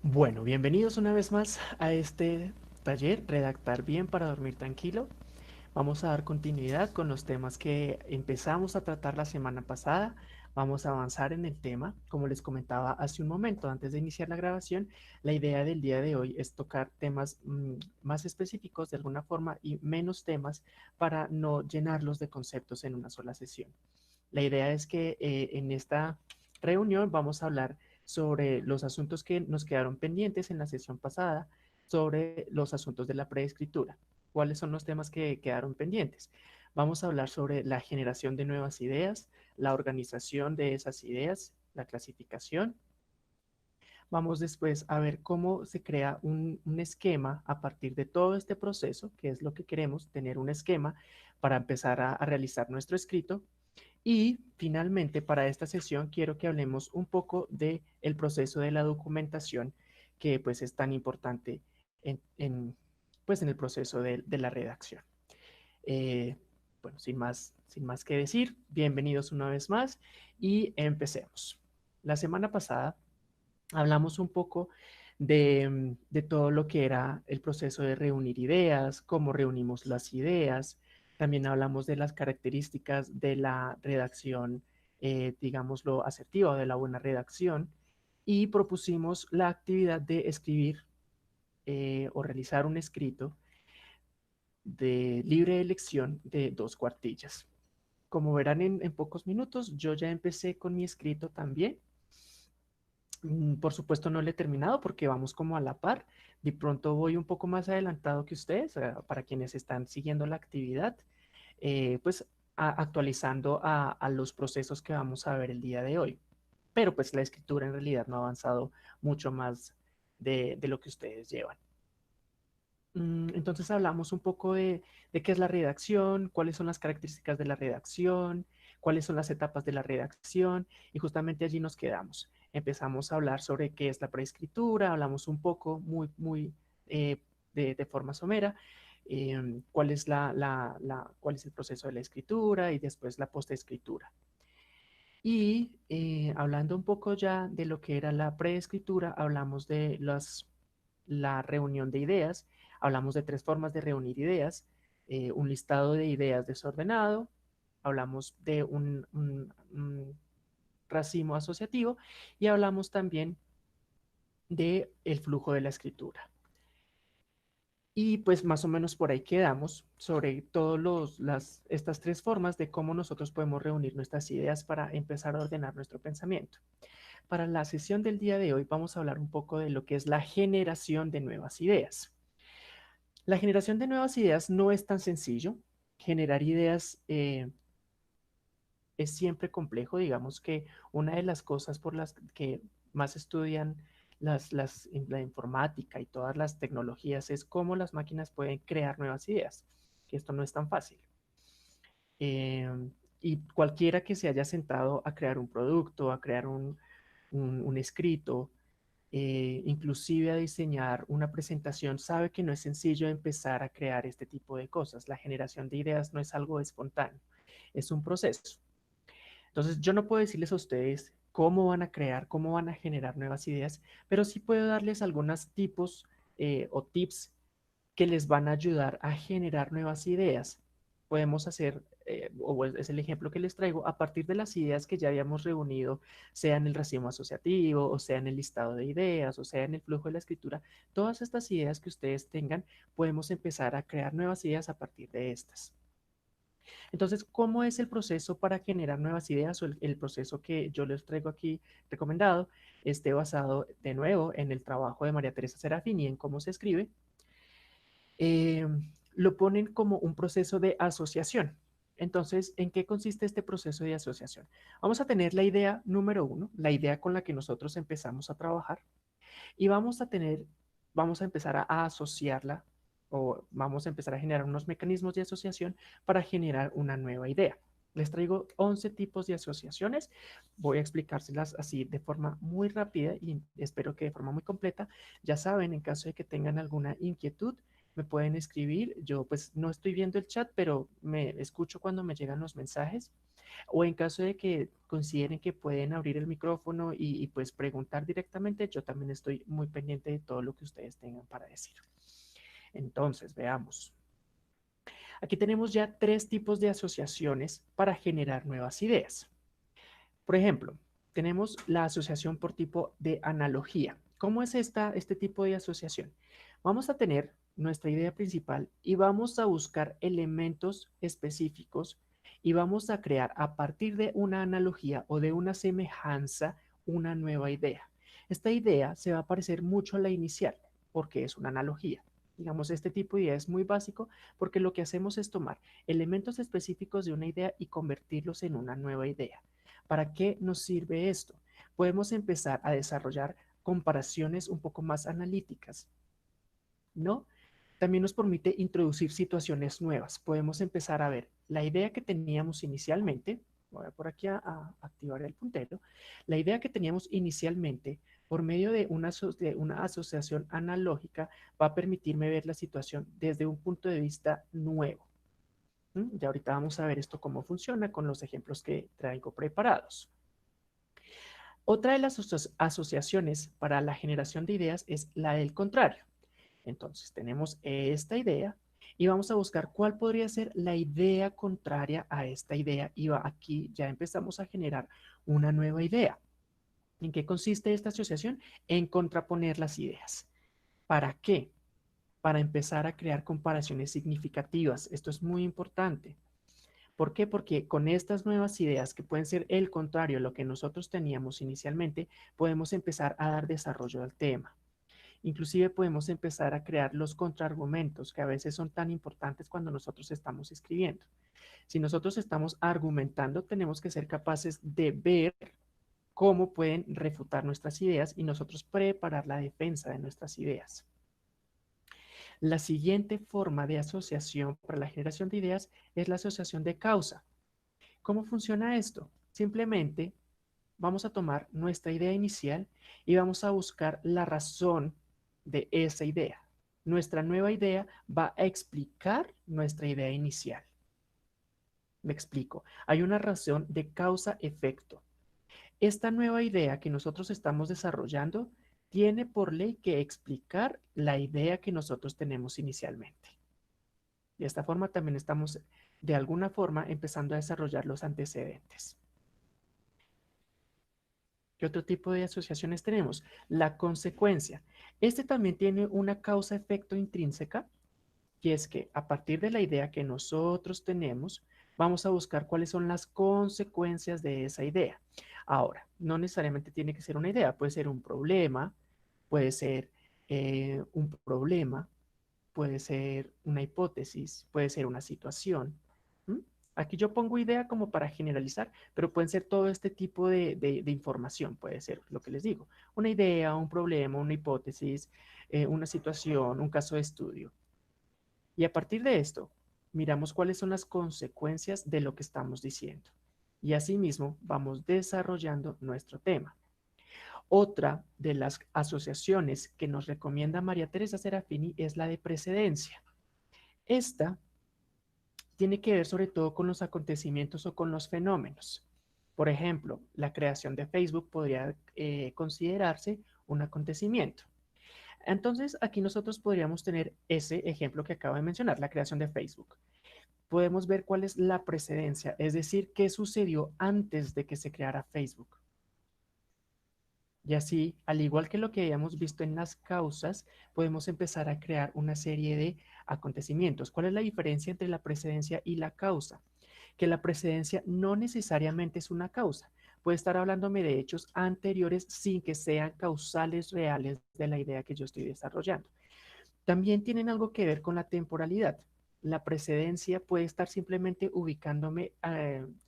Bueno, bienvenidos una vez más a este taller, Redactar bien para dormir tranquilo. Vamos a dar continuidad con los temas que empezamos a tratar la semana pasada. Vamos a avanzar en el tema. Como les comentaba hace un momento, antes de iniciar la grabación, la idea del día de hoy es tocar temas más específicos de alguna forma y menos temas para no llenarlos de conceptos en una sola sesión. La idea es que en esta reunión vamos a hablar sobre los asuntos que nos quedaron pendientes en la sesión pasada, sobre los asuntos de la preescritura. ¿Cuáles son los temas que quedaron pendientes? Vamos a hablar sobre la generación de nuevas ideas, la organización de esas ideas, la clasificación. Vamos después a ver cómo se crea un esquema a partir de todo este proceso, que es lo que queremos, tener un esquema para empezar a realizar nuestro escrito. Y finalmente, para esta sesión, quiero que hablemos un poco del proceso de la documentación, que pues es tan importante pues, en el proceso de la redacción. Eh, bueno, sin más que decir, bienvenidos una vez más y empecemos. La semana pasada hablamos un poco de todo lo que era el proceso de reunir ideas, cómo reunimos las ideas. También hablamos de las características de la redacción, digámoslo, asertiva o de la buena redacción. Y propusimos la actividad de escribir o realizar un escrito de libre elección de 2 cuartillas. Como verán en pocos minutos, yo ya empecé con mi escrito también. Por supuesto no lo he terminado porque vamos como a la par. De pronto voy un poco más adelantado que ustedes, para quienes están siguiendo la actividad, pues actualizando a los procesos que vamos a ver el día de hoy. Pero pues la escritura en realidad no ha avanzado mucho más de lo que ustedes llevan. Entonces hablamos un poco de qué es la redacción, cuáles son las características de la redacción, cuáles son las etapas de la redacción, y justamente allí nos quedamos. Empezamos a hablar sobre qué es la preescritura, hablamos un poco muy eh, de forma somera, cuál es cuál es el proceso de la escritura y después la postescritura. Y hablando un poco ya de lo que era la preescritura, hablamos de la reunión de ideas, hablamos de 3 formas de reunir ideas, un listado de ideas desordenado, hablamos de un racimo asociativo y hablamos también de el flujo de la escritura. Y pues más o menos por ahí quedamos sobre estas 3 formas de cómo nosotros podemos reunir nuestras ideas para empezar a ordenar nuestro pensamiento. Para la sesión del día de hoy vamos a hablar un poco de lo que es la generación de nuevas ideas. La generación de nuevas ideas no es tan sencillo. Generar ideas es siempre complejo. Digamos que una de las cosas por las que más estudian la informática y todas las tecnologías es cómo las máquinas pueden crear nuevas ideas, que esto no es tan fácil. Eh, y cualquiera que se haya sentado a crear un producto, a crear un escrito, inclusive a diseñar una presentación, sabe que no es sencillo empezar a crear este tipo de cosas. La generación de ideas no es algo espontáneo, es un proceso. Entonces, yo no puedo decirles a ustedes cómo van a crear, cómo van a generar nuevas ideas, pero sí puedo darles algunos tipos o tips que les van a ayudar a generar nuevas ideas. Podemos hacer, o es el ejemplo que les traigo, a partir de las ideas que ya habíamos reunido, sea en el racimo asociativo, o sea en el listado de ideas, o sea en el flujo de la escritura, todas estas ideas que ustedes tengan, podemos empezar a crear nuevas ideas a partir de estas. Entonces, ¿cómo es el proceso para generar nuevas ideas o el proceso que yo les traigo aquí recomendado? Esté basado de nuevo en el trabajo de María Teresa Serafín y en cómo se escribe. eh, lo ponen como un proceso de asociación. Entonces, ¿en qué consiste este proceso de asociación? Vamos a tener la idea número 1, la idea con la que nosotros empezamos a trabajar, y vamos a empezar a asociarla o vamos a empezar a generar unos mecanismos de asociación para generar una nueva idea. Les traigo 11 tipos de asociaciones. Voy a explicárselas así de forma muy rápida y espero que de forma muy completa. Ya saben, en caso de que tengan alguna inquietud, me pueden escribir. Yo pues no estoy viendo el chat, pero me escucho cuando me llegan los mensajes. O en caso de que consideren que pueden abrir el micrófono y pues preguntar directamente, yo también estoy muy pendiente de todo lo que ustedes tengan para decir. Entonces, veamos. Aquí tenemos ya tres tipos de asociaciones para generar nuevas ideas. Por ejemplo, tenemos la asociación por tipo de analogía. ¿Cómo es este tipo de asociación? Vamos a tener nuestra idea principal y vamos a buscar elementos específicos y vamos a crear a partir de una analogía o de una semejanza una nueva idea. Esta idea se va a parecer mucho a la inicial porque es una analogía. Digamos, este tipo de idea es muy básico porque lo que hacemos es tomar elementos específicos de una idea y convertirlos en una nueva idea. ¿Para qué nos sirve esto? Podemos empezar a desarrollar comparaciones un poco más analíticas, ¿no? También nos permite introducir situaciones nuevas. Podemos empezar a ver la idea que teníamos inicialmente, voy a por aquí a activar el puntero, la idea que teníamos inicialmente por medio de una asociación analógica va a permitirme ver la situación desde un punto de vista nuevo. Ya ahorita vamos a ver esto cómo funciona con los ejemplos que traigo preparados. Otra de las asociaciones para la generación de ideas es la del contrario. Entonces, tenemos esta idea y vamos a buscar cuál podría ser la idea contraria a esta idea y aquí ya empezamos a generar una nueva idea. ¿En qué consiste esta asociación? En contraponer las ideas. ¿Para qué? Para empezar a crear comparaciones significativas. Esto es muy importante. ¿Por qué? Porque con estas nuevas ideas, que pueden ser el contrario a lo que nosotros teníamos inicialmente, podemos empezar a dar desarrollo al tema. Inclusive podemos empezar a crear los contraargumentos, que a veces son tan importantes cuando nosotros estamos escribiendo. Si nosotros estamos argumentando, tenemos que ser capaces de ver cómo pueden refutar nuestras ideas y nosotros preparar la defensa de nuestras ideas. La siguiente forma de asociación para la generación de ideas es la asociación de causa. ¿Cómo funciona esto? Simplemente vamos a tomar nuestra idea inicial y vamos a buscar la razón de esa idea. Nuestra nueva idea va a explicar nuestra idea inicial. Me explico. Hay una razón de causa-efecto. Esta nueva idea que nosotros estamos desarrollando tiene por ley que explicar la idea que nosotros tenemos inicialmente. De esta forma también estamos de alguna forma empezando a desarrollar los antecedentes. ¿Qué otro tipo de asociaciones tenemos? La consecuencia. Este también tiene una causa-efecto intrínseca, y es que a partir de la idea que nosotros tenemos, vamos a buscar cuáles son las consecuencias de esa idea. Ahora, no necesariamente tiene que ser una idea, puede ser un problema, puede ser un problema, puede ser una hipótesis, puede ser una situación. ¿Mm? Aquí yo pongo idea como para generalizar, pero pueden ser todo este tipo de información, puede ser lo que les digo, una idea, un problema, una hipótesis, una situación, un caso de estudio. Y a partir de esto, miramos cuáles son las consecuencias de lo que estamos diciendo. Y asimismo, vamos desarrollando nuestro tema. Otra de las asociaciones que nos recomienda María Teresa Serafini es la de precedencia. Esta tiene que ver sobre todo con los acontecimientos o con los fenómenos. Por ejemplo, la creación de Facebook podría considerarse un acontecimiento. Entonces, aquí nosotros podríamos tener ese ejemplo que acabo de mencionar, la creación de Facebook. Podemos ver cuál es la precedencia, es decir, qué sucedió antes de que se creara Facebook. Y así, al igual que lo que habíamos visto en las causas, podemos empezar a crear una serie de acontecimientos. ¿Cuál es la diferencia entre la precedencia y la causa? Que la precedencia no necesariamente es una causa. Puede estar hablándome de hechos anteriores sin que sean causales reales de la idea que yo estoy desarrollando. También tienen algo que ver con la temporalidad. La precedencia puede estar simplemente ubicándome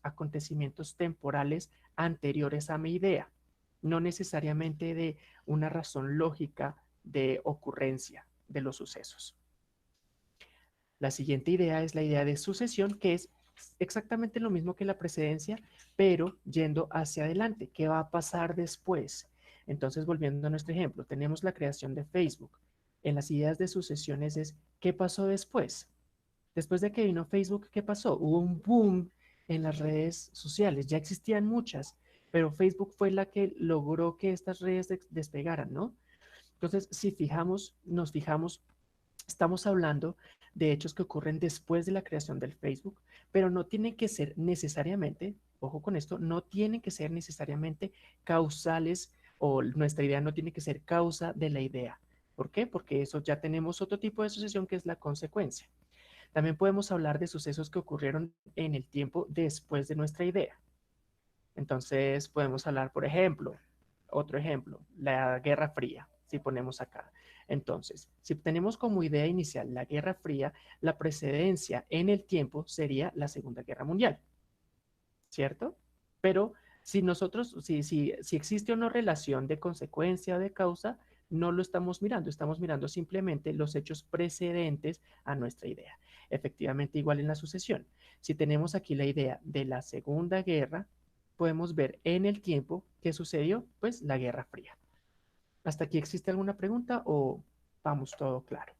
acontecimientos temporales anteriores a mi idea, no necesariamente de una razón lógica de ocurrencia de los sucesos. La siguiente idea es la idea de sucesión, que es exactamente lo mismo que la precedencia, pero yendo hacia adelante. ¿Qué va a pasar después? Entonces, volviendo a nuestro ejemplo, tenemos la creación de Facebook. En las ideas de sucesiones es, ¿qué pasó después? Después de que vino Facebook, ¿qué pasó? Hubo un boom en las redes sociales. Ya existían muchas, pero Facebook fue la que logró que estas redes despegaran, ¿no? Entonces, si nos fijamos, estamos hablando de hechos que ocurren después de la creación del Facebook, pero no tienen que ser necesariamente, ojo con esto, no tienen que ser necesariamente causales o nuestra idea no tiene que ser causa de la idea. ¿Por qué? Porque eso ya tenemos otro tipo de asociación que es la consecuencia. También podemos hablar de sucesos que ocurrieron en el tiempo después de nuestra idea. Entonces podemos hablar, por ejemplo, otro ejemplo, la Guerra Fría, si ponemos acá. Entonces, si tenemos como idea inicial la Guerra Fría, la precedencia en el tiempo sería la Segunda Guerra Mundial, ¿cierto? Pero si existe una relación de consecuencia o de causa, no lo estamos mirando simplemente los hechos precedentes a nuestra idea. Efectivamente, igual en la sucesión. Si tenemos aquí la idea de la Segunda Guerra, podemos ver en el tiempo qué sucedió, pues la Guerra Fría. ¿Hasta aquí existe alguna pregunta o vamos todo claro?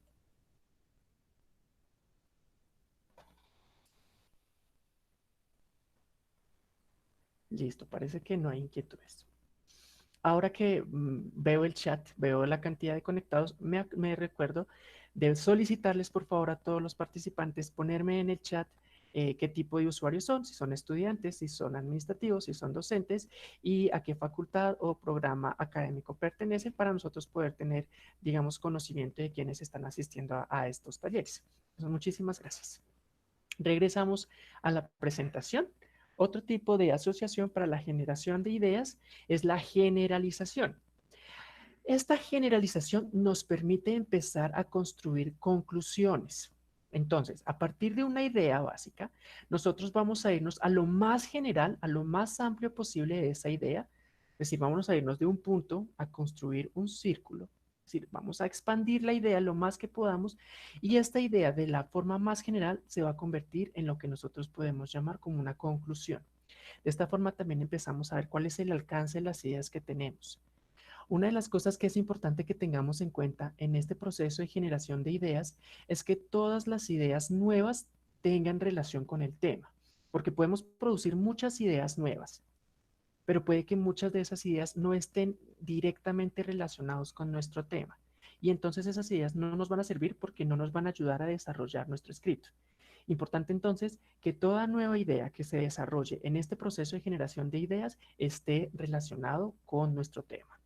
Listo, parece que no hay inquietudes. Ahora que veo el chat, veo la cantidad de conectados, me recuerdo de solicitarles por favor a todos los participantes ponerme en el chat qué tipo de usuarios son, si son estudiantes, si son administrativos, si son docentes y a qué facultad o programa académico pertenecen para nosotros poder tener, digamos, conocimiento de quienes están asistiendo a estos talleres. Entonces, muchísimas gracias. Regresamos a la presentación. Otro tipo de asociación para la generación de ideas es la generalización. Esta generalización nos permite empezar a construir conclusiones. Entonces, a partir de una idea básica, nosotros vamos a irnos a lo más general, a lo más amplio posible de esa idea. Es decir, vamos a irnos de un punto a construir un círculo. Es decir, vamos a expandir la idea lo más que podamos y esta idea de la forma más general se va a convertir en lo que nosotros podemos llamar como una conclusión. De esta forma también empezamos a ver cuál es el alcance de las ideas que tenemos. Una de las cosas que es importante que tengamos en cuenta en este proceso de generación de ideas es que todas las ideas nuevas tengan relación con el tema, porque podemos producir muchas ideas nuevas, pero puede que muchas de esas ideas no estén directamente relacionadas con nuestro tema. Y entonces esas ideas no nos van a servir porque no nos van a ayudar a desarrollar nuestro escrito. Importante entonces que toda nueva idea que se desarrolle en este proceso de generación de ideas esté relacionado con nuestro tema.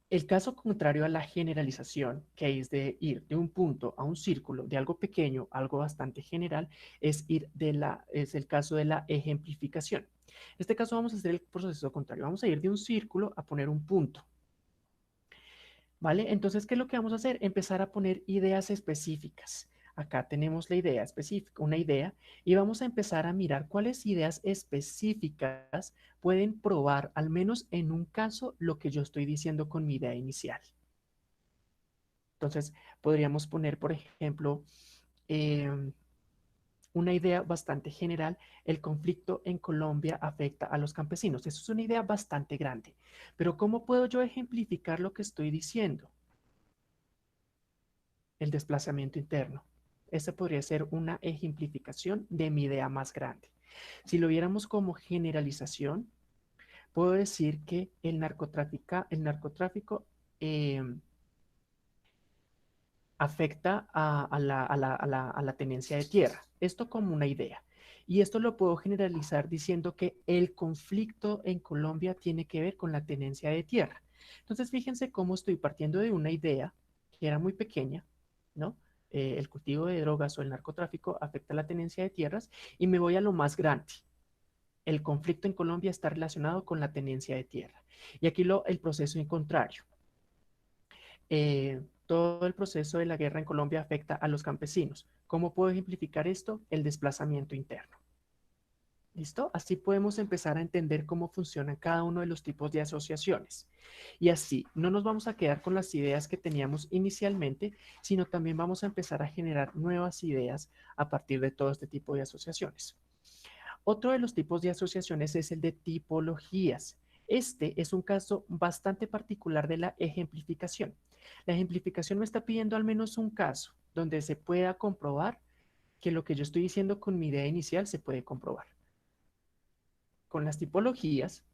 El caso contrario a la generalización, que es de ir de un punto a un círculo, de algo pequeño a algo bastante general, es el caso de la ejemplificación. En este caso vamos a hacer el proceso contrario. Vamos a ir de un círculo a poner un punto. ¿Vale? Entonces, ¿qué es lo que vamos a hacer? Empezar a poner ideas específicas. Acá tenemos la idea específica, una idea, y vamos a empezar a mirar cuáles ideas específicas pueden probar, al menos en un caso, lo que yo estoy diciendo con mi idea inicial. Entonces, podríamos poner, por ejemplo, eh, una idea bastante general, el conflicto en Colombia afecta a los campesinos. Eso es una idea bastante grande. Pero ¿cómo puedo yo ejemplificar lo que estoy diciendo? El desplazamiento interno. Esa podría ser una ejemplificación de mi idea más grande. Si lo viéramos como generalización, puedo decir que el narcotráfico eh, afecta a la tenencia de tierra. Esto como una idea. Y esto lo puedo generalizar diciendo que el conflicto en Colombia tiene que ver con la tenencia de tierra. Entonces, fíjense cómo estoy partiendo de una idea que era muy pequeña, ¿no? El cultivo de drogas o el narcotráfico afecta la tenencia de tierras y me voy a lo más grande. El conflicto en Colombia está relacionado con la tenencia de tierra. Y aquí el proceso en contrario. Todo el proceso de la guerra en Colombia afecta a los campesinos. ¿Cómo puedo ejemplificar esto? El desplazamiento interno. ¿Listo? Así podemos empezar a entender cómo funcionan cada uno de los tipos de asociaciones. Y así, no nos vamos a quedar con las ideas que teníamos inicialmente, sino también vamos a empezar a generar nuevas ideas a partir de todo este tipo de asociaciones. Otro de los tipos de asociaciones es el de tipologías. Este es un caso bastante particular de la ejemplificación. La ejemplificación me está pidiendo al menos un caso donde se pueda comprobar que lo que yo estoy diciendo con mi idea inicial se puede comprobar. Con las tipologías,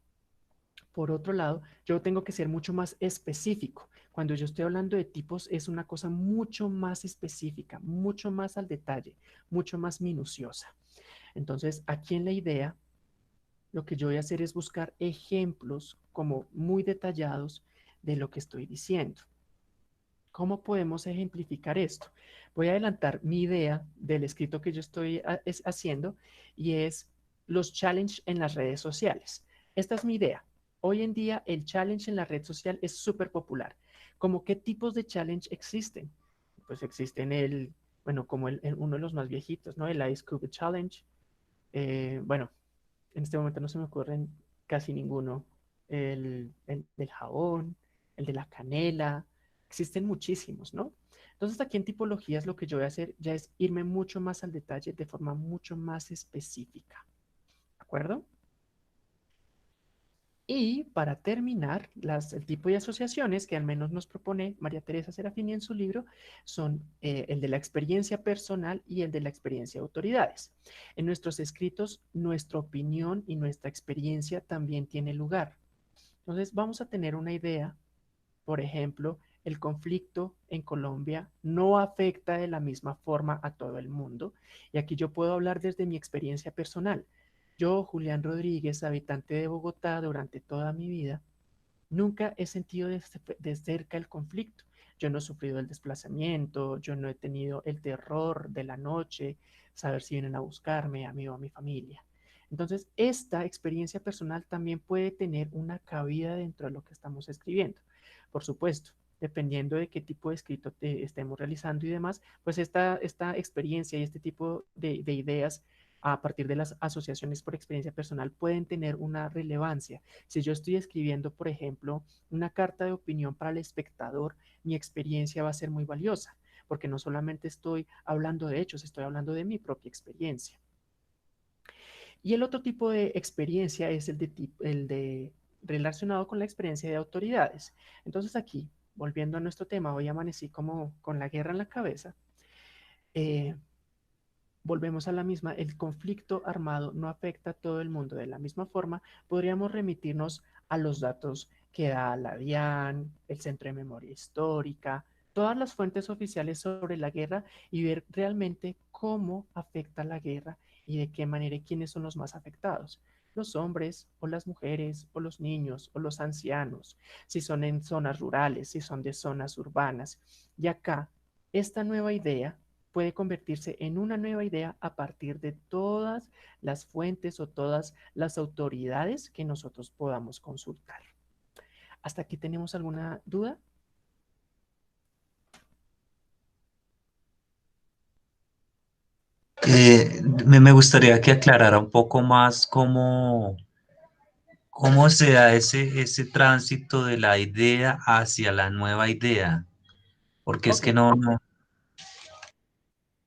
por otro lado, yo tengo que ser mucho más específico. Cuando yo estoy hablando de tipos, es una cosa mucho más específica, mucho más al detalle, mucho más minuciosa. Entonces, aquí en la idea, lo que yo voy a hacer es buscar ejemplos como muy detallados de lo que estoy diciendo. ¿Cómo podemos ejemplificar esto? Voy a adelantar mi idea del escrito que yo estoy haciendo y es los challenges en las redes sociales. Esta es mi idea. Hoy en día el challenge en la red social es súper popular. ¿Cómo qué tipos de challenge existen? Pues existen bueno, como uno de los más viejitos, ¿no? El Ice Cube Challenge. Bueno, en este momento no se me ocurren casi ninguno. El del jabón, el de la canela, existen muchísimos, ¿no? Entonces aquí en tipologías lo que yo voy a hacer ya es irme mucho más al detalle de forma mucho más específica, ¿de acuerdo? Y para terminar, el tipo de asociaciones que al menos nos propone María Teresa Serafini en su libro son el de la experiencia personal y el de la experiencia de autoridades. En nuestros escritos, nuestra opinión y nuestra experiencia también tiene lugar. Entonces, vamos a tener una idea, por ejemplo, el conflicto en Colombia no afecta de la misma forma a todo el mundo. Y aquí yo puedo hablar desde mi experiencia personal. Yo, Julián Rodríguez, habitante de Bogotá durante toda mi vida, nunca he sentido de cerca el conflicto. Yo no he sufrido el desplazamiento, yo no he tenido el terror de la noche, saber si vienen a buscarme, a mí o a mi familia. Entonces, esta experiencia personal también puede tener una cabida dentro de lo que estamos escribiendo. Por supuesto, dependiendo de qué tipo de escrito estemos realizando y demás, pues esta experiencia y este tipo de ideas a partir de las asociaciones por experiencia personal pueden tener una relevancia. Si yo estoy escribiendo, por ejemplo, una carta de opinión para el espectador, mi experiencia va a ser muy valiosa, porque no solamente estoy hablando de hechos, estoy hablando de mi propia experiencia. Y el otro tipo de experiencia es el de relacionado con la experiencia de autoridades. Entonces aquí, volviendo a nuestro tema, hoy amanecí como con la guerra en la cabeza. Eh, Volvemos a la misma, el conflicto armado no afecta a todo el mundo de la misma forma, podríamos remitirnos a los datos que da la DIAN, el Centro de Memoria Histórica, todas las fuentes oficiales sobre la guerra y ver realmente cómo afecta la guerra y de qué manera y quiénes son los más afectados. Los hombres o las mujeres o los niños o los ancianos, si son en zonas rurales, si son de zonas urbanas. Y acá, esta nueva idea puede convertirse en una nueva idea a partir de todas las fuentes o todas las autoridades que nosotros podamos consultar. ¿Hasta aquí tenemos alguna duda? Me gustaría que aclarara un poco más cómo se da ese tránsito de la idea hacia la nueva idea, porque es Ok, que no.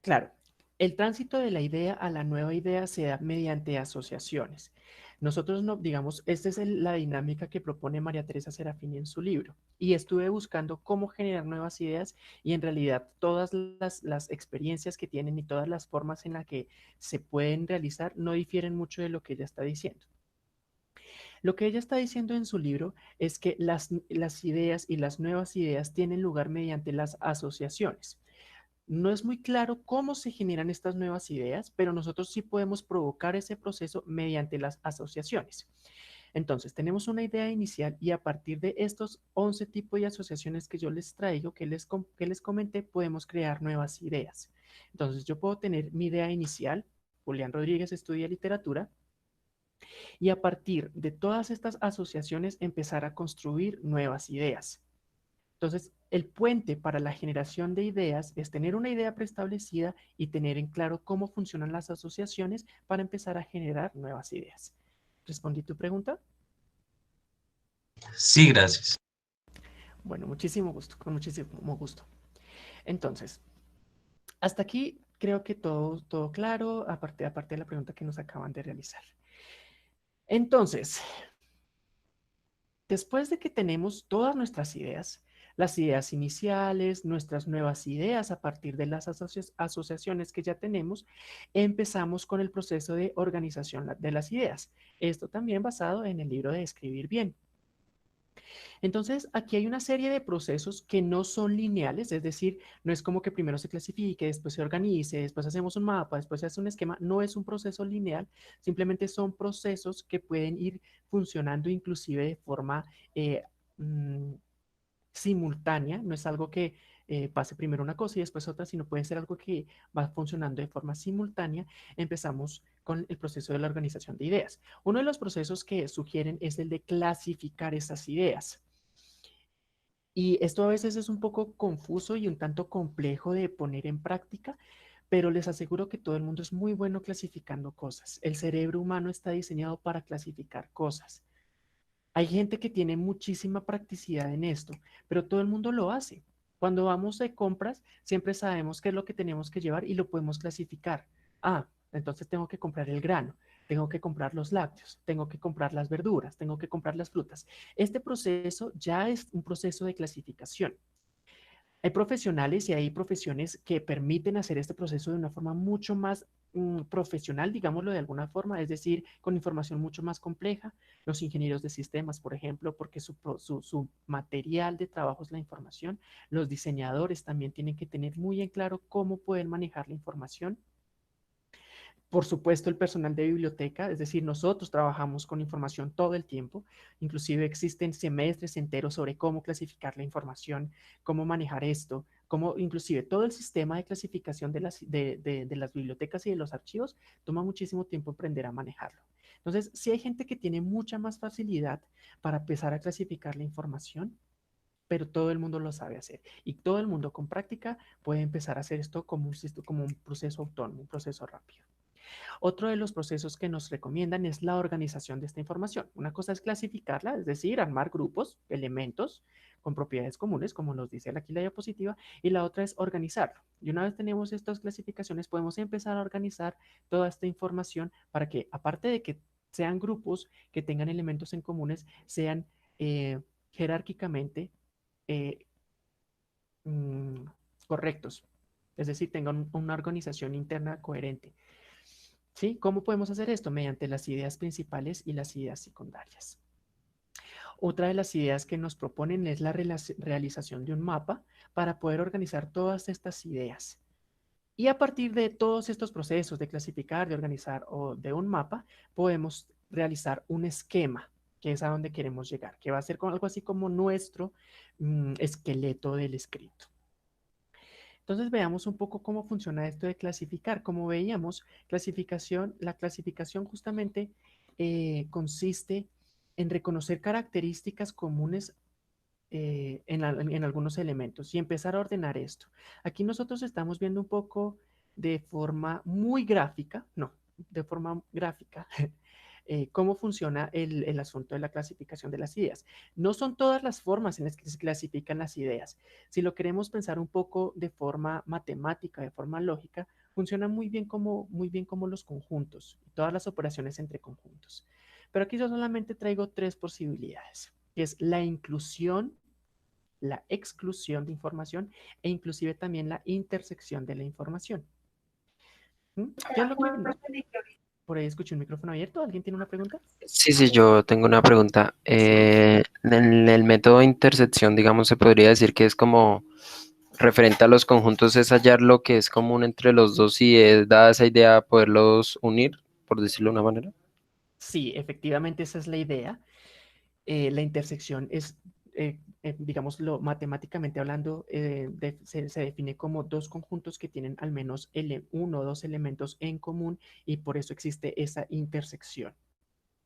claro. El tránsito de la idea a la nueva idea se da mediante asociaciones. Nosotros no, digamos, esta es la dinámica que propone María Teresa Serafini en su libro. Y estuve buscando cómo generar nuevas ideas y en realidad todas las experiencias que tienen y todas las formas en las que se pueden realizar no difieren mucho de lo que ella está diciendo. Lo que ella está diciendo en su libro es que las ideas y las nuevas ideas tienen lugar mediante las asociaciones. No es muy claro cómo se generan estas nuevas ideas, pero nosotros sí podemos provocar ese proceso mediante las asociaciones. Entonces, tenemos una idea inicial y a partir de estos 11 tipos de asociaciones que yo les traigo, que les comenté, podemos crear nuevas ideas. Entonces, yo puedo tener mi idea inicial, Julián Rodríguez estudia literatura, y a partir de todas estas asociaciones empezar a construir nuevas ideas. Entonces, el puente para la generación de ideas es tener una idea preestablecida y tener en claro cómo funcionan las asociaciones para empezar a generar nuevas ideas. ¿Respondí tu pregunta? Sí, gracias. Bueno, muchísimo gusto, con muchísimo gusto. Entonces, hasta aquí creo que todo claro, aparte de la pregunta que nos acaban de realizar. Entonces, después de que tenemos todas nuestras ideas, las ideas iniciales, nuestras nuevas ideas a partir de las asociaciones que ya tenemos, empezamos con el proceso de organización de las ideas. Esto también basado en el libro de Escribir Bien. Entonces, aquí hay una serie de procesos que no son lineales, es decir, no es como que primero se clasifique, después se organice, después hacemos un mapa, después se hace un esquema, no es un proceso lineal, simplemente son procesos que pueden ir funcionando inclusive de forma mm, simultánea, no es algo que pase primero una cosa y después otra, sino puede ser algo que va funcionando de forma simultánea. Empezamos con el proceso de la organización de ideas. Uno de los procesos que sugieren es el de clasificar esas ideas. Y esto a veces es un poco confuso y un tanto complejo de poner en práctica, pero les aseguro que todo el mundo es muy bueno clasificando cosas. El cerebro humano está diseñado para clasificar cosas. Hay gente que tiene muchísima practicidad en esto, pero todo el mundo lo hace. Cuando vamos de compras, siempre sabemos qué es lo que tenemos que llevar y lo podemos clasificar. Ah, entonces tengo que comprar el grano, tengo que comprar los lácteos, tengo que comprar las verduras, tengo que comprar las frutas. Este proceso ya es un proceso de clasificación. Hay profesionales y hay profesiones que permiten hacer este proceso de una forma mucho más profesional, digámoslo de alguna forma, es decir, con información mucho más compleja. Los ingenieros de sistemas, por ejemplo, porque su material de trabajo es la información. Los diseñadores también tienen que tener muy en claro cómo pueden manejar la información. Por supuesto, el personal de biblioteca, es decir, nosotros trabajamos con información todo el tiempo, inclusive existen semestres enteros sobre cómo clasificar la información, cómo manejar esto, cómo inclusive todo el sistema de clasificación de las bibliotecas y de los archivos toma muchísimo tiempo aprender a manejarlo. Entonces, sí hay gente que tiene mucha más facilidad para empezar a clasificar la información, pero todo el mundo lo sabe hacer y todo el mundo con práctica puede empezar a hacer esto como un proceso autónomo, un proceso rápido. Otro de los procesos que nos recomiendan es la organización de esta información. Una cosa es clasificarla, es decir, armar grupos, elementos con propiedades comunes, como nos dice aquí la diapositiva, y la otra es organizarlo. Y una vez tenemos estas clasificaciones, podemos empezar a organizar toda esta información para que, aparte de que sean grupos que tengan elementos en comunes, sean jerárquicamente eh, mm, correctos, es decir, tengan una organización interna coherente. ¿Sí? ¿Cómo podemos hacer esto? Mediante las ideas principales y las ideas secundarias. Otra de las ideas que nos proponen es la realización de un mapa para poder organizar todas estas ideas. Y a partir de todos estos procesos de clasificar, de organizar o de un mapa, podemos realizar un esquema, que es a donde queremos llegar, que va a ser algo así como nuestro esqueleto del escrito. Entonces veamos un poco cómo funciona esto de clasificar. Como veíamos, la clasificación justamente consiste en reconocer características comunes en algunos elementos y empezar a ordenar esto. Aquí nosotros estamos viendo un poco de forma muy gráfica, no, de forma gráfica, cómo funciona el asunto de la clasificación de las ideas. No son todas las formas en las que se clasifican las ideas. Si lo queremos pensar un poco de forma matemática, de forma lógica, funciona muy bien como los conjuntos y todas las operaciones entre conjuntos. Pero aquí yo solamente traigo tres posibilidades, que es la inclusión, la exclusión de información e inclusive también la intersección de la información. ¿Mm? ¿Qué es lo que por ahí escuché un micrófono abierto? ¿Alguien tiene una pregunta? Sí, sí, yo tengo una pregunta. Sí. En el método de intersección, digamos, se podría decir que es como referente a los conjuntos, es hallar lo que es común entre los dos y es dada esa idea poderlos unir, por decirlo de una manera. Sí, efectivamente esa es la idea. La intersección es, digámoslo, matemáticamente hablando, se define como dos conjuntos que tienen al menos uno o dos elementos en común y por eso existe esa intersección.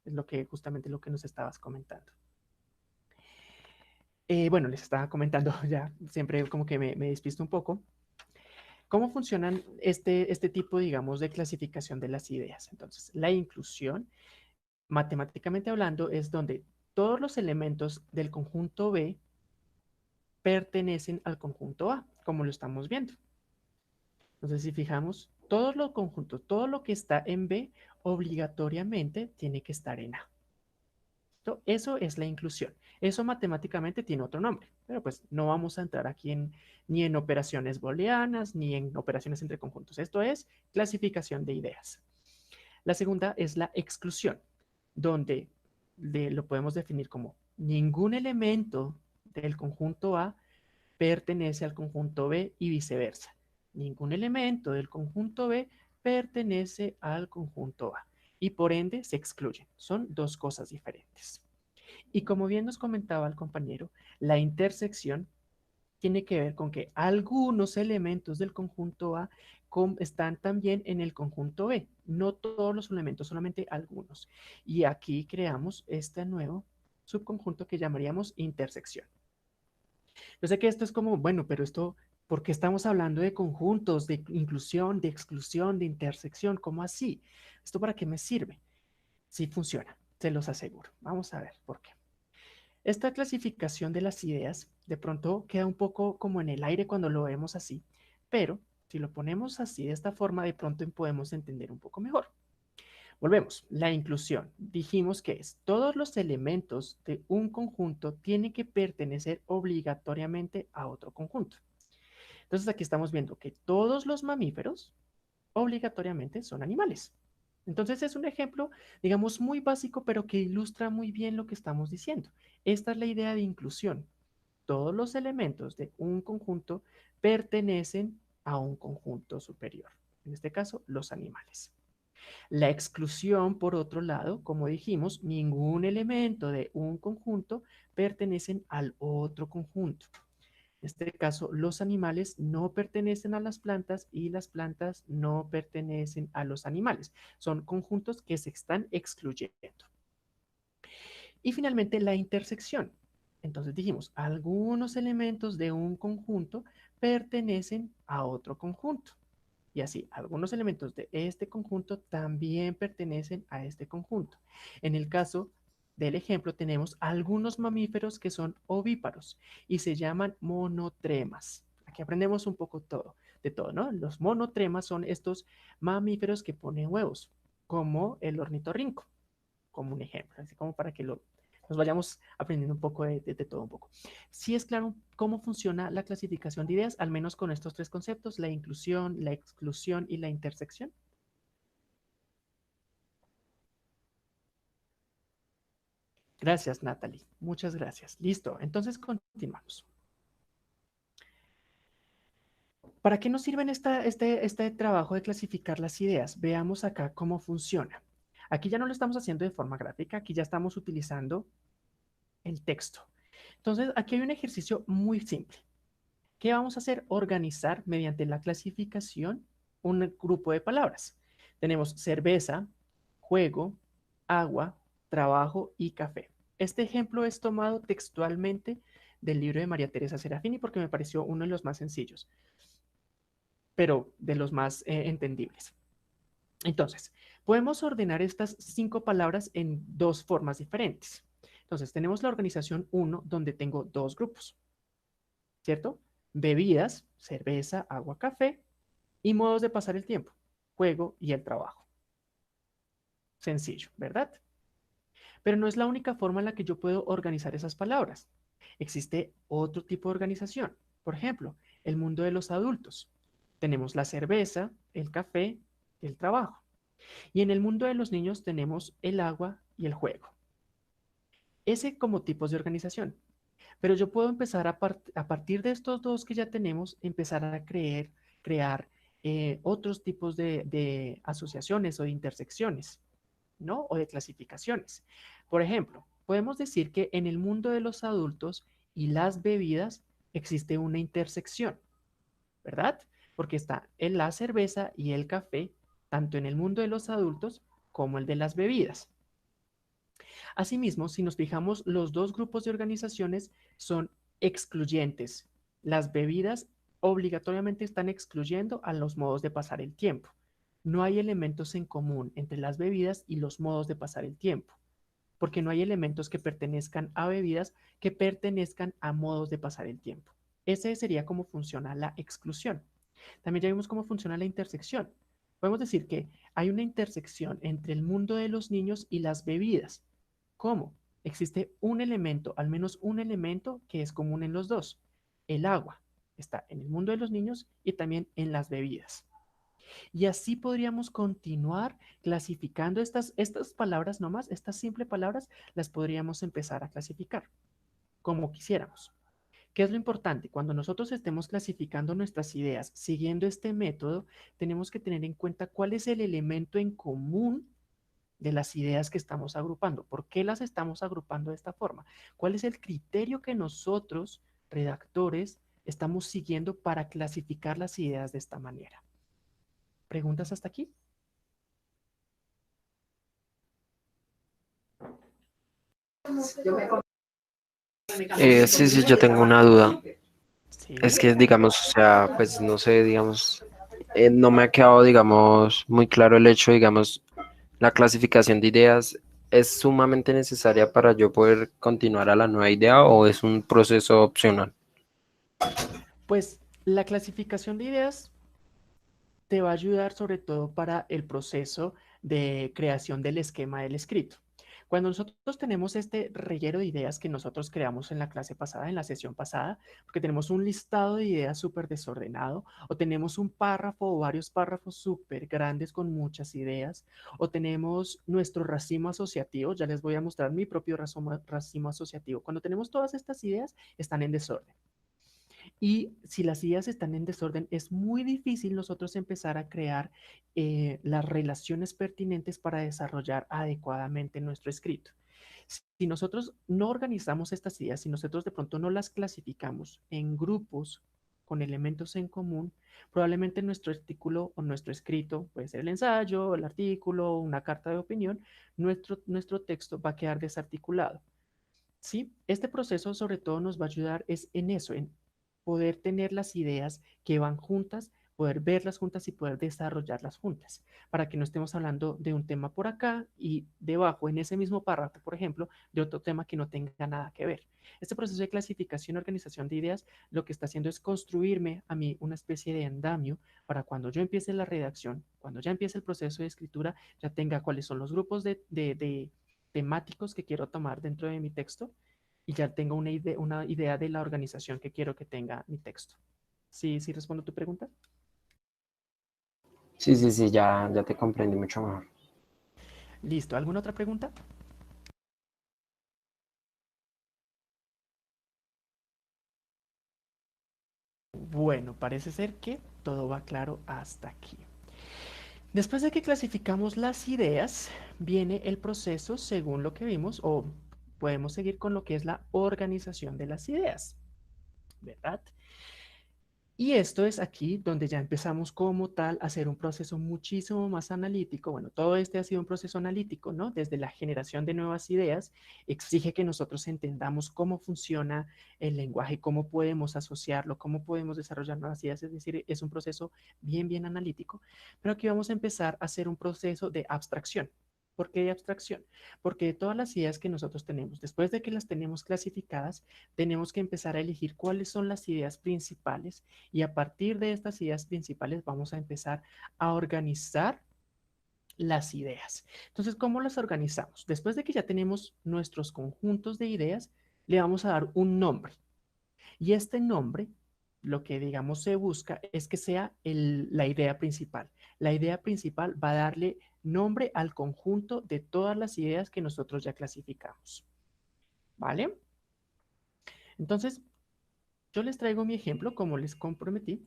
Es lo que justamente lo que nos estabas comentando. Bueno, les estaba comentando ya, siempre como que me despisto un poco. ¿Cómo funcionan este tipo, digamos, de clasificación de las ideas? Entonces, la inclusión, matemáticamente hablando, es donde todos los elementos del conjunto B pertenecen al conjunto A, como lo estamos viendo. Entonces, si fijamos, todos los conjuntos, todo lo que está en B, obligatoriamente tiene que estar en A. ¿cierto? Eso es la inclusión. Eso matemáticamente tiene otro nombre, pero pues no vamos a entrar aquí ni en operaciones booleanas, ni en operaciones entre conjuntos. Esto es clasificación de ideas. La segunda es la exclusión, donde lo podemos definir como ningún elemento del conjunto A pertenece al conjunto B y viceversa. Ningún elemento del conjunto B pertenece al conjunto A y por ende se excluyen. Son dos cosas diferentes. Y como bien nos comentaba el compañero, la intersección tiene que ver con que algunos elementos del conjunto A están también en el conjunto B. No todos los elementos, solamente algunos. Y aquí creamos este nuevo subconjunto que llamaríamos intersección. Yo sé que esto es como, bueno, pero esto, ¿por qué estamos hablando de conjuntos, de inclusión, de exclusión, de intersección? ¿Cómo así? ¿Esto para qué me sirve? Sí funciona, se los aseguro. Vamos a ver por qué. Esta clasificación de las ideas de pronto queda un poco como en el aire cuando lo vemos así, pero si lo ponemos así de esta forma, de pronto podemos entender un poco mejor. Volvemos, la inclusión. Dijimos que es todos los elementos de un conjunto tienen que pertenecer obligatoriamente a otro conjunto. Entonces aquí estamos viendo que todos los mamíferos obligatoriamente son animales. Entonces es un ejemplo, digamos, muy básico, pero que ilustra muy bien lo que estamos diciendo. Esta es la idea de inclusión. Todos los elementos de un conjunto pertenecen a un conjunto superior. En este caso, los animales. La exclusión, por otro lado, como dijimos, ningún elemento de un conjunto pertenecen al otro conjunto. En este caso, los animales no pertenecen a las plantas y las plantas no pertenecen a los animales. Son conjuntos que se están excluyendo. Y finalmente, la intersección. Entonces dijimos, algunos elementos de un conjunto pertenecen a otro conjunto. Y así, algunos elementos de este conjunto también pertenecen a este conjunto. En el caso del ejemplo, tenemos algunos mamíferos que son ovíparos y se llaman monotremas. Aquí aprendemos un poco de todo, ¿no? Los monotremas son estos mamíferos que ponen huevos, como el ornitorrinco, como un ejemplo, así como para que nos vayamos aprendiendo un poco de todo un poco. Sí es claro cómo funciona la clasificación de ideas, al menos con estos tres conceptos, la inclusión, la exclusión y la intersección. Gracias, Natalie. Muchas gracias. Listo, entonces continuamos. ¿Para qué nos sirven este trabajo de clasificar las ideas? Veamos acá cómo funciona. Aquí ya no lo estamos haciendo de forma gráfica, aquí ya estamos utilizando el texto. Entonces, aquí hay un ejercicio muy simple. ¿Qué vamos a hacer? Organizar mediante la clasificación un grupo de palabras. Tenemos cerveza, juego, agua, trabajo y café. Este ejemplo es tomado textualmente del libro de María Teresa Serafini porque me pareció uno de los más sencillos, pero de los más entendibles. Entonces, podemos ordenar estas 5 palabras en dos formas diferentes. Entonces, tenemos la organización 1, donde tengo dos grupos, ¿cierto? Bebidas, cerveza, agua, café, y modos de pasar el tiempo, juego y el trabajo. Sencillo, ¿verdad? Pero no es la única forma en la que yo puedo organizar esas palabras. Existe otro tipo de organización. Por ejemplo, el mundo de los adultos. Tenemos la cerveza, el café, el trabajo. Y en el mundo de los niños tenemos el agua y el juego. Ese como tipos de organización. Pero yo puedo empezar a partir de estos dos que ya tenemos, empezar a crear otros tipos de asociaciones o de intersecciones, ¿no? O de clasificaciones. Por ejemplo, podemos decir que en el mundo de los adultos y las bebidas existe una intersección, ¿verdad? Porque está en la cerveza y el café, tanto en el mundo de los adultos como el de las bebidas. Asimismo, si nos fijamos, los dos grupos de organizaciones son excluyentes. Las bebidas obligatoriamente están excluyendo a los modos de pasar el tiempo. No hay elementos en común entre las bebidas y los modos de pasar el tiempo, porque no hay elementos que pertenezcan a bebidas que pertenezcan a modos de pasar el tiempo. Ese sería cómo funciona la exclusión. También ya vimos cómo funciona la intersección. Podemos decir que hay una intersección entre el mundo de los niños y las bebidas. ¿Cómo? existe un elemento, al menos un elemento que es común en los dos. El agua está en el mundo de los niños y también en las bebidas. Y así podríamos continuar clasificando estas palabras nomás, estas simples palabras, las podríamos empezar a clasificar como quisiéramos. ¿Qué es lo importante? Cuando nosotros estemos clasificando nuestras ideas siguiendo este método, tenemos que tener en cuenta cuál es el elemento en común de las ideas que estamos agrupando. ¿Por qué las estamos agrupando de esta forma? ¿Cuál es el criterio que nosotros, redactores, estamos siguiendo para clasificar las ideas de esta manera? ¿Preguntas hasta aquí? Sí, sí, yo tengo una duda. Es Sí. que, digamos, o sea, pues no sé, digamos, no me ha quedado, digamos, muy claro el hecho, digamos, la clasificación de ideas es sumamente necesaria para yo poder continuar a la nueva idea o es un proceso opcional. Pues la clasificación de ideas te va a ayudar sobre todo para el proceso de creación del esquema del escrito. Cuando nosotros tenemos este reguero de ideas que nosotros creamos en la clase pasada, en la sesión pasada, porque tenemos un listado de ideas súper desordenado, o tenemos un párrafo o varios párrafos súper grandes con muchas ideas, o tenemos nuestro racimo asociativo, ya les voy a mostrar mi propio racimo asociativo. Cuando tenemos todas estas ideas, están en desorden. Y si las ideas están en desorden, es muy difícil nosotros empezar a crear las relaciones pertinentes para desarrollar adecuadamente nuestro escrito. Si nosotros no organizamos estas ideas, si nosotros de pronto no las clasificamos en grupos con elementos en común, probablemente nuestro artículo o nuestro escrito, puede ser el ensayo, el artículo, una carta de opinión, nuestro texto va a quedar desarticulado. Sí, este proceso sobre todo nos va a ayudar es en eso, en poder tener las ideas que van juntas, poder verlas juntas y poder desarrollarlas juntas, para que no estemos hablando de un tema por acá y debajo, en ese mismo párrafo, por ejemplo, de otro tema que no tenga nada que ver. Este proceso de clasificación y organización de ideas lo que está haciendo es construirme a mí una especie de andamio para cuando yo empiece la redacción, cuando ya empiece el proceso de escritura, ya tenga cuáles son los grupos de temáticos que quiero tomar dentro de mi texto y ya tengo una idea de la organización que quiero que tenga mi texto. ¿Sí, sí respondo tu pregunta? Sí, sí, sí, ya te comprendí mucho mejor. Listo. ¿Alguna otra pregunta? Bueno, parece ser que todo va claro hasta aquí. Después de que clasificamos las ideas, viene el proceso según lo que vimos, o podemos seguir con lo que es la organización de las ideas, ¿verdad? Y esto es aquí donde ya empezamos como tal a hacer un proceso muchísimo más analítico. Bueno, todo este ha sido un proceso analítico, ¿no? Desde la generación de nuevas ideas, exige que nosotros entendamos cómo funciona el lenguaje, cómo podemos asociarlo, cómo podemos desarrollar nuevas ideas. Es decir, es un proceso bien, bien analítico. Pero aquí vamos a empezar a hacer un proceso de abstracción. ¿Por qué de abstracción? Porque de todas las ideas que nosotros tenemos, después de que las tenemos clasificadas, tenemos que empezar a elegir cuáles son las ideas principales y a partir de estas ideas principales vamos a empezar a organizar las ideas. Entonces, ¿cómo las organizamos? Después de que ya tenemos nuestros conjuntos de ideas, le vamos a dar un nombre. Y este nombre, lo que digamos se busca es que sea la idea principal. La idea principal va a darle nombre al conjunto de todas las ideas que nosotros ya clasificamos. ¿Vale? Entonces, yo les traigo mi ejemplo, como les comprometí.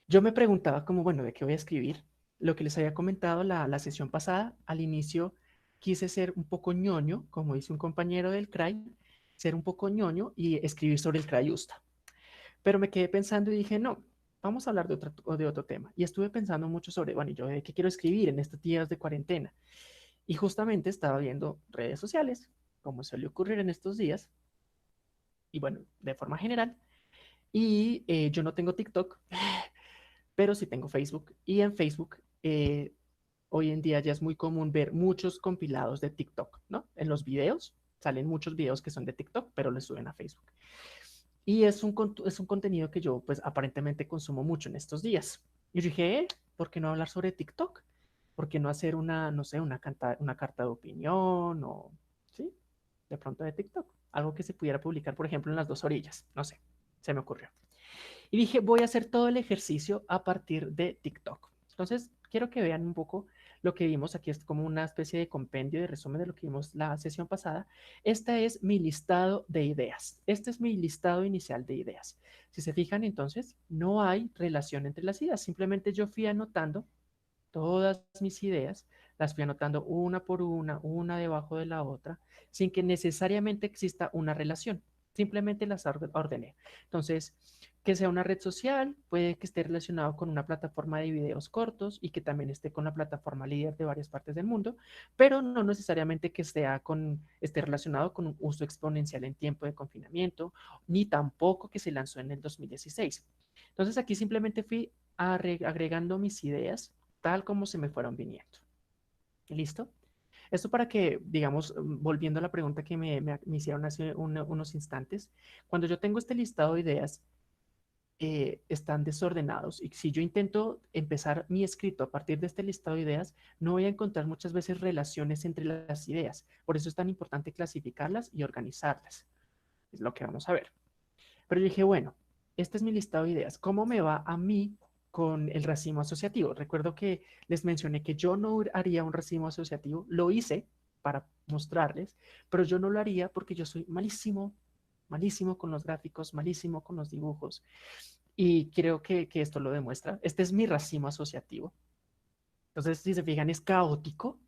Yo me preguntaba como, bueno, ¿de qué voy a escribir? Lo que les había comentado la sesión pasada, al inicio quise ser un poco ñoño, como dice un compañero del CRAI, ser un poco ñoño y escribir sobre el CRAIUSTA. Pero me quedé pensando y dije, no, vamos a hablar de otro tema. Y estuve pensando mucho sobre, bueno, ¿y yo de qué quiero escribir en estos días de cuarentena? Y justamente estaba viendo redes sociales, como suele ocurrir en estos días, y bueno, de forma general. Y yo no tengo TikTok, pero sí tengo Facebook. Y en Facebook, hoy en día ya es muy común ver muchos compilados de TikTok, ¿no? En los videos, salen muchos videos que son de TikTok, pero les suben a Facebook. Y es un contenido que yo, pues, aparentemente consumo mucho en estos días. Y yo dije, ¿por qué no hablar sobre TikTok? ¿por qué no hacer una, no sé, una carta de opinión o, sí, de pronto de TikTok? Algo que se pudiera publicar, por ejemplo, en las dos orillas, no sé, se me ocurrió. Y dije, voy a hacer todo el ejercicio a partir de TikTok. Entonces, quiero que vean un poco lo que vimos aquí, es como una especie de compendio de resumen de lo que vimos la sesión pasada. Este es mi listado de ideas. Este es mi listado inicial de ideas. Si se fijan, entonces, no hay relación entre las ideas. Simplemente yo fui anotando todas mis ideas, las fui anotando una por una debajo de la otra, sin que necesariamente exista una relación. Simplemente las ordené. Entonces, que sea una red social, puede que esté relacionado con una plataforma de videos cortos y que también esté con la plataforma líder de varias partes del mundo, pero no necesariamente que esté relacionado con un uso exponencial en tiempo de confinamiento, ni tampoco que se lanzó en el 2016. Entonces, aquí simplemente fui agregando mis ideas tal como se me fueron viniendo. ¿Listo? Esto para que, digamos, volviendo a la pregunta que me hicieron hace unos instantes, cuando yo tengo este listado de ideas, están desordenados y si yo intento empezar mi escrito a partir de este listado de ideas, no voy a encontrar muchas veces relaciones entre las ideas. Por eso es tan importante clasificarlas y organizarlas. Es lo que vamos a ver. Pero yo dije, bueno, este es mi listado de ideas. ¿Cómo me va a mí con el racimo asociativo? Recuerdo que les mencioné que yo no haría un racimo asociativo. Lo hice para mostrarles, pero yo no lo haría porque yo soy malísimo, malísimo con los gráficos, malísimo con los dibujos. Y creo que esto lo demuestra. Este es mi racimo asociativo. Entonces, si se fijan, es caótico.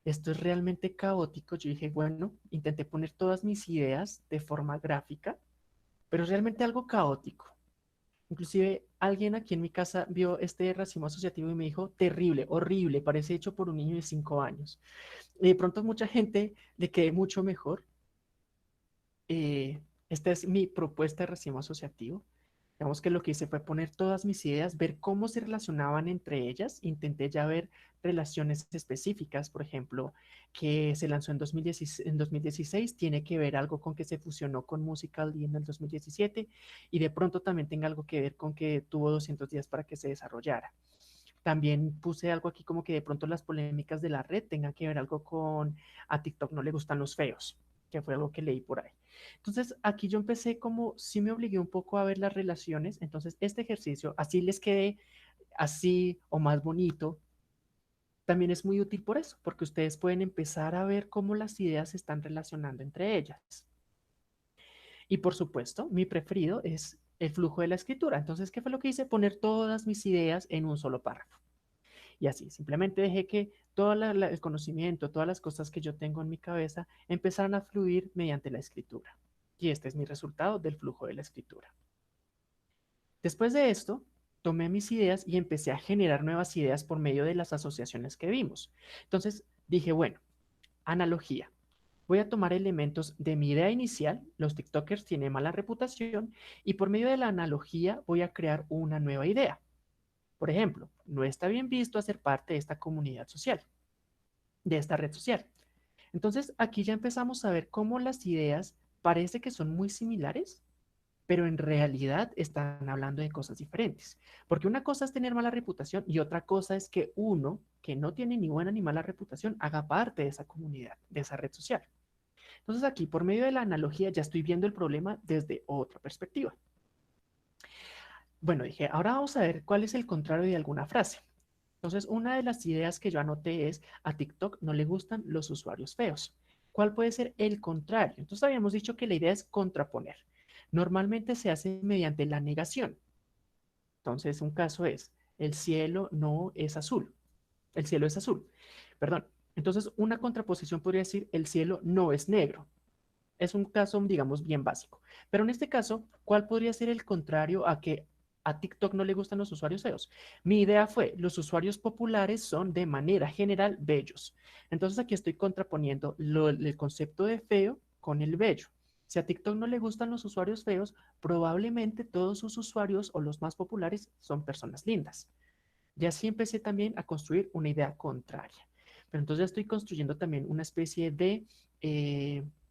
Esto es realmente caótico. Yo dije, bueno, intenté poner todas mis ideas de forma gráfica, pero es realmente algo caótico. Inclusive alguien aquí en mi casa vio este racimo asociativo y me dijo, terrible, horrible, parece hecho por un niño de 5 años. Y de pronto mucha gente le quede mucho mejor. Esta es mi propuesta de racimo asociativo. Digamos que lo que hice fue poner todas mis ideas, ver cómo se relacionaban entre ellas. Intenté ya ver relaciones específicas, por ejemplo, que se lanzó en 2016, tiene que ver algo con que se fusionó con Musical.ly en el 2017 y de pronto también tenga algo que ver con que tuvo 200 días para que se desarrollara. También puse algo aquí como que de pronto las polémicas de la red tengan que ver algo con a TikTok no le gustan los feos, que fue algo que leí por ahí. Entonces aquí yo empecé como, sí me obligué un poco a ver las relaciones, entonces este ejercicio, así les quede así o más bonito, también es muy útil por eso, porque ustedes pueden empezar a ver cómo las ideas se están relacionando entre ellas. Y por supuesto, mi preferido es el flujo de la escritura. Entonces, ¿qué fue lo que hice? Poner todas mis ideas en un solo párrafo. Y así, simplemente dejé que todo el conocimiento, todas las cosas que yo tengo en mi cabeza empezaran a fluir mediante la escritura. Y este es mi resultado del flujo de la escritura. Después de esto, tomé mis ideas y empecé a generar nuevas ideas por medio de las asociaciones que vimos. Entonces dije, bueno, analogía. Voy a tomar elementos de mi idea inicial, los TikTokers tienen mala reputación, y por medio de la analogía voy a crear una nueva idea. Por ejemplo, no está bien visto hacer parte de esta comunidad social, de esta red social. Entonces, aquí ya empezamos a ver cómo las ideas parece que son muy similares, pero en realidad están hablando de cosas diferentes. Porque una cosa es tener mala reputación y otra cosa es que uno, que no tiene ni buena ni mala reputación, haga parte de esa comunidad, de esa red social. Entonces, aquí, por medio de la analogía, ya estoy viendo el problema desde otra perspectiva. Bueno, dije, ahora vamos a ver cuál es el contrario de alguna frase. Entonces, una de las ideas que yo anoté es, a TikTok no le gustan los usuarios feos. ¿Cuál puede ser el contrario? Entonces, habíamos dicho que la idea es contraponer. Normalmente se hace mediante la negación. Entonces, un caso es, el cielo no es azul. El cielo es azul. Perdón. Entonces, una contraposición podría decir, el cielo no es negro. Es un caso, digamos, bien básico. Pero en este caso, ¿cuál podría ser el contrario a que a TikTok no le gustan los usuarios feos? Mi idea fue, los usuarios populares son de manera general bellos. Entonces aquí estoy contraponiendo el concepto de feo con el bello. Si a TikTok no le gustan los usuarios feos, probablemente todos sus usuarios o los más populares son personas lindas. Y así empecé también a construir una idea contraria. Pero entonces ya estoy construyendo también una especie de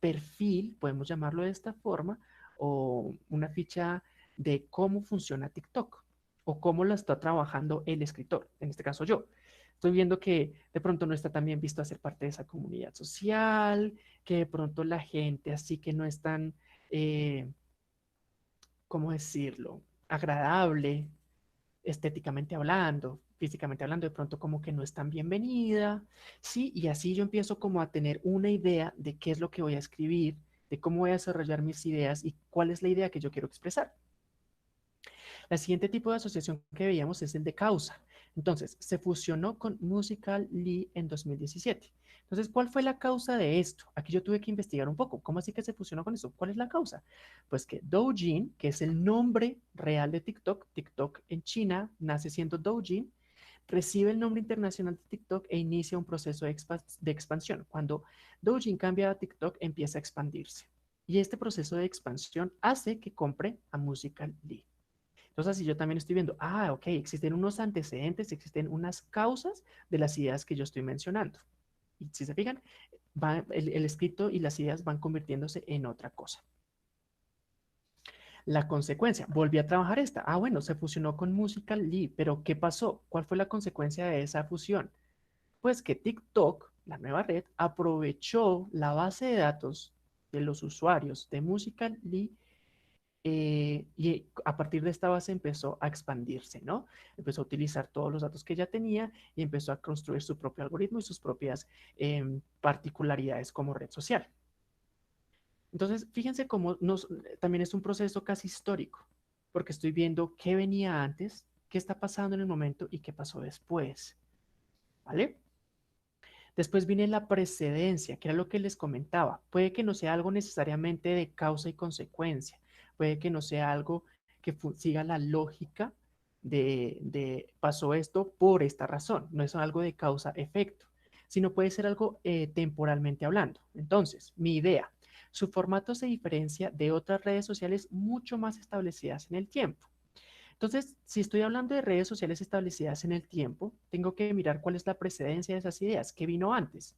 perfil, podemos llamarlo de esta forma, o una ficha de cómo funciona TikTok o cómo lo está trabajando el escritor, en este caso yo. Estoy viendo que de pronto no está tan bien visto hacer parte de esa comunidad social, que de pronto la gente así que no es tan, eh, ¿cómo decirlo?, agradable estéticamente hablando, físicamente hablando, de pronto como que no es tan bienvenida, ¿sí? Y así yo empiezo como a tener una idea de qué es lo que voy a escribir, de cómo voy a desarrollar mis ideas y cuál es la idea que yo quiero expresar. El siguiente tipo de asociación que veíamos es el de causa. Entonces, se fusionó con Musical.ly en 2017. Entonces, ¿cuál fue la causa de esto? Aquí yo tuve que investigar un poco. ¿Cómo así que se fusionó con eso? ¿Cuál es la causa? Pues que Douyin, que es el nombre real de TikTok, TikTok en China nace siendo Douyin, recibe el nombre internacional de TikTok e inicia un proceso de expansión. Cuando Douyin cambia a TikTok, empieza a expandirse. Y este proceso de expansión hace que compre a Musical.ly. Entonces, así yo también estoy viendo, ok, existen unos antecedentes, existen unas causas de las ideas que yo estoy mencionando. Y si se fijan, el escrito y las ideas van convirtiéndose en otra cosa. La consecuencia, volví a trabajar esta. Bueno, se fusionó con Musical.ly, pero ¿qué pasó? ¿Cuál fue la consecuencia de esa fusión? Pues que TikTok, la nueva red, aprovechó la base de datos de los usuarios de Musical.ly y a partir de esta base empezó a expandirse, ¿no? Empezó a utilizar todos los datos que ya tenía y empezó a construir su propio algoritmo y sus propias particularidades como red social. Entonces, fíjense cómo también es un proceso casi histórico, porque estoy viendo qué venía antes, qué está pasando en el momento y qué pasó después, ¿vale? Después viene la precedencia, que era lo que les comentaba. Puede que no sea algo necesariamente de causa y consecuencia, puede que no sea algo que siga la lógica de pasó esto por esta razón, no es algo de causa-efecto, sino puede ser algo temporalmente hablando. Entonces, mi idea, su formato se diferencia de otras redes sociales mucho más establecidas en el tiempo. Entonces, si estoy hablando de redes sociales establecidas en el tiempo, tengo que mirar cuál es la precedencia de esas ideas, qué vino antes.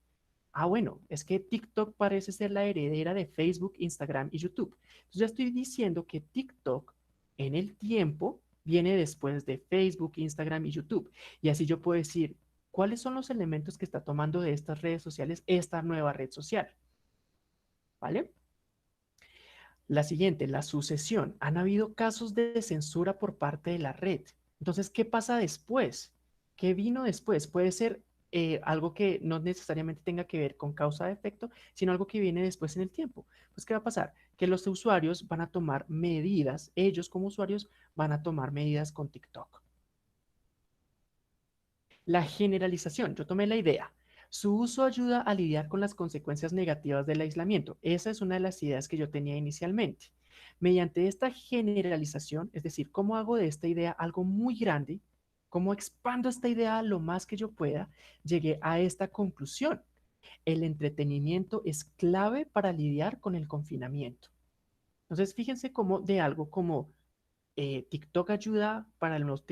Bueno, es que TikTok parece ser la heredera de Facebook, Instagram y YouTube. Entonces ya estoy diciendo que TikTok en el tiempo viene después de Facebook, Instagram y YouTube. Y así yo puedo decir cuáles son los elementos que está tomando de estas redes sociales esta nueva red social. ¿Vale? La siguiente, la sucesión. Han habido casos de censura por parte de la red. Entonces, ¿qué pasa después? ¿Qué vino después? Puede ser algo que no necesariamente tenga que ver con causa de efecto, sino algo que viene después en el tiempo. Pues, ¿qué va a pasar? Que los usuarios van a tomar medidas, ellos como usuarios van a tomar medidas con TikTok. La generalización, yo tomé la idea. Su uso ayuda a lidiar con las consecuencias negativas del aislamiento. Esa es una de las ideas que yo tenía inicialmente. Mediante esta generalización, es decir, cómo hago de esta idea algo muy grande, cómo expando esta idea lo más que yo pueda, llegué a esta conclusión. El entretenimiento es clave para lidiar con el confinamiento. Entonces, fíjense cómo de algo como TikTok ayuda para los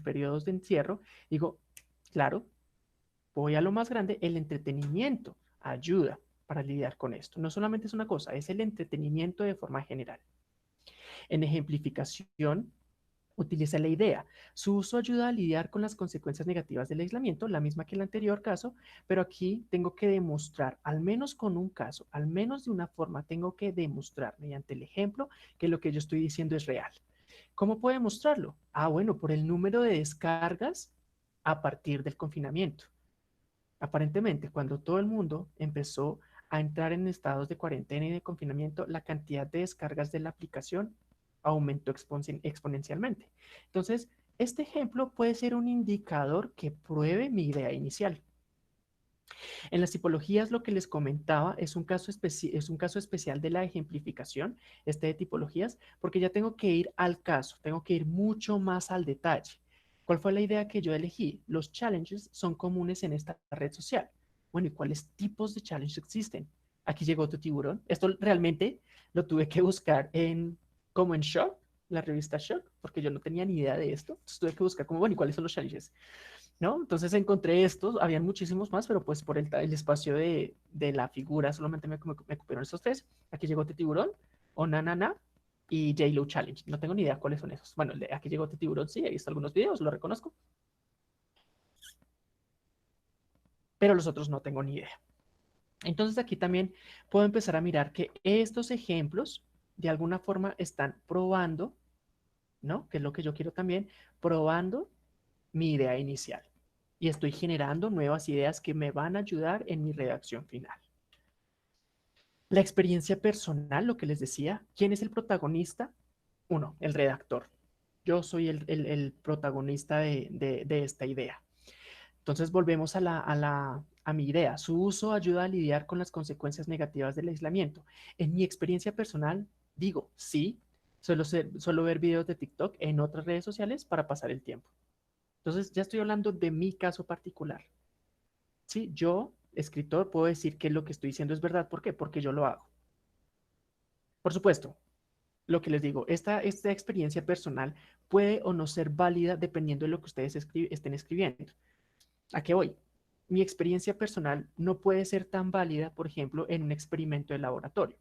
periodos de encierro, digo, claro, voy a lo más grande, el entretenimiento ayuda para lidiar con esto. No solamente es una cosa, es el entretenimiento de forma general. En ejemplificación, utiliza la idea. Su uso ayuda a lidiar con las consecuencias negativas del aislamiento, la misma que el anterior caso, pero aquí tengo que demostrar, al menos con un caso, al menos de una forma, tengo que demostrar mediante el ejemplo que lo que yo estoy diciendo es real. ¿Cómo puedo demostrarlo? Bueno, por el número de descargas a partir del confinamiento. Aparentemente, cuando todo el mundo empezó a entrar en estados de cuarentena y de confinamiento, la cantidad de descargas de la aplicación aumentó exponencialmente. Entonces, este ejemplo puede ser un indicador que pruebe mi idea inicial. En las tipologías, lo que les comentaba es un caso especial de la ejemplificación, de tipologías, porque ya tengo que ir al caso, tengo que ir mucho más al detalle. ¿Cuál fue la idea que yo elegí? Los challenges son comunes en esta red social. Bueno, ¿y cuáles tipos de challenges existen? Aquí llegó tu tiburón. Esto realmente lo tuve que buscar como en Shock, la revista Shock, porque yo no tenía ni idea de esto. Entonces tuve que buscar como, bueno, ¿y cuáles son los challenges? ¿No? Entonces encontré estos, habían muchísimos más, pero pues por el espacio de la figura solamente me cupieron estos tres. Aquí llegó Tiburón, Onanana y J-Lo Challenge. No tengo ni idea cuáles son esos. Bueno, aquí llegó Tiburón, sí, he visto algunos videos, lo reconozco. pero los otros no tengo ni idea. Entonces aquí también puedo empezar a mirar que estos ejemplos de alguna forma están probando, ¿no? Que es lo que yo quiero también, probando mi idea inicial. Y estoy generando nuevas ideas que me van a ayudar en mi redacción final. La experiencia personal, lo que les decía, ¿quién es el protagonista? Uno, el redactor. Yo soy el protagonista de esta idea. Entonces volvemos a mi idea. Su uso ayuda a lidiar con las consecuencias negativas del aislamiento. En mi experiencia personal, digo, sí, suelo ver videos de TikTok en otras redes sociales para pasar el tiempo. Entonces ya estoy hablando de mi caso particular. Sí, yo, escritor, puedo decir que lo que estoy diciendo es verdad. ¿Por qué? Porque yo lo hago. Por supuesto, lo que les digo, esta experiencia personal puede o no ser válida dependiendo de lo que ustedes estén escribiendo. ¿A qué voy? Mi experiencia personal no puede ser tan válida, por ejemplo, en un experimento de laboratorio.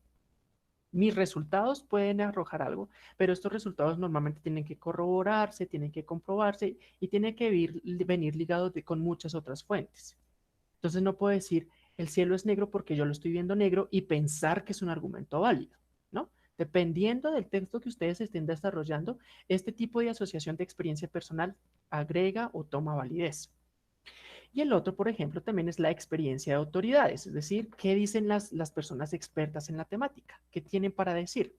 Mis resultados pueden arrojar algo, pero estos resultados normalmente tienen que corroborarse, tienen que comprobarse y tienen que venir ligados con muchas otras fuentes. Entonces no puedo decir el cielo es negro porque yo lo estoy viendo negro y pensar que es un argumento válido, ¿no? Dependiendo del texto que ustedes estén desarrollando, este tipo de asociación de experiencia personal agrega o toma validez. Y el otro, por ejemplo, también es la experiencia de autoridades, es decir, qué dicen las personas expertas en la temática, qué tienen para decir.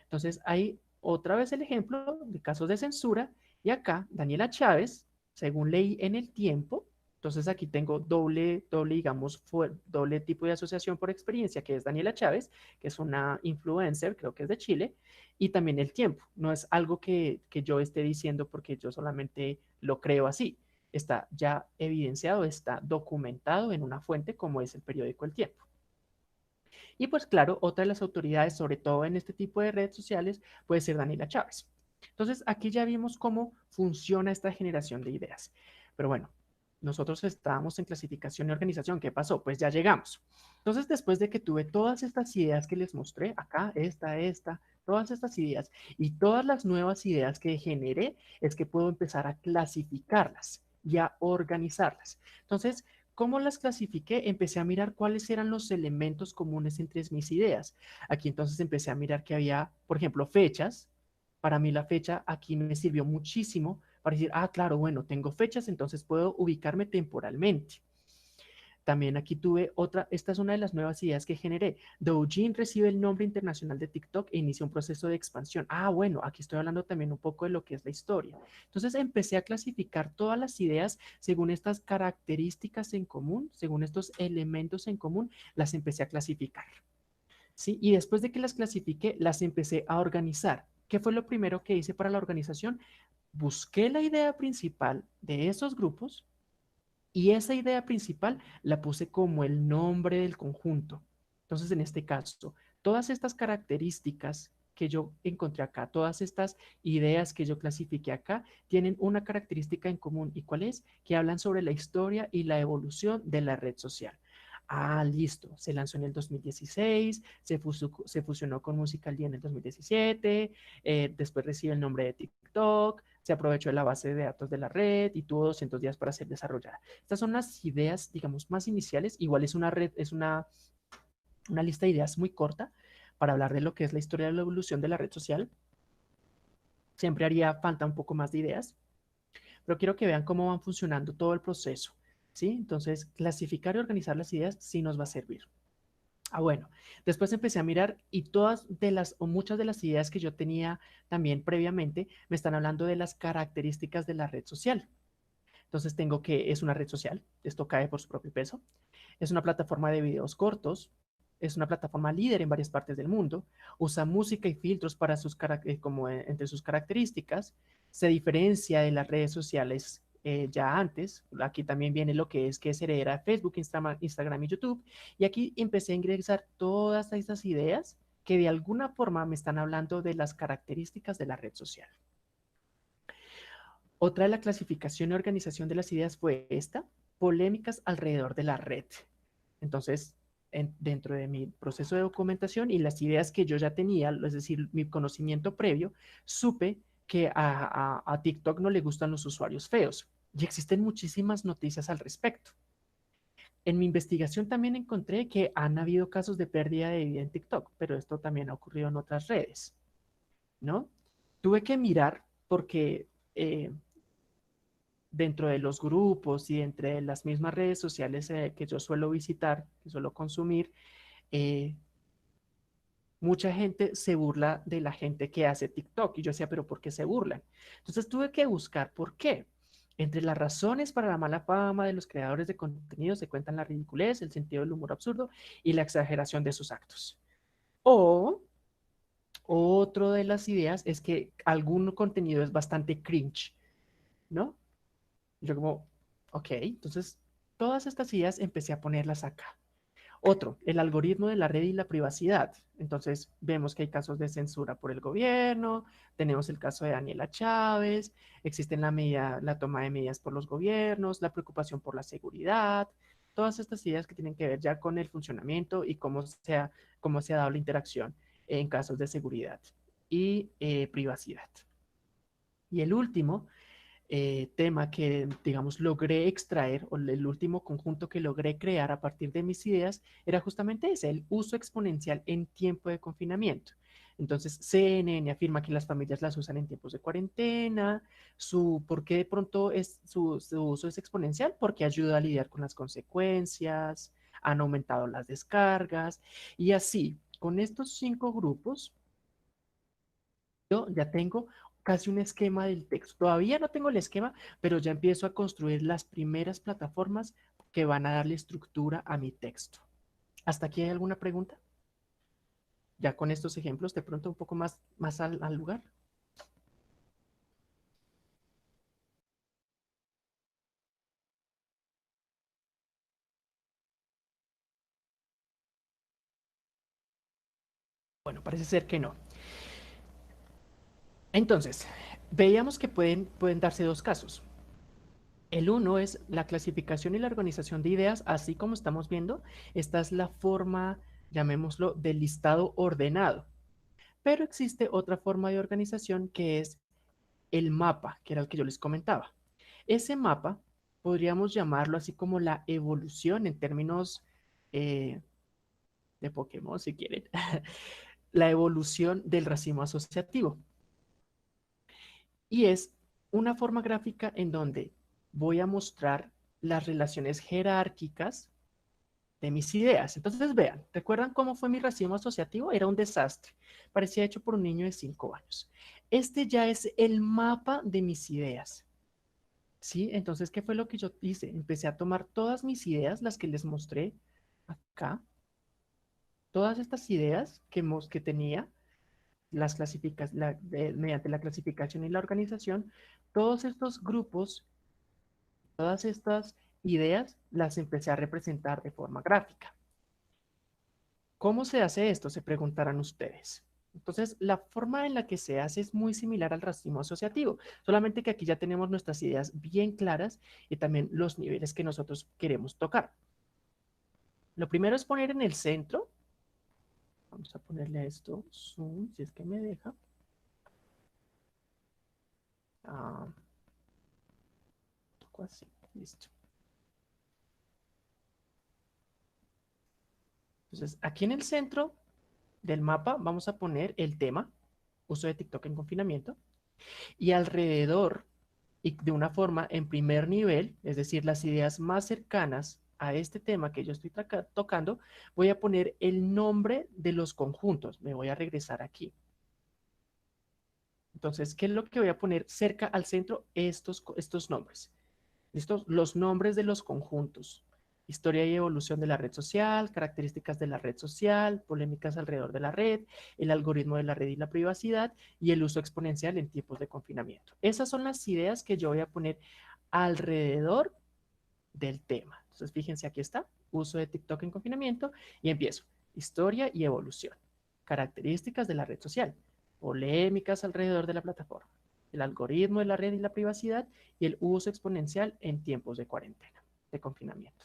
Entonces, hay otra vez el ejemplo de casos de censura y acá Daniela Chávez, según leí en el tiempo, entonces aquí tengo digamos, doble tipo de asociación por experiencia, que es Daniela Chávez, que es una influencer, creo que es de Chile, y también el tiempo. No es algo que yo esté diciendo porque yo solamente lo creo así. Está ya evidenciado, está documentado en una fuente como es el periódico El Tiempo. Y pues claro, otra de las autoridades, sobre todo en este tipo de redes sociales, puede ser Daniela Chávez. Entonces, aquí ya vimos cómo funciona esta generación de ideas. Pero bueno, nosotros estábamos en clasificación y organización. ¿Qué pasó? Pues ya llegamos. Entonces, después de que tuve todas estas ideas que les mostré, acá, todas estas ideas y todas las nuevas ideas que generé, es que puedo empezar a clasificarlas y a organizarlas. Entonces, ¿cómo las clasifiqué? Empecé a mirar cuáles eran los elementos comunes entre mis ideas. Aquí entonces empecé a mirar que había, por ejemplo, fechas. Para mí la fecha aquí me sirvió muchísimo para decir, ah, claro, bueno, tengo fechas, entonces puedo ubicarme temporalmente. También aquí tuve otra, esta es una de las nuevas ideas que generé. Douyin recibe el nombre internacional de TikTok e inicia un proceso de expansión. Ah, bueno, aquí estoy hablando también un poco de lo que es la historia. Entonces empecé a clasificar todas las ideas según estas características en común, según estos elementos en común, las empecé a clasificar. ¿Sí? Y después de que las clasifiqué, las empecé a organizar. ¿Qué fue lo primero que hice para la organización? Busqué la idea principal de esos grupos y esa idea principal la puse como el nombre del conjunto. Entonces, en este caso, todas estas características que yo encontré acá, todas estas ideas que yo clasifiqué acá, tienen una característica en común. ¿Y cuál es? Que hablan sobre la historia y la evolución de la red social. Ah, listo. Se lanzó en el 2016, se fusionó con Musical.ly en el 2017, después recibe el nombre de TikTok, se aprovechó de la base de datos de la red y tuvo 200 días para ser desarrollada. Estas son las ideas, digamos, más iniciales. Igual es una red, es una lista de ideas muy corta para hablar de lo que es la historia de la evolución de la red social. Siempre haría falta un poco más de ideas, pero quiero que vean cómo van funcionando todo el proceso, ¿sí? Entonces, clasificar y organizar las ideas sí nos va a servir. Ah, bueno, después empecé a mirar y todas de las o muchas de las ideas que yo tenía también previamente me están hablando de las características de la red social. Entonces tengo que es una red social, esto cae por su propio peso, es una plataforma de videos cortos, es una plataforma líder en varias partes del mundo, usa música y filtros para entre sus características, se diferencia de las redes sociales ya antes, aquí también viene lo que es heredera de Facebook, Instagram y YouTube, y aquí empecé a ingresar todas estas ideas que de alguna forma me están hablando de las características de la red social. Otra de la clasificación y organización de las ideas fue esta, polémicas alrededor de la red. Entonces, dentro de mi proceso de documentación y las ideas que yo ya tenía, es decir, mi conocimiento previo, supe que a TikTok no le gustan los usuarios feos y existen muchísimas noticias al respecto. En mi investigación también encontré que han habido casos de pérdida de vida en TikTok, pero esto también ha ocurrido en otras redes, ¿no? Tuve que mirar porque dentro de los grupos y entre las mismas redes sociales que yo suelo visitar, que suelo consumir, eh, mucha gente se burla de la gente que hace TikTok. Y yo decía, pero ¿por qué se burlan? Entonces tuve que buscar por qué. Entre las razones para la mala fama de los creadores de contenido se cuentan la ridiculez, el sentido del humor absurdo y la exageración de sus actos. O otro de las ideas es que algún contenido es bastante cringe, ¿no? Yo como, ok, entonces todas estas ideas empecé a ponerlas acá. Otro, el algoritmo de la red y la privacidad. Entonces, vemos que hay casos de censura por el gobierno, tenemos el caso de Daniela Chávez, existe la toma de medidas por los gobiernos, la preocupación por la seguridad, todas estas ideas que tienen que ver ya con el funcionamiento y cómo se ha dado la interacción en casos de seguridad y privacidad. Y el último tema que, digamos, logré extraer, o el último conjunto que logré crear a partir de mis ideas, era justamente ese, el uso exponencial en tiempo de confinamiento. Entonces, CNN afirma que las familias las usan en tiempos de cuarentena. ¿Por qué de pronto su uso es exponencial? Porque ayuda a lidiar con las consecuencias, han aumentado las descargas, y así, con estos 5 grupos, yo ya tengo casi un esquema del texto. Todavía no tengo el esquema, pero ya empiezo a construir las primeras plataformas que van a darle estructura a mi texto. ¿Hasta aquí hay alguna pregunta? Ya con estos ejemplos, de pronto un poco más al lugar. Bueno, parece ser que no. Entonces, veíamos que pueden darse 2 casos. El uno es la clasificación y la organización de ideas, así como estamos viendo. Esta es la forma, llamémoslo, del listado ordenado. Pero existe otra forma de organización que es el mapa, que era el que yo les comentaba. Ese mapa podríamos llamarlo así como la evolución en términos eh, de Pokémon, si quieren, la evolución del racimo asociativo. Y es una forma gráfica en donde voy a mostrar las relaciones jerárquicas de mis ideas. Entonces, vean, ¿recuerdan cómo fue mi racimo asociativo? Era un desastre. Parecía hecho por un niño de 5 años. Este ya es el mapa de mis ideas. ¿Sí? Entonces, ¿qué fue lo que yo hice? Empecé a tomar todas mis ideas, las que les mostré acá, todas estas ideas que tenía, mediante la clasificación y la organización, todos estos grupos, todas estas ideas, las empecé a representar de forma gráfica. ¿Cómo se hace esto? Se preguntarán ustedes. Entonces, la forma en la que se hace es muy similar al racimo asociativo, solamente que aquí ya tenemos nuestras ideas bien claras y también los niveles que nosotros queremos tocar. Lo primero es poner en el centro, vamos a ponerle a esto zoom, si es que me deja. Ah, un poco así, listo. Entonces, aquí en el centro del mapa vamos a poner el tema, uso de TikTok en confinamiento, y alrededor, y de una forma en primer nivel, es decir, las ideas más cercanas a este tema que yo estoy tocando, voy a poner el nombre de los conjuntos. Me voy a regresar aquí. Entonces, ¿qué es lo que voy a poner cerca al centro? Estos nombres. ¿Listos? Los nombres de los conjuntos. Historia y evolución de la red social, características de la red social, polémicas alrededor de la red, el algoritmo de la red y la privacidad y el uso exponencial en tiempos de confinamiento. Esas son las ideas que yo voy a poner alrededor del tema. Entonces, fíjense, aquí está, uso de TikTok en confinamiento y empiezo. Historia y evolución, características de la red social, polémicas alrededor de la plataforma, el algoritmo de la red y la privacidad y el uso exponencial en tiempos de cuarentena, de confinamiento.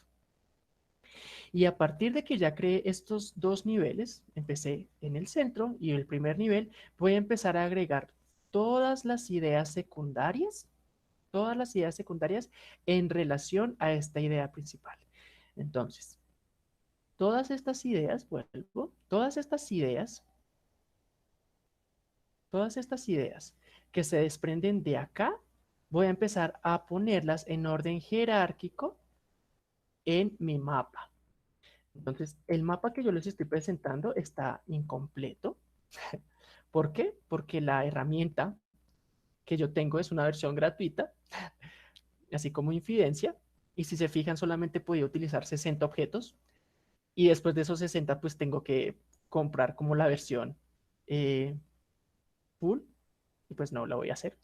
Y a partir de que ya creé estos 2 niveles, empecé en el centro y el primer nivel, voy a empezar a agregar todas las ideas secundarias en relación a esta idea principal. Entonces, todas estas ideas, vuelvo, todas estas ideas que se desprenden de acá, voy a empezar a ponerlas en orden jerárquico en mi mapa. Entonces, el mapa que yo les estoy presentando está incompleto. ¿Por qué? Porque la herramienta que yo tengo es una versión gratuita, así como Infidencia, y si se fijan solamente podía utilizar 60 objetos, y después de esos 60 pues tengo que comprar como la versión eh, full, y pues no la voy a hacer.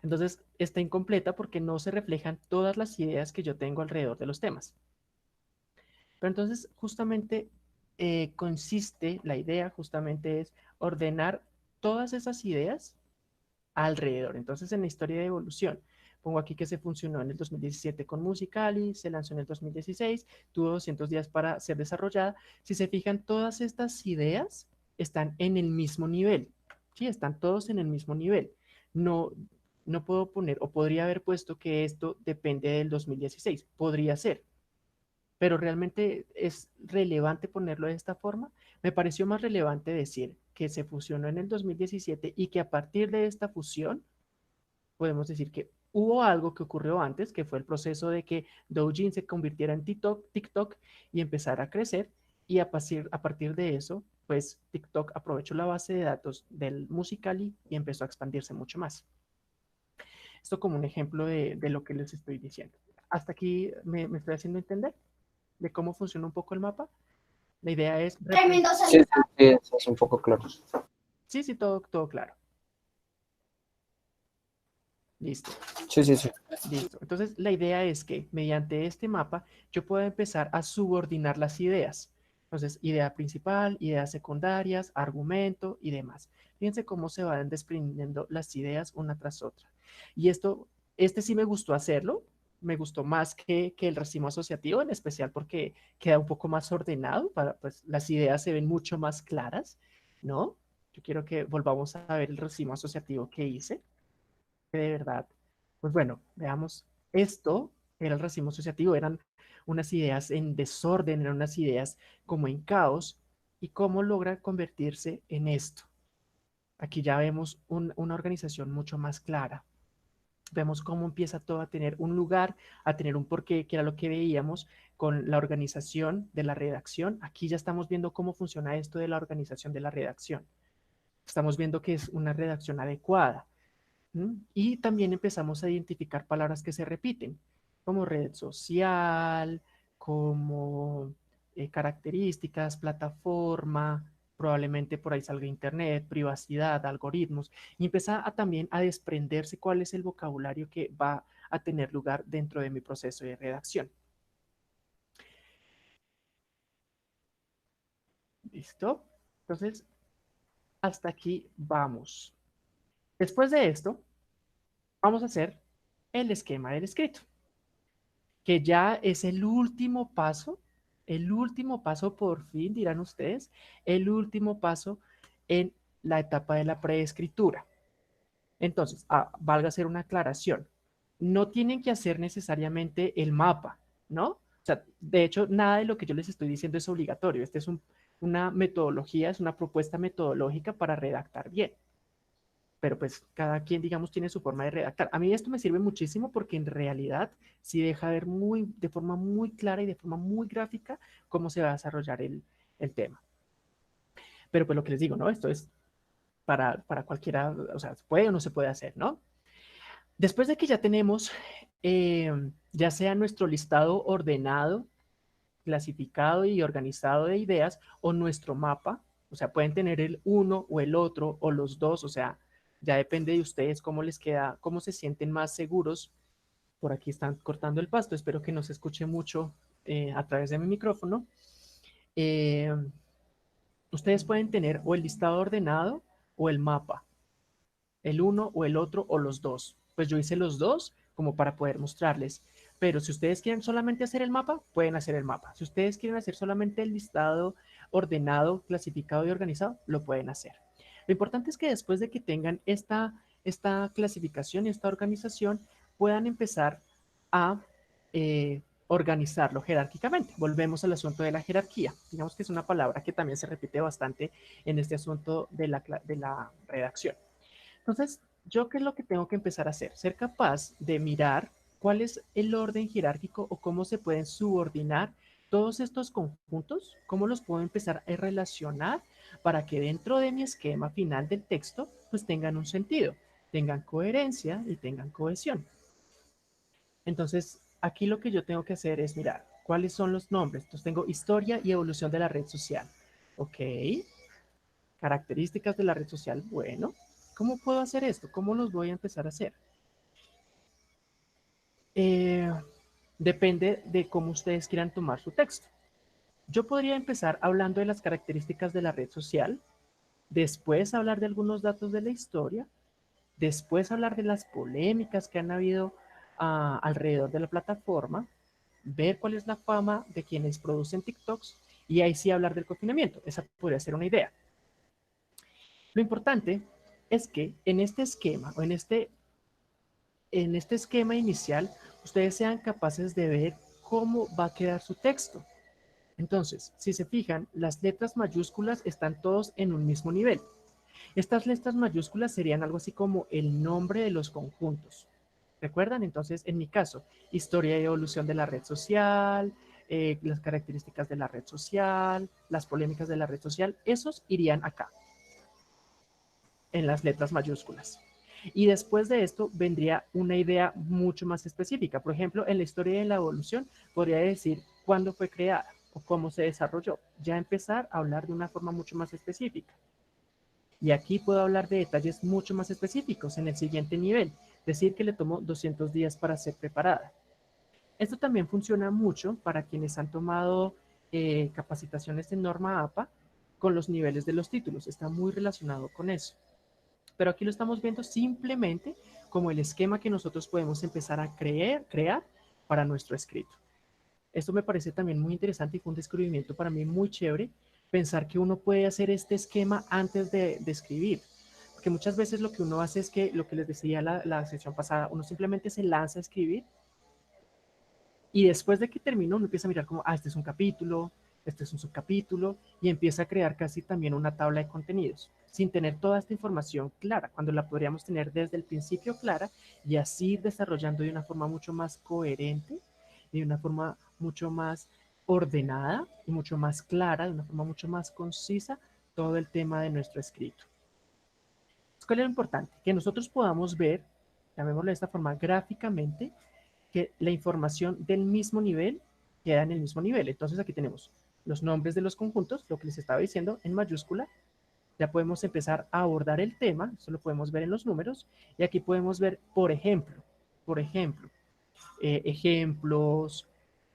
Entonces está incompleta porque no se reflejan todas las ideas que yo tengo alrededor de los temas. Pero entonces justamente consiste, la idea justamente es ordenar todas esas ideas alrededor. Entonces en la historia de evolución, pongo aquí que se funcionó en el 2017 con Musical.ly, se lanzó en el 2016, tuvo 200 días para ser desarrollada. Si se fijan, todas estas ideas están en el mismo nivel. Sí, están todos en el mismo nivel. No, no puedo poner, o podría haber puesto que esto depende del 2016. Podría ser, pero realmente es relevante ponerlo de esta forma. Me pareció más relevante decir que se fusionó en el 2017 y que a partir de esta fusión podemos decir que hubo algo que ocurrió antes, que fue el proceso de que Douyin se convirtiera en TikTok y empezara a crecer, y a partir de eso, pues TikTok aprovechó la base de datos del Musical.ly y empezó a expandirse mucho más. Esto como un ejemplo de lo que les estoy diciendo. Hasta aquí me estoy haciendo entender de cómo funciona un poco el mapa. La idea es... Tremendo Sí, sí, salsa. sí, eso es un poco claro. Sí, sí, todo claro. Listo. Sí, sí, sí. Listo. Entonces, la idea es que mediante este mapa yo puedo empezar a subordinar las ideas. Entonces, idea principal, ideas secundarias, argumento y demás. Fíjense cómo se van desprendiendo las ideas una tras otra. Y este sí me gustó hacerlo. Me gustó más que el racimo asociativo, en especial porque queda un poco más ordenado, pues las ideas se ven mucho más claras, ¿no? Yo quiero que volvamos a ver el racimo asociativo que hice, que de verdad, pues bueno, veamos, esto era el racimo asociativo, eran unas ideas en desorden, eran unas ideas como en caos, y cómo logra convertirse en esto. Aquí ya vemos una organización mucho más clara. Vemos cómo empieza todo a tener un lugar, a tener un porqué, que era lo que veíamos con la organización de la redacción. Aquí ya estamos viendo cómo funciona esto de la organización de la redacción. Estamos viendo que es una redacción adecuada. Y también empezamos a identificar palabras que se repiten, como red social, como características, plataforma, probablemente por ahí salga internet, privacidad, algoritmos, y empieza también a desprenderse cuál es el vocabulario que va a tener lugar dentro de mi proceso de redacción. ¿Listo? Entonces, hasta aquí vamos. Después de esto, vamos a hacer el esquema del escrito, que ya es el último paso por fin, dirán ustedes, el último paso en la etapa de la preescritura. Entonces, valga hacer una aclaración. No tienen que hacer necesariamente el mapa, ¿no? O sea, de hecho, nada de lo que yo les estoy diciendo es obligatorio. Esta es una metodología, es una propuesta metodológica para redactar bien, pero pues cada quien, digamos, tiene su forma de redactar. A mí esto me sirve muchísimo porque en realidad sí deja ver de forma muy clara y de forma muy gráfica cómo se va a desarrollar el tema. Pero pues lo que les digo, ¿no? Esto es para cualquiera, o sea, se puede o no se puede hacer, ¿no? Después de que ya tenemos, ya sea nuestro listado ordenado, clasificado y organizado de ideas, o nuestro mapa, o sea, pueden tener el uno o el otro o los dos, o sea, ya depende de ustedes cómo les queda, cómo se sienten más seguros. Por aquí están cortando el pasto, espero que no se escuche mucho a través de mi micrófono. Eh, Ustedes pueden tener o el listado ordenado o el mapa, el uno o el otro o los dos. Pues yo hice los dos como para poder mostrarles. Pero si ustedes quieren solamente hacer el mapa, pueden hacer el mapa. Si ustedes quieren hacer solamente el listado ordenado, clasificado y organizado, lo pueden hacer. Lo importante es que después de que tengan esta clasificación y esta organización, puedan empezar a organizarlo jerárquicamente. Volvemos al asunto de la jerarquía. Digamos que es una palabra que también se repite bastante en este asunto de la redacción. Entonces, ¿yo qué es lo que tengo que empezar a hacer? Ser capaz de mirar cuál es el orden jerárquico o cómo se pueden subordinar todos estos conjuntos, cómo los puedo empezar a relacionar para que dentro de mi esquema final del texto pues tengan un sentido, tengan coherencia y tengan cohesión. Entonces, aquí lo que yo tengo que hacer es mirar cuáles son los nombres. Entonces, tengo historia y evolución de la red social. Ok. Características de la red social. Bueno, ¿cómo puedo hacer esto? ¿Cómo los voy a empezar a hacer? Eh, Depende de cómo ustedes quieran tomar su texto. Yo podría empezar hablando de las características de la red social, después hablar de algunos datos de la historia, después hablar de las polémicas que han habido alrededor de la plataforma, ver cuál es la fama de quienes producen TikToks y ahí sí hablar del confinamiento. Esa podría ser una idea. Lo importante es que en este esquema o en este esquema inicial ustedes sean capaces de ver cómo va a quedar su texto. Entonces, si se fijan, las letras mayúsculas están todos en un mismo nivel. Estas letras mayúsculas serían algo así como el nombre de los conjuntos. ¿Recuerdan? Entonces, en mi caso, historia y evolución de la red social, las características de la red social, las polémicas de la red social, esos irían acá, en las letras mayúsculas. Y después de esto vendría una idea mucho más específica. Por ejemplo, en la historia de la evolución podría decir cuándo fue creada o cómo se desarrolló. Ya empezar a hablar de una forma mucho más específica. Y aquí puedo hablar de detalles mucho más específicos en el siguiente nivel. Decir que le tomó 200 días para ser preparada. Esto también funciona mucho para quienes han tomado capacitaciones en norma APA con los niveles de los títulos. Está muy relacionado con eso. Pero aquí lo estamos viendo simplemente como el esquema que nosotros podemos empezar a crear para nuestro escrito. Esto me parece también muy interesante y fue un descubrimiento para mí muy chévere pensar que uno puede hacer este esquema antes de escribir. Porque muchas veces lo que uno hace es que, lo que les decía la sesión pasada, uno simplemente se lanza a escribir y después de que terminó uno empieza a mirar como, este es un capítulo, este es un subcapítulo, y empieza a crear casi también una tabla de contenidos, sin tener toda esta información clara, cuando la podríamos tener desde el principio clara y así ir desarrollando de una forma mucho más coherente, de una forma mucho más ordenada y mucho más clara, de una forma mucho más concisa, todo el tema de nuestro escrito. ¿Cuál es lo importante? Que nosotros podamos ver, llamémoslo de esta forma, gráficamente, que la información del mismo nivel queda en el mismo nivel. Entonces aquí tenemos los nombres de los conjuntos, lo que les estaba diciendo en mayúscula. Ya podemos empezar a abordar el tema, eso lo podemos ver en los números, y aquí podemos ver, por ejemplo, ejemplos,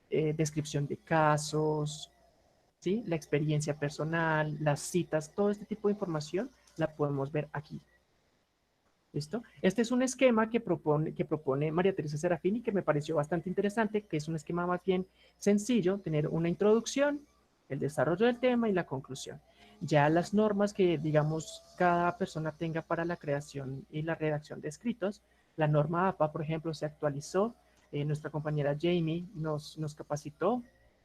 descripción de casos, ¿sí? La experiencia personal, las citas, todo este tipo de información la podemos ver aquí. ¿Listo? Este es un esquema que propone María Teresa Serafini, que me pareció bastante interesante, que es un esquema más bien sencillo, tener una introducción, el desarrollo del tema y la conclusión. Ya las normas que, digamos, cada persona tenga para la creación y la redacción de escritos, la norma APA, por ejemplo, se actualizó. Nuestra compañera Jamie nos capacitó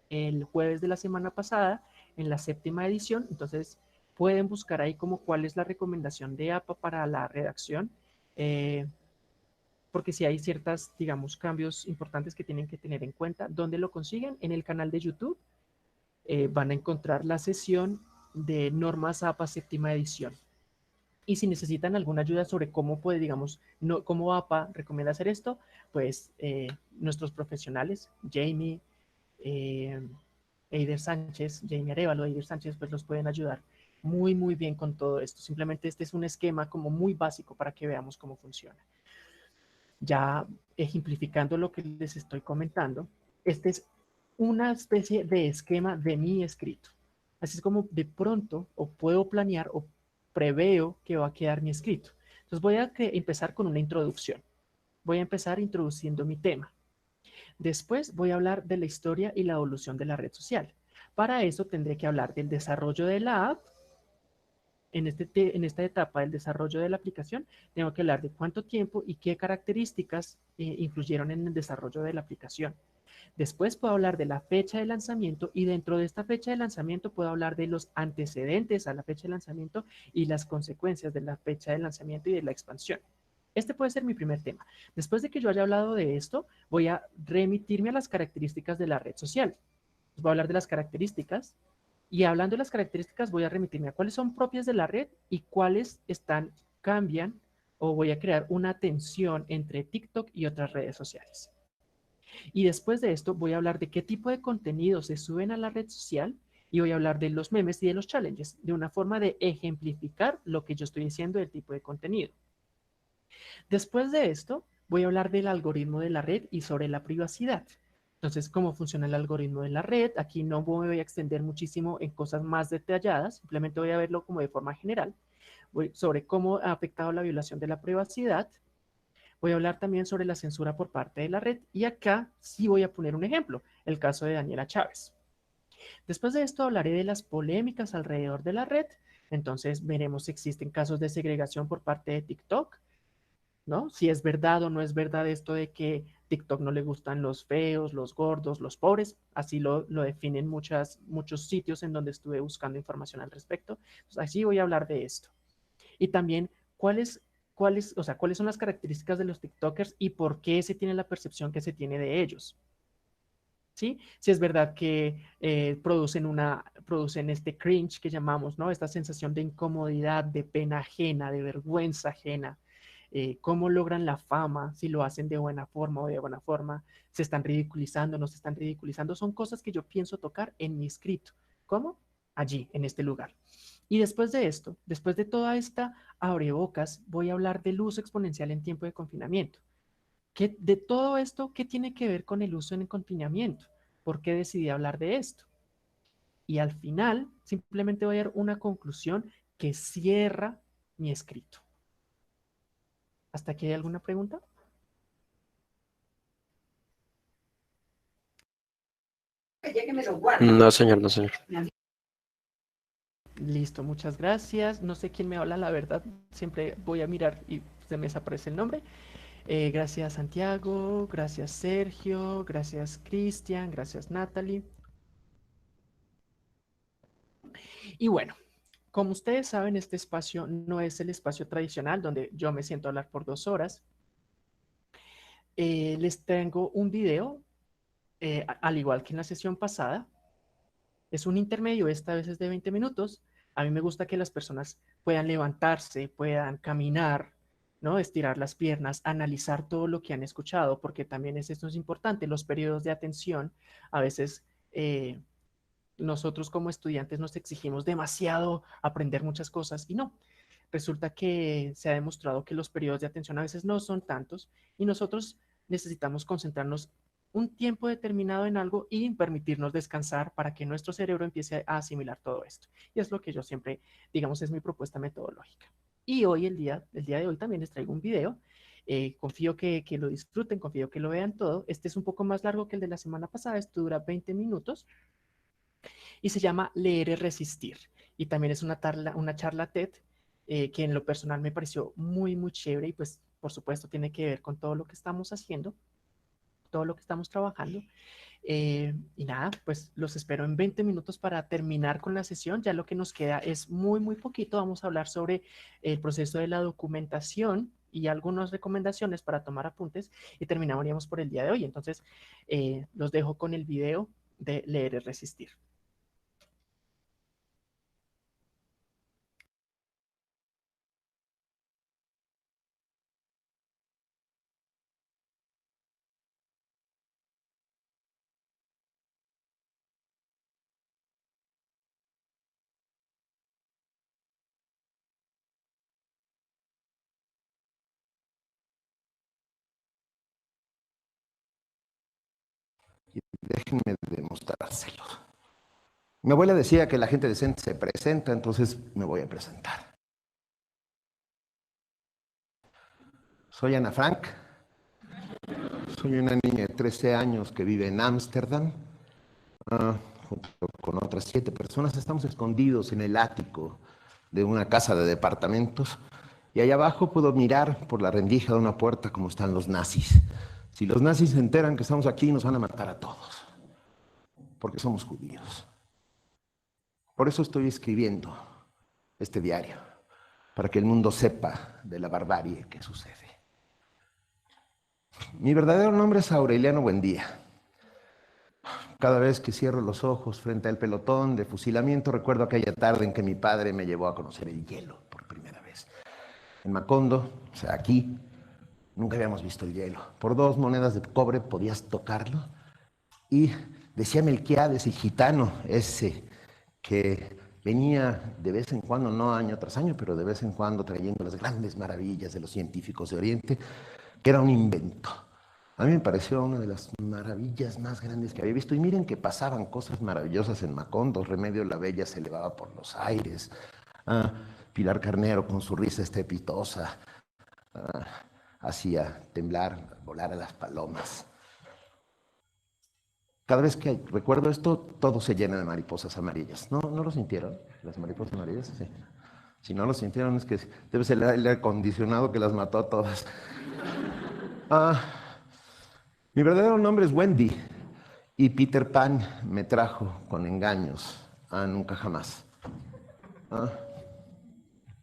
el jueves de la semana pasada en la 7ª edición, entonces pueden buscar ahí como cuál es la recomendación de APA para la redacción, eh, porque si hay ciertas, digamos, cambios importantes que tienen que tener en cuenta. ¿Dónde lo consiguen? En el canal de YouTube van a encontrar la sesión de normas APA 7ª edición. Y si necesitan alguna ayuda sobre cómo puede, digamos, no, cómo APA recomienda hacer esto, pues nuestros profesionales, Jamie, Eider Sánchez, Jamie Arevalo, Eider Sánchez, pues los pueden ayudar muy, muy bien con todo esto. Simplemente este es un esquema como muy básico para que veamos cómo funciona. Ya ejemplificando lo que les estoy comentando, este es una especie de esquema de mi escrito. Así es como de pronto o puedo planear o preveo que va a quedar mi escrito. Entonces voy a empezar con una introducción. Voy a empezar introduciendo mi tema. Después voy a hablar de la historia y la evolución de la red social. Para eso tendré que hablar del desarrollo de la app. En esta etapa del desarrollo de la aplicación, tengo que hablar de cuánto tiempo y qué características influyeron en el desarrollo de la aplicación. Después puedo hablar de la fecha de lanzamiento y dentro de esta fecha de lanzamiento puedo hablar de los antecedentes a la fecha de lanzamiento y las consecuencias de la fecha de lanzamiento y de la expansión. Este puede ser mi primer tema. Después de que yo haya hablado de esto, voy a remitirme a las características de la red social. Voy a hablar de las características y hablando de las características voy a remitirme a cuáles son propias de la red y cuáles cambian o voy a crear una tensión entre TikTok y otras redes sociales. Y después de esto voy a hablar de qué tipo de contenidos se suben a la red social y voy a hablar de los memes y de los challenges, de una forma de ejemplificar lo que yo estoy diciendo del tipo de contenido. Después de esto, voy a hablar del algoritmo de la red y sobre la privacidad. Entonces, ¿cómo funciona el algoritmo de la red? Aquí no me voy a extender muchísimo en cosas más detalladas, simplemente voy a verlo como de forma general, sobre cómo ha afectado la violación de la privacidad. Voy a hablar también sobre la censura por parte de la red y acá sí voy a poner un ejemplo, el caso de Daniela Chávez. Después de esto hablaré de las polémicas alrededor de la red, entonces veremos si existen casos de segregación por parte de TikTok, ¿no? Si es verdad o no es verdad esto de que TikTok no le gustan los feos, los gordos, los pobres, así lo definen muchos sitios en donde estuve buscando información al respecto. Entonces, así voy a hablar de esto. Y también cuáles son las características de los TikTokers y por qué se tiene la percepción que se tiene de ellos. ¿Sí? Si es verdad que producen este cringe que llamamos, ¿no? Esta sensación de incomodidad, de pena ajena, de vergüenza ajena. Cómo logran la fama, si lo hacen de buena forma o de buena forma, se están ridiculizando, no se están ridiculizando, son cosas que yo pienso tocar en mi escrito. ¿Cómo? Allí, en este lugar. Y después de esto, después de toda esta abrebocas, voy a hablar del uso exponencial en tiempo de confinamiento. De todo esto, ¿qué tiene que ver con el uso en el confinamiento? ¿Por qué decidí hablar de esto? Y al final, simplemente voy a dar una conclusión que cierra mi escrito. ¿Hasta aquí hay alguna pregunta? No, señor, no, señor. Listo, muchas gracias. No sé quién me habla, la verdad. Siempre voy a mirar y se me desaparece el nombre. Gracias, Santiago. Gracias, Sergio. Gracias, Cristian. Gracias, Natalie. Y bueno, como ustedes saben, este espacio no es el espacio tradicional donde yo me siento a hablar por 2 horas. Les tengo un video, al igual que en la sesión pasada. Es un intermedio, esta vez es de 20 minutos. A mí me gusta que las personas puedan levantarse, puedan caminar, ¿no? Estirar las piernas, analizar todo lo que han escuchado, porque también esto es importante. Los periodos de atención, a veces nosotros como estudiantes nos exigimos demasiado aprender muchas cosas y no. Resulta que se ha demostrado que los periodos de atención a veces no son tantos y nosotros necesitamos concentrarnos un tiempo determinado en algo y permitirnos descansar para que nuestro cerebro empiece a asimilar todo esto. Y es lo que yo siempre, digamos, es mi propuesta metodológica. Y hoy, el día de hoy, también les traigo un video. Confío que lo disfruten, confío que lo vean todo. Este es un poco más largo que el de la semana pasada, esto dura 20 minutos y se llama Leer y Resistir. Y también es una charla TED que en lo personal me pareció muy, muy chévere y pues por supuesto tiene que ver con todo lo que estamos haciendo, todo lo que estamos trabajando. Y nada, pues los espero en 20 minutos para terminar con la sesión. Ya lo que nos queda es muy, muy poquito. Vamos a hablar sobre el proceso de la documentación y algunas recomendaciones para tomar apuntes y terminaríamos por el día de hoy. Entonces, los dejo con el video de Leer y Resistir. Déjenme demostrárselo. Mi abuela decía que la gente decente se presenta, entonces me voy a presentar. Soy Ana Frank. Soy una niña de 13 años que vive en Ámsterdam. Junto con otras 7 personas estamos escondidos en el ático de una casa de departamentos y allá abajo puedo mirar por la rendija de una puerta como están los nazis. Si los nazis se enteran que estamos aquí, nos van a matar a todos, porque somos judíos. Por eso estoy escribiendo este diario, para que el mundo sepa de la barbarie que sucede. Mi verdadero nombre es Aureliano Buendía. Cada vez que cierro los ojos frente al pelotón de fusilamiento, recuerdo aquella tarde en que mi padre me llevó a conocer el hielo por primera vez. En Macondo, o sea, aquí, nunca habíamos visto el hielo. Por 2 monedas de cobre podías tocarlo. Y decía Melquiades, el gitano ese, que venía de vez en cuando, no año tras año, pero de vez en cuando trayendo las grandes maravillas de los científicos de Oriente, que era un invento. A mí me pareció una de las maravillas más grandes que había visto. Y miren que pasaban cosas maravillosas en Macondo. Remedio la Bella se elevaba por los aires. Pilar Carnero con su risa estrepitosa hacía temblar, volar a las palomas. Cada vez que recuerdo esto, todo se llena de mariposas amarillas. ¿No lo sintieron? ¿Las mariposas amarillas? Sí. Si no lo sintieron, es que debe ser el aire acondicionado que las mató a todas. Mi verdadero nombre es Wendy, y Peter Pan me trajo con engaños a nunca jamás.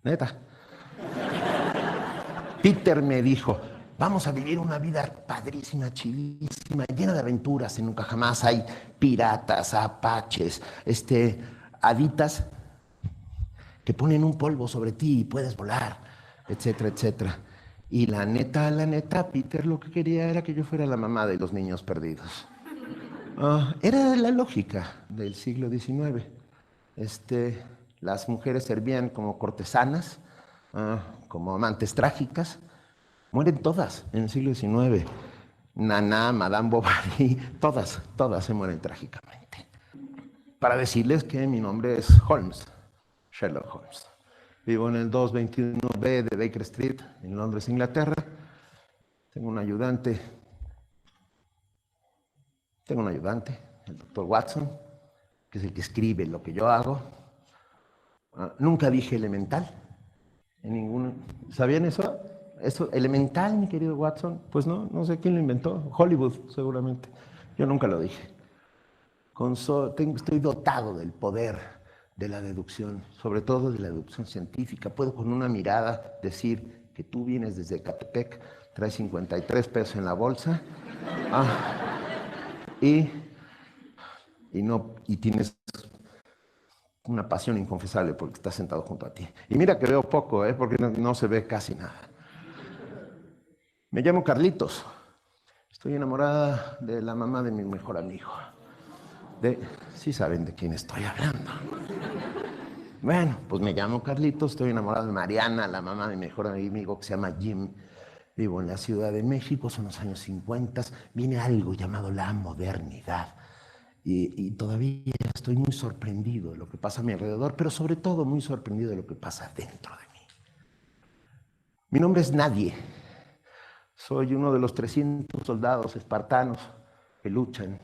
Neta. Peter me dijo, vamos a vivir una vida padrísima, chidísima, llena de aventuras en nunca jamás. Hay piratas, apaches, haditas que ponen un polvo sobre ti y puedes volar, etcétera, etcétera. Y la neta, Peter lo que quería era que yo fuera la mamá de los niños perdidos. Era la lógica del siglo XIX. Las mujeres servían como cortesanas, como amantes trágicas. Mueren todas en el siglo XIX. Nana, Madame Bovary, todas se mueren trágicamente. Para decirles que mi nombre es Holmes, Sherlock Holmes. Vivo en el 221B de Baker Street, en Londres, Inglaterra. Tengo un ayudante, el doctor Watson, que es el que escribe lo que yo hago. Nunca dije elemental. ¿Sabían eso? Eso, elemental, mi querido Watson. Pues no sé quién lo inventó. Hollywood, seguramente. Yo nunca lo dije. Estoy dotado del poder de la deducción, sobre todo de la deducción científica. Puedo con una mirada decir que tú vienes desde Ecatepec, traes 53 pesos en la bolsa, y tienes una pasión inconfesable porque estás sentado junto a ti. Y mira que veo poco, porque no se ve casi nada. Me llamo Carlitos. Estoy enamorada de la mamá de mi mejor amigo. Sí saben de quién estoy hablando. Bueno, pues me llamo Carlitos, estoy enamorado de Mariana, la mamá de mi mejor amigo que se llama Jim. Vivo en la Ciudad de México, son los años 50, viene algo llamado la modernidad. Y todavía estoy muy sorprendido de lo que pasa a mi alrededor, pero sobre todo muy sorprendido de lo que pasa dentro de mí. Mi nombre es Nadie. Soy uno de los 300 soldados espartanos que luchan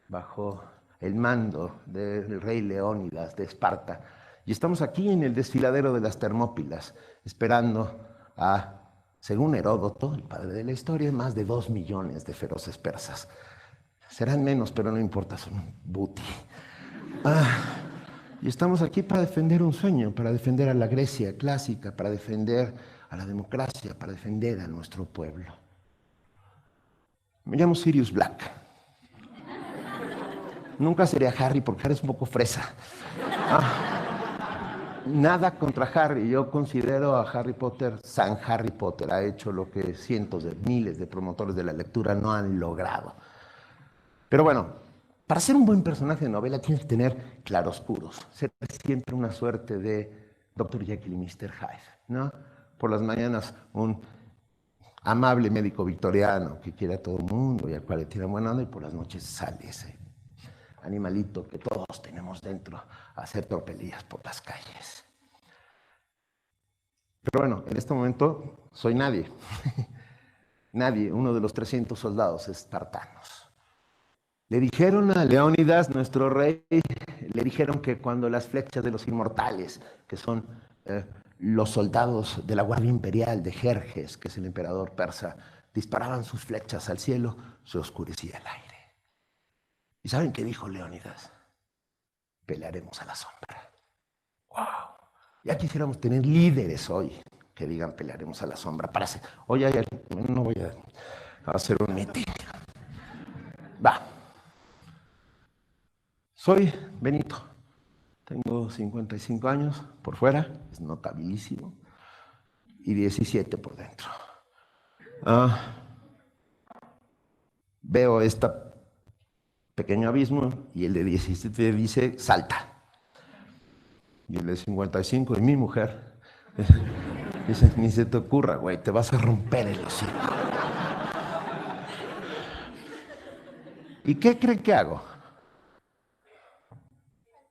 bajo el mando del rey Leónidas de Esparta. Y estamos aquí en el desfiladero de las Termópilas, esperando según Heródoto, el padre de la historia, más de 2 millones de feroces persas. Serán menos, pero no importa, son un booty. Y estamos aquí para defender un sueño, para defender a la Grecia clásica, para defender a la democracia, para defender a nuestro pueblo. Me llamo Sirius Black. Nunca sería Harry porque Harry es un poco fresa. Nada contra Harry. Yo considero a Harry Potter San Harry Potter. Ha hecho lo que cientos de miles de promotores de la lectura no han logrado. Pero bueno, para ser un buen personaje de novela tienes que tener claroscuros. Ser siempre una suerte de Dr. Jekyll y Mr. Hyde, ¿no? Por las mañanas un amable médico victoriano que quiere a todo el mundo y al cual le tira buena onda, y por las noches sale ese animalito que todos tenemos dentro a hacer tropelías por las calles. Pero bueno, en este momento soy nadie. Nadie, uno de los 300 soldados espartanos. Le dijeron a Leónidas, nuestro rey, le dijeron que cuando las flechas de los inmortales, que son los soldados de la Guardia Imperial de Jerjes, que es el emperador persa, disparaban sus flechas al cielo, se oscurecía el aire. ¿Y saben qué dijo Leónidas? Pelearemos a la sombra. ¡Wow! Ya quisiéramos tener líderes hoy que digan pelearemos a la sombra. Oye, no voy a hacer un mitin. Va. Soy Benito. Tengo 55 años por fuera, es notabilísimo, y 17 por dentro. Veo este pequeño abismo y el de 17 dice salta. Y el de 55 y mi mujer dice, ni se te ocurra, güey, te vas a romper el hocico. ¿Y qué creen que hago?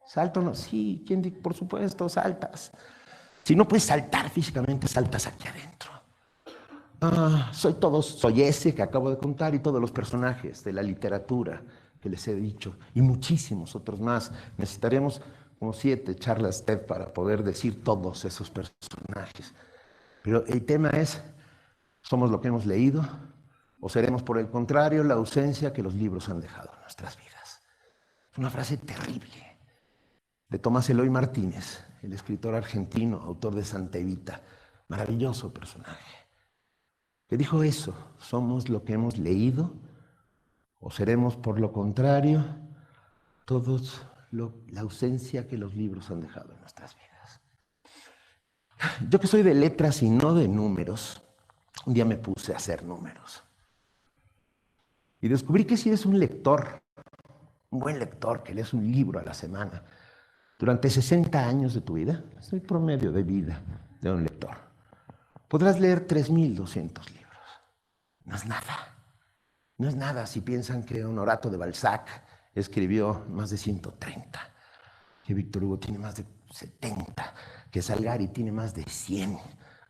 ¿Salto o no? Sí, por supuesto, saltas. Si no puedes saltar físicamente, saltas aquí adentro. Soy ese que acabo de contar y todos los personajes de la literatura que les he dicho y muchísimos otros más. Necesitaríamos como 7 charlas TED para poder decir todos esos personajes. Pero el tema es, ¿somos lo que hemos leído o seremos por el contrario la ausencia que los libros han dejado en nuestras vidas? Es una frase terrible de Tomás Eloy Martínez, el escritor argentino, autor de Santa Evita, maravilloso personaje, que dijo eso: somos lo que hemos leído o seremos por lo contrario todos la ausencia que los libros han dejado en nuestras vidas. Yo que soy de letras y no de números, un día me puse a hacer números y descubrí que si eres un lector, un buen lector, que lees un libro a la semana, durante 60 años de tu vida, es el promedio de vida de un lector, podrás leer 3.200 libros. No es nada. No es nada si piensan que Honorato de Balzac escribió más de 130, que Víctor Hugo tiene más de 70, que Salgari tiene más de 100,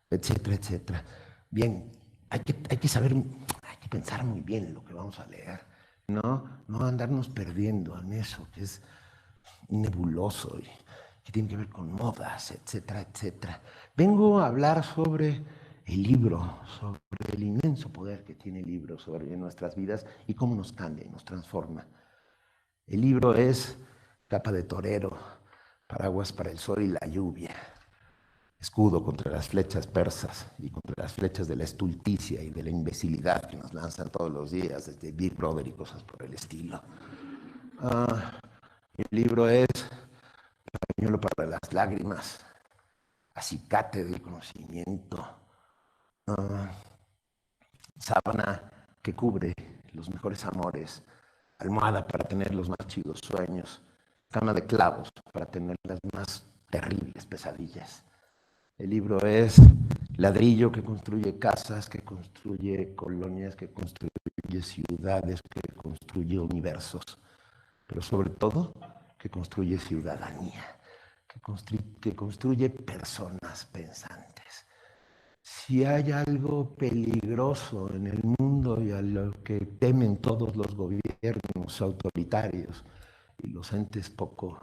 etcétera, etcétera. Bien, hay que saber, hay que pensar muy bien lo que vamos a leer, no andarnos perdiendo en eso que es nebuloso y que tiene que ver con modas, etcétera, etcétera. Vengo a hablar sobre el libro, sobre el inmenso poder que tiene el libro sobre nuestras vidas y cómo nos cambia y nos transforma. El libro es capa de torero, paraguas para el sol y la lluvia, escudo contra las flechas persas y contra las flechas de la estulticia y de la imbecilidad que nos lanzan todos los días desde Big Brother y cosas por el estilo. El libro es pañuelo para las lágrimas, acicate del conocimiento, sábana que cubre los mejores amores, almohada para tener los más chidos sueños, cama de clavos para tener las más terribles pesadillas. El libro es ladrillo que construye casas, que construye colonias, que construye ciudades, que construye universos, pero sobre todo que construye ciudadanía, que construye personas pensantes. Si hay algo peligroso en el mundo y a lo que temen todos los gobiernos autoritarios y los entes poco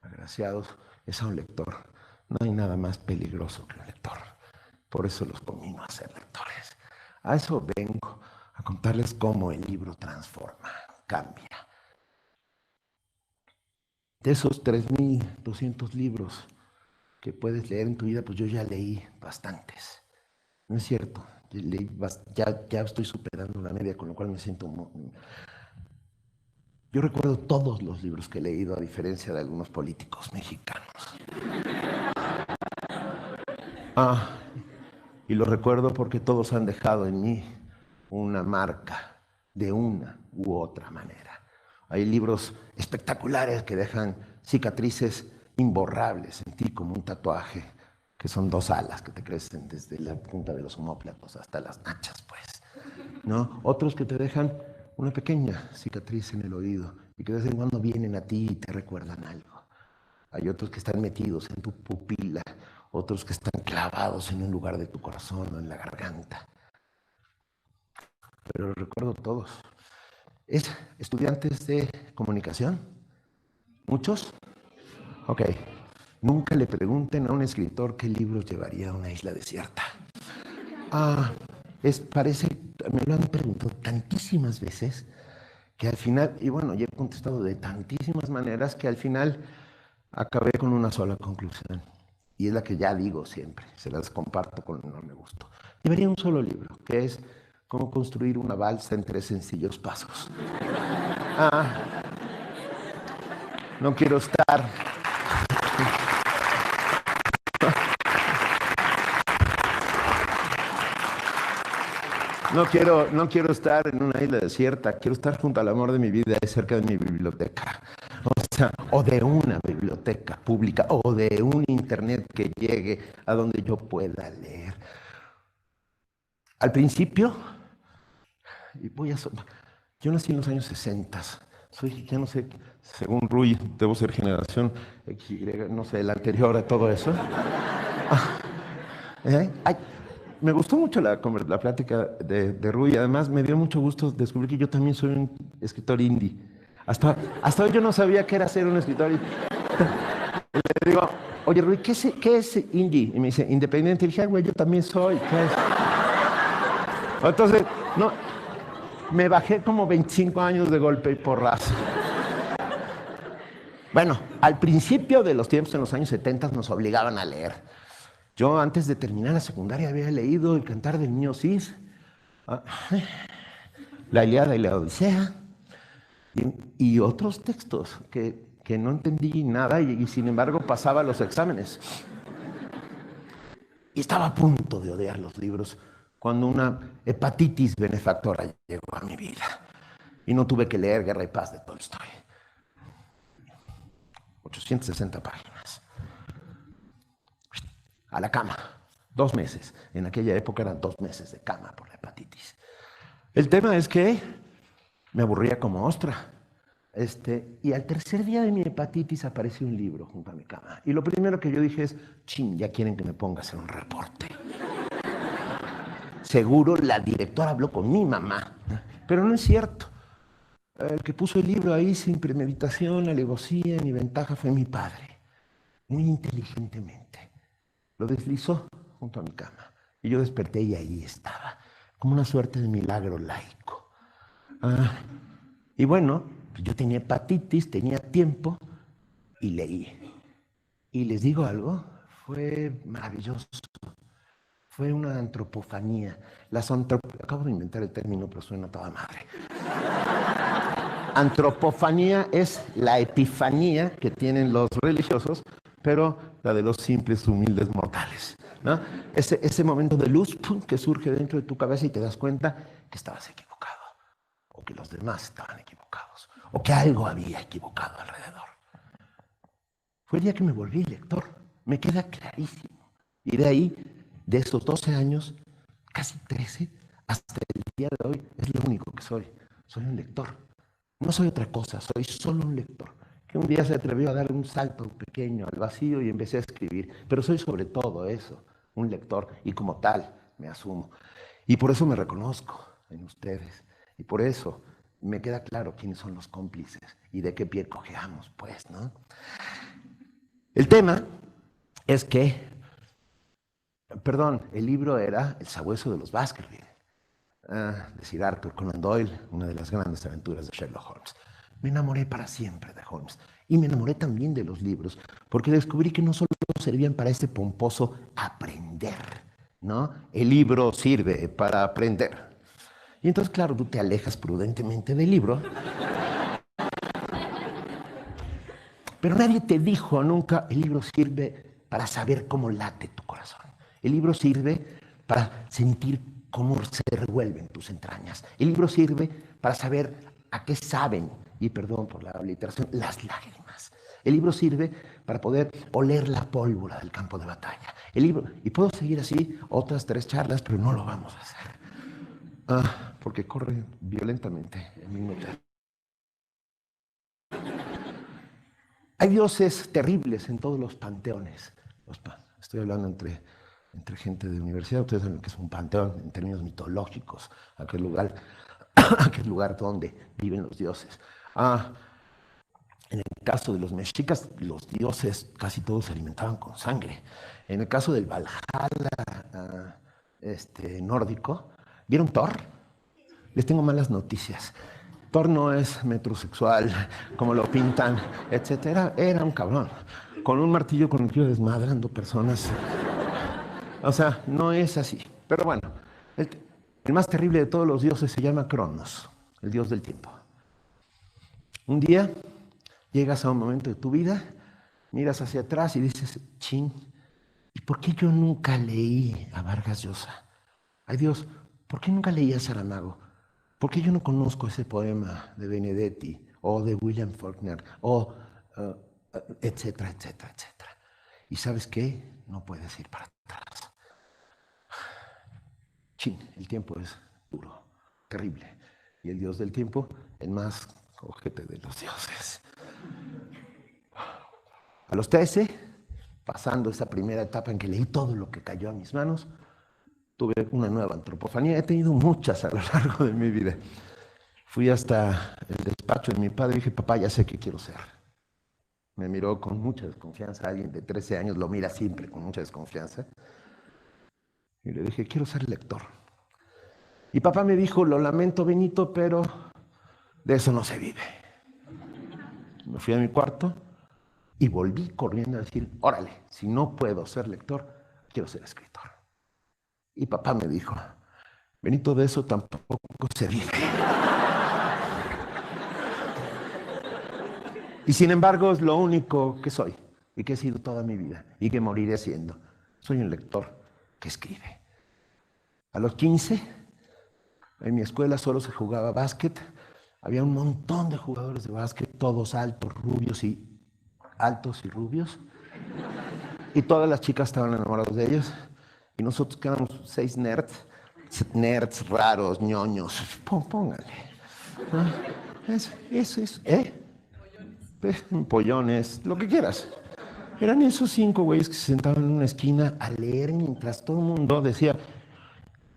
agraciados, es a un lector. No hay nada más peligroso que un lector. Por eso los conmino a ser lectores. A eso vengo, a contarles cómo el libro transforma, cambia. De esos 3.200 libros que puedes leer en tu vida, pues yo ya leí bastantes. No es cierto, ya estoy superando la media, con lo cual me siento muy... Yo recuerdo todos los libros que he leído, a diferencia de algunos políticos mexicanos. Y lo recuerdo porque todos han dejado en mí una marca de una u otra manera. Hay libros espectaculares que dejan cicatrices imborrables en ti como un tatuaje, que son 2 alas que te crecen desde la punta de los omóplatos hasta las nachas, pues, ¿no? Otros que te dejan una pequeña cicatriz en el oído y que de vez en cuando vienen a ti y te recuerdan algo. Hay otros que están metidos en tu pupila, otros que están clavados en un lugar de tu corazón o en la garganta. Pero recuerdo todos. ¿Es estudiantes de comunicación? ¿Muchos? Ok. Nunca le pregunten a un escritor qué libros llevaría a una isla desierta. parece, me lo han preguntado tantísimas veces que al final, y bueno, yo he contestado de tantísimas maneras que al final acabé con una sola conclusión. Y es la que ya digo siempre, se las comparto con enorme gusto. Debería un solo libro, que es Cómo construir una balsa en 3 sencillos pasos. No quiero estar... No quiero estar en una isla desierta, quiero estar junto al amor de mi vida y cerca de mi biblioteca. O sea, o de una biblioteca pública, o de un internet que llegue a donde yo pueda leer. Al principio, yo nací en los años 60, ya no sé, según Rui, debo ser generación XY, no sé, el anterior a todo eso. Me gustó mucho la plática de Rui, además me dio mucho gusto descubrir que yo también soy un escritor indie. Hasta hoy yo no sabía qué era ser un escritor indie. Le digo, oye Rui, ¿qué es indie? Y me dice, independiente. Y dije, güey, yo también soy. ¿Qué es? Entonces, no, me bajé como 25 años de golpe y porrazo. Bueno, al principio de los tiempos, en los años 70, nos obligaban a leer. Yo antes de terminar la secundaria había leído El Cantar del Niño Cid, La Ilíada y la Odisea, y otros textos que no entendí nada y sin embargo pasaba los exámenes. Y estaba a punto de odiar los libros cuando una hepatitis benefactora llegó a mi vida y no tuve que leer Guerra y Paz de Tolstoy. 860 páginas. A la cama, 2 meses. En aquella época eran 2 meses de cama por la hepatitis. El tema es que me aburría como ostra. Y al tercer día de mi hepatitis apareció un libro junto a mi cama. Y lo primero que yo dije es, chin, ya quieren que me ponga a hacer un reporte. Seguro la directora habló con mi mamá. Pero no es cierto. El que puso el libro ahí sin premeditación, alevosía ni ventaja fue mi padre. Muy inteligentemente. Lo deslizó junto a mi cama. Y yo desperté y ahí estaba. Como una suerte de milagro laico. Y bueno, yo tenía hepatitis, tenía tiempo y leí. Y les digo algo, fue maravilloso. Fue una antropofanía. Acabo de inventar el término, pero suena toda madre. Antropofanía es la epifanía que tienen los religiosos, pero la de los simples, humildes mortales, ¿no? Ese momento de luz que surge dentro de tu cabeza y te das cuenta que estabas equivocado, o que los demás estaban equivocados, o que algo había equivocado alrededor. Fue el día que me volví lector, me queda clarísimo. Y de ahí, de esos 12 años, casi 13, hasta el día de hoy, es lo único que soy. Soy un lector. No soy otra cosa, soy solo un lector. Que un día se atrevió a dar un salto pequeño al vacío y empecé a escribir. Pero soy sobre todo eso, un lector, y como tal me asumo. Y por eso me reconozco en ustedes. Y por eso me queda claro quiénes son los cómplices y de qué pie cojeamos, pues, ¿no? El tema es que, el libro era El sabueso de los Baskerville, de Sir Arthur Conan Doyle, una de las grandes aventuras de Sherlock Holmes. Me enamoré para siempre de Holmes y me enamoré también de los libros, porque descubrí que no solo servían para ese pomposo aprender, ¿no? El libro sirve para aprender. Y entonces, claro, tú te alejas prudentemente del libro, pero nadie te dijo nunca, el libro sirve para saber cómo late tu corazón. El libro sirve para sentir cómo se revuelven tus entrañas. El libro sirve para saber a qué saben, y perdón por la aliteración, las lágrimas. El libro sirve para poder oler la pólvora del campo de batalla. El libro, y puedo seguir así otras 3 charlas, pero no lo vamos a hacer. Porque corre violentamente el minuto. Hay dioses terribles en todos los panteones. Estoy hablando entre gente de universidad. Ustedes saben que es un panteón en términos mitológicos, aquel lugar donde viven los dioses. En el caso de los mexicas, los dioses casi todos se alimentaban con sangre. En el caso del Valhalla nórdico, ¿Vieron Thor? Les tengo malas noticias. Thor no es metrosexual, como lo pintan, etc. Era un cabrón, con un martillo con el que iba desmadrando personas. O sea, no es así. Pero bueno, el más terrible de todos los dioses se llama Cronos, el dios del tiempo. Un día llegas a un momento de tu vida, miras hacia atrás y dices, chin, ¿y por qué yo nunca leí a Vargas Llosa? Ay Dios, ¿por qué nunca leí a Saramago? ¿Por qué yo no conozco ese poema de Benedetti o de William Faulkner o etcétera, etcétera, etcétera? ¿Y sabes qué? No puedes ir para atrás. Chin, el tiempo es duro, terrible. Y el dios del tiempo, el más ojete de los dioses. A los 13, pasando esa primera etapa en que leí todo lo que cayó a mis manos, tuve una nueva antropofanía. He tenido muchas a lo largo de mi vida. Fui hasta el despacho de mi padre y dije, papá, ya sé qué quiero ser. Me miró con mucha desconfianza. Alguien de 13 años lo mira siempre con mucha desconfianza. Y le dije, quiero ser lector. Y papá me dijo, lo lamento, Benito, pero de eso no se vive. Me fui a mi cuarto y volví corriendo a decir, órale, si no puedo ser lector, quiero ser escritor. Y papá me dijo, Benito, de eso tampoco se vive. Y sin embargo es lo único que soy y que he sido toda mi vida y que moriré siendo. Soy un lector que escribe. A los 15, en mi escuela solo se jugaba básquet. Había un montón de jugadores de básquet, todos altos, rubios y rubios. Y todas las chicas estaban enamoradas de ellos. Y nosotros que éramos 6 nerds raros, ñoños, póngale. Eso, pollones, lo que quieras. Eran esos 5 güeyes que se sentaban en una esquina a leer mientras todo el mundo decía,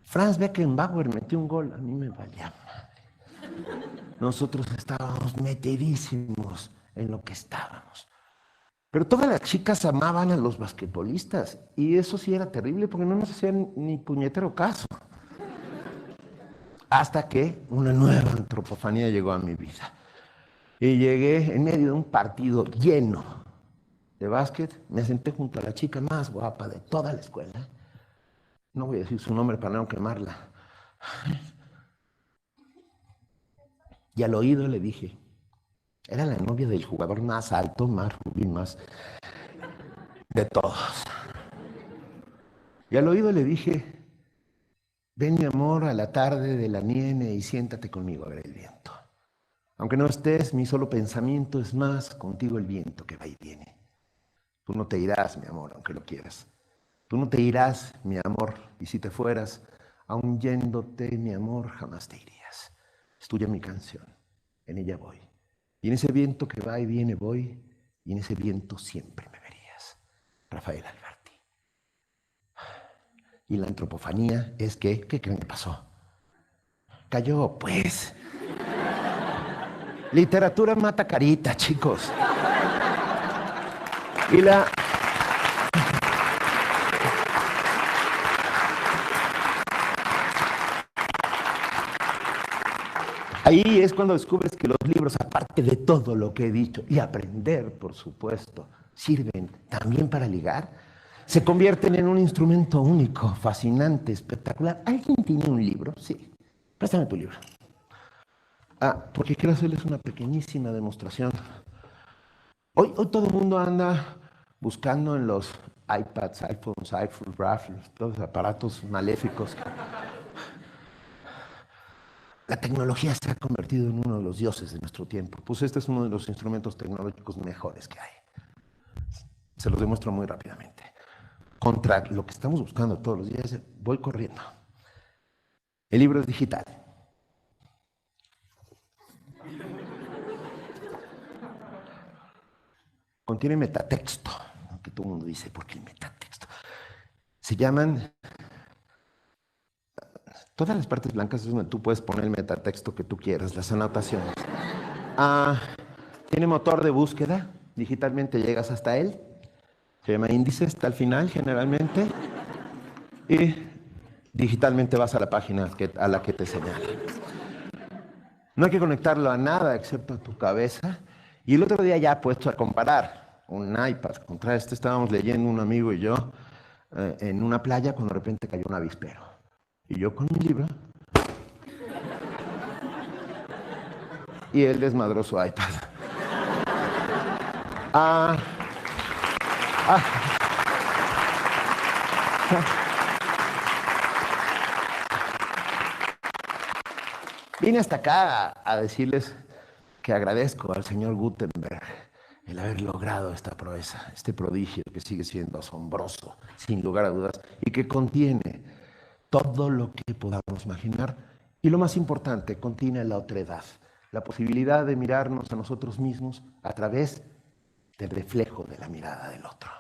Franz Beckenbauer metió un gol. A mí me valía madre. Nosotros estábamos metidísimos en lo que estábamos. Pero todas las chicas amaban a los basquetbolistas y eso sí era terrible porque no nos hacían ni puñetero caso. Hasta que una nueva antropofanía llegó a mi vida. Y llegué en medio de un partido lleno de básquet, me senté junto a la chica más guapa de toda la escuela. No voy a decir su nombre para no quemarla. Y al oído le dije, era la novia del jugador más alto, más rubio, más de todos. Y al oído le dije, ven mi amor a la tarde de la nieve y siéntate conmigo a ver el viento. Aunque no estés, mi solo pensamiento es más contigo el viento que va y viene. Tú no te irás, mi amor, aunque lo quieras. Tú no te irás, mi amor, y si te fueras, aun yéndote, mi amor, jamás te irías. Es tuya mi canción, en ella voy. Y en ese viento que va y viene voy, y en ese viento siempre me verías. Rafael Alberti. Y la antropofanía es que, ¿qué creen que pasó? Cayó, pues. Literatura mata carita, chicos. Y ahí es cuando descubres que los libros, aparte de todo lo que he dicho, y aprender, por supuesto, sirven también para ligar, se convierten en un instrumento único, fascinante, espectacular. ¿Alguien tiene un libro? Sí. Préstame tu libro. Porque quiero hacerles una pequeñísima demostración. Hoy todo el mundo anda buscando en los iPads, iPhones, raffles, todos los aparatos maléficos. La tecnología se ha convertido en uno de los dioses de nuestro tiempo. Pues este es uno de los instrumentos tecnológicos mejores que hay. Se los demuestro muy rápidamente. Contra lo que estamos buscando todos los días, voy corriendo. El libro es digital. Contiene metatexto, que todo el mundo dice, ¿por qué el metatexto? Se llaman, todas las partes blancas es donde tú puedes poner el metatexto que tú quieras, las anotaciones. Tiene motor de búsqueda, digitalmente llegas hasta él, se llama índice, está al final generalmente, y Digitalmente vas a la página a la que te señala. No hay que conectarlo a nada excepto a tu cabeza. Y el otro día ya puesto a comparar un iPad contra este, estábamos leyendo un amigo y yo en una playa cuando de repente cayó un avispero. Y yo con mi libro y él desmadró su iPad. Ah, ah. Vine hasta acá a decirles que agradezco al señor Gutenberg el haber logrado esta proeza, este prodigio que sigue siendo asombroso, sin lugar a dudas, y que contiene todo lo que podamos imaginar. Y lo más importante, contiene la otredad, la posibilidad de mirarnos a nosotros mismos a través del reflejo de la mirada del otro.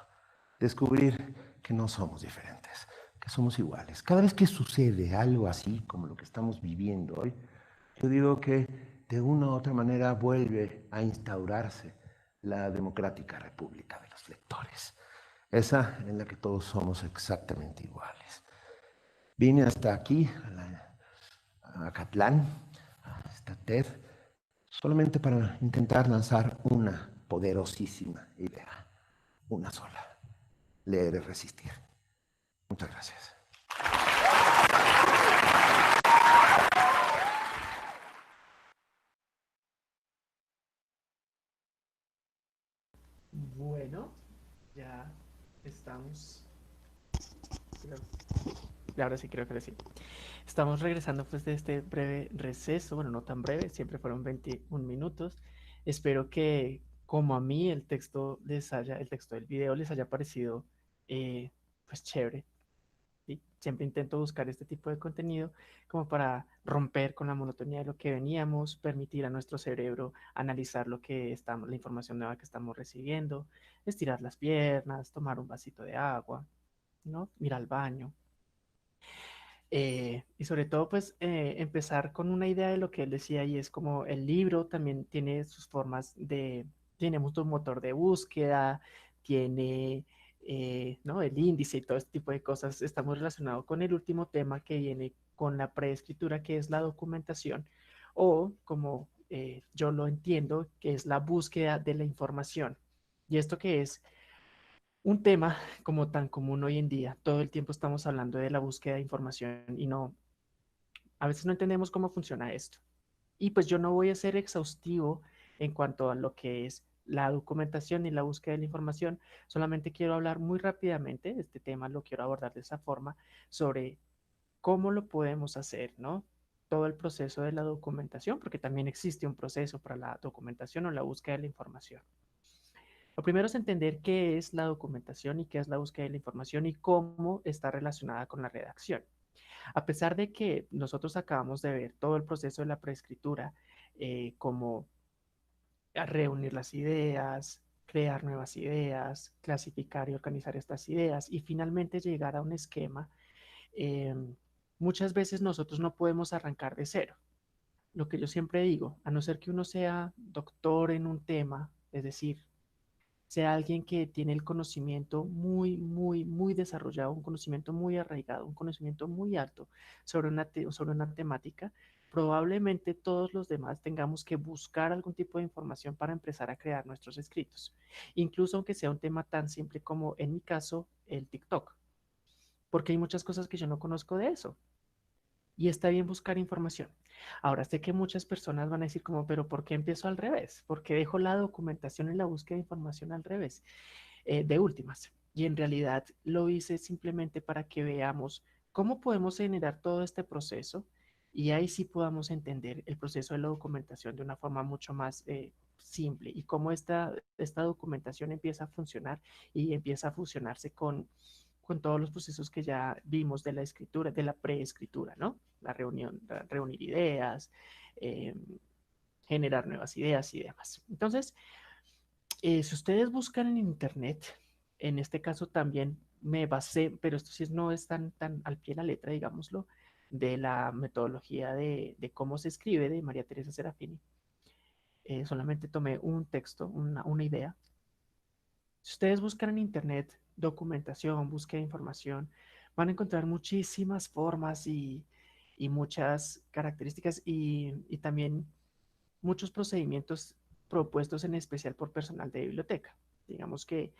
Descubrir que no somos diferentes, que somos iguales. Cada vez que sucede algo así como lo que estamos viviendo hoy, yo digo que de una u otra manera vuelve a instaurarse la democrática república de los lectores, esa en la que todos somos exactamente iguales. Vine hasta aquí, a Catlán, a esta TED, solamente para intentar lanzar una poderosísima idea, una sola: leer y resistir. Muchas gracias. Bueno, ya estamos. Creo- Ahora sí, creo que sí. Estamos regresando pues de este breve receso, bueno, no tan breve, siempre fueron 21 minutos. Espero que como a mí el texto del video les haya parecido pues chévere. ¿Sí? Siempre intento buscar este tipo de contenido como para romper con la monotonía de lo que veníamos, permitir a nuestro cerebro analizar la información nueva que estamos recibiendo, estirar las piernas, tomar un vasito de agua, ¿no? Ir al baño. Y sobre todo, pues, empezar con una idea de lo que él decía, y es como el libro también tiene sus formas tiene mucho motor de búsqueda, tiene, ¿no? El índice y todo este tipo de cosas. Está muy relacionado con el último tema que viene con la preescritura, que es la documentación, o como yo lo entiendo, que es la búsqueda de la información. ¿Y esto qué es? Un tema como tan común hoy en día. Todo el tiempo estamos hablando de la búsqueda de información y a veces no entendemos cómo funciona esto. Y pues yo no voy a ser exhaustivo en cuanto a lo que es la documentación y la búsqueda de la información. Solamente quiero hablar muy rápidamente, este tema lo quiero abordar de esa forma, sobre cómo lo podemos hacer, ¿no? Todo el proceso de la documentación, porque también existe un proceso para la documentación o la búsqueda de la información. Lo primero es entender qué es la documentación y qué es la búsqueda de la información y cómo está relacionada con la redacción. A pesar de que nosotros acabamos de ver todo el proceso de la preescritura, como reunir las ideas, crear nuevas ideas, clasificar y organizar estas ideas y finalmente llegar a un esquema, eh, muchas veces nosotros no podemos arrancar de cero. Lo que yo siempre digo, a no ser que uno sea doctor en un tema, es decir, sea alguien que tiene el conocimiento muy, muy, muy desarrollado, un conocimiento muy arraigado, un conocimiento muy alto sobre una temática, probablemente todos los demás tengamos que buscar algún tipo de información para empezar a crear nuestros escritos. Incluso aunque sea un tema tan simple como, en mi caso, el TikTok, porque hay muchas cosas que yo no conozco de eso. Y está bien buscar información. Ahora sé que muchas personas van a decir como, pero ¿por qué empiezo al revés? ¿Por qué dejo la documentación y la búsqueda de información al revés? De últimas. Y en realidad lo hice simplemente para que veamos cómo podemos generar todo este proceso y ahí sí podamos entender el proceso de la documentación de una forma mucho más simple y cómo esta documentación empieza a funcionar y empieza a fusionarse con todos los procesos que ya vimos de la escritura, de la preescritura, ¿no? Reunir ideas, eh, generar nuevas ideas y demás. Entonces, si ustedes buscan en internet, en este caso también me basé, pero esto sí no es tan al pie de la letra, digámoslo, de la metodología de cómo se escribe de María Teresa Serafini. Solamente tomé un texto, una idea. Si ustedes buscan en internet documentación, búsqueda de información, van a encontrar muchísimas formas y muchas características y también muchos procedimientos propuestos en especial por personal de biblioteca. Digamos que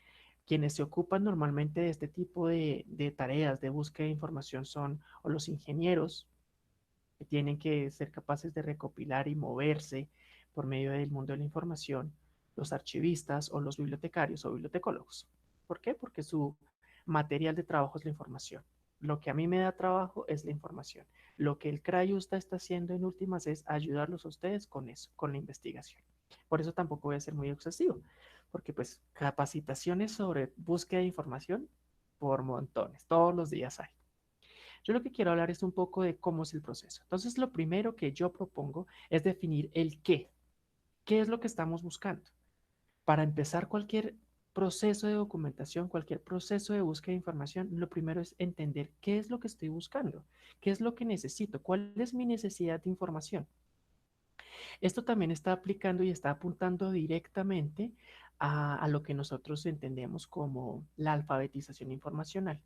quienes se ocupan normalmente de este tipo de tareas de búsqueda de información son o los ingenieros, que tienen que ser capaces de recopilar y moverse por medio del mundo de la información, los archivistas o los bibliotecarios o bibliotecólogos. ¿Por qué? Porque su material de trabajo es la información. Lo que a mí me da trabajo es la información. Lo que el CRAIUSTA está haciendo en últimas es ayudarlos a ustedes con eso, con la investigación. Por eso tampoco voy a ser muy excesivo, porque pues capacitaciones sobre búsqueda de información por montones, todos los días hay. Yo lo que quiero hablar es un poco de cómo es el proceso. Entonces, lo primero que yo propongo es definir el qué. ¿Qué es lo que estamos buscando? Para empezar cualquier proceso de documentación, cualquier proceso de búsqueda de información, lo primero es entender qué es lo que estoy buscando, qué es lo que necesito, cuál es mi necesidad de información. Esto también está aplicando y está apuntando directamente a lo que nosotros entendemos como la alfabetización informacional.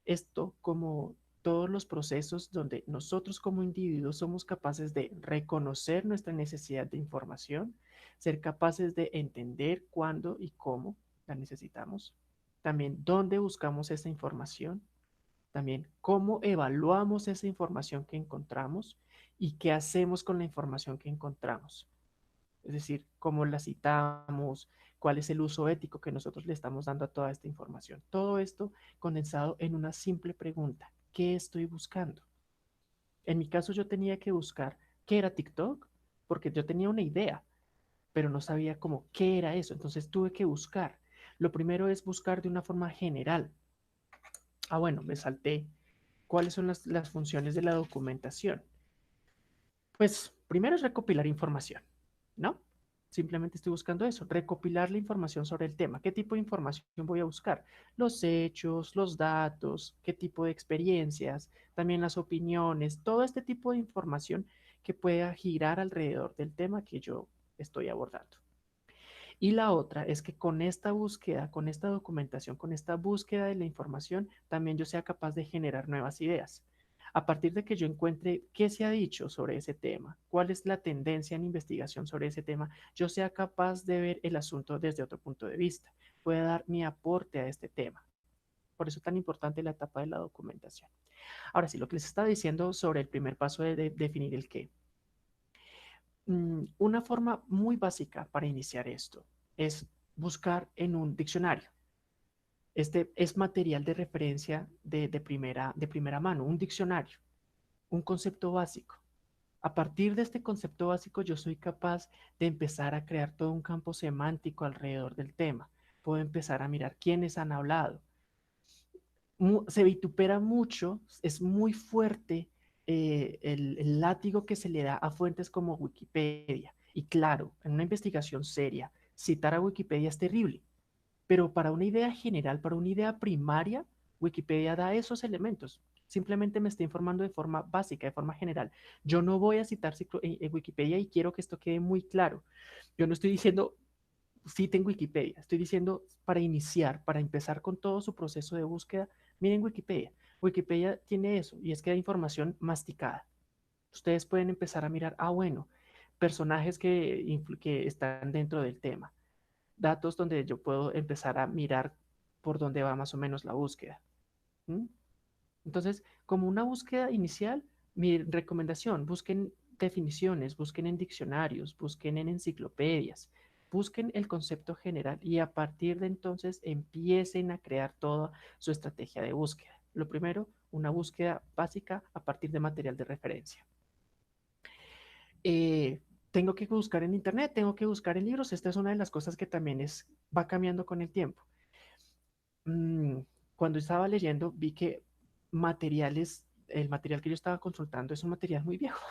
Esto como todos los procesos donde nosotros como individuos somos capaces de reconocer nuestra necesidad de información, ser capaces de entender cuándo y cómo la necesitamos, también dónde buscamos esa información, también cómo evaluamos esa información que encontramos y qué hacemos con la información que encontramos. Es decir, cómo la citamos, cuál es el uso ético que nosotros le estamos dando a toda esta información. Todo esto condensado en una simple pregunta: ¿qué estoy buscando? En mi caso yo tenía que buscar qué era TikTok, porque yo tenía una idea, pero no sabía cómo qué era eso. Entonces tuve que buscar. Lo primero es buscar de una forma general. Ah, bueno, me salté. ¿Cuáles son las funciones de la documentación? Pues primero es recopilar información, ¿no? Simplemente estoy buscando eso, recopilar la información sobre el tema. ¿Qué tipo de información voy a buscar? Los hechos, los datos, qué tipo de experiencias, también las opiniones, todo este tipo de información que pueda girar alrededor del tema que yo estoy abordando. Y la otra es que con esta búsqueda, con esta documentación, con esta búsqueda de la información, también yo sea capaz de generar nuevas ideas. A partir de que yo encuentre qué se ha dicho sobre ese tema, cuál es la tendencia en investigación sobre ese tema, yo sea capaz de ver el asunto desde otro punto de vista, pueda dar mi aporte a este tema. Por eso es tan importante la etapa de la documentación. Ahora sí, lo que les estaba diciendo sobre el primer paso de definir el qué. Una forma muy básica para iniciar esto es buscar en un diccionario. Este es material de referencia de primera mano, un diccionario, un concepto básico. A partir de este concepto básico, yo soy capaz de empezar a crear todo un campo semántico alrededor del tema. Puedo empezar a mirar quiénes han hablado. Se vitupera mucho, es muy fuerte el látigo que se le da a fuentes como Wikipedia. Y claro, en una investigación seria, citar a Wikipedia es terrible, pero para una idea general, para una idea primaria, Wikipedia da esos elementos. Simplemente me está informando de forma básica, de forma general. Yo no voy a citar en Wikipedia y quiero que esto quede muy claro. Yo no estoy diciendo citen Wikipedia, estoy diciendo para iniciar, para empezar con todo su proceso de búsqueda, miren Wikipedia. Wikipedia tiene eso y es que hay información masticada. Ustedes pueden empezar a mirar, ah, bueno, personajes que están dentro del tema, datos donde yo puedo empezar a mirar por dónde va más o menos la búsqueda. ¿Mm? Entonces, como una búsqueda inicial, mi recomendación, busquen definiciones, busquen en diccionarios, busquen en enciclopedias, busquen el concepto general y a partir de entonces empiecen a crear toda su estrategia de búsqueda. Lo primero, una búsqueda básica a partir de material de referencia. Tengo que buscar en internet, tengo que buscar en libros. Esta es una de las cosas que también va cambiando con el tiempo. Cuando estaba leyendo, vi que el material que yo estaba consultando es un material muy viejo,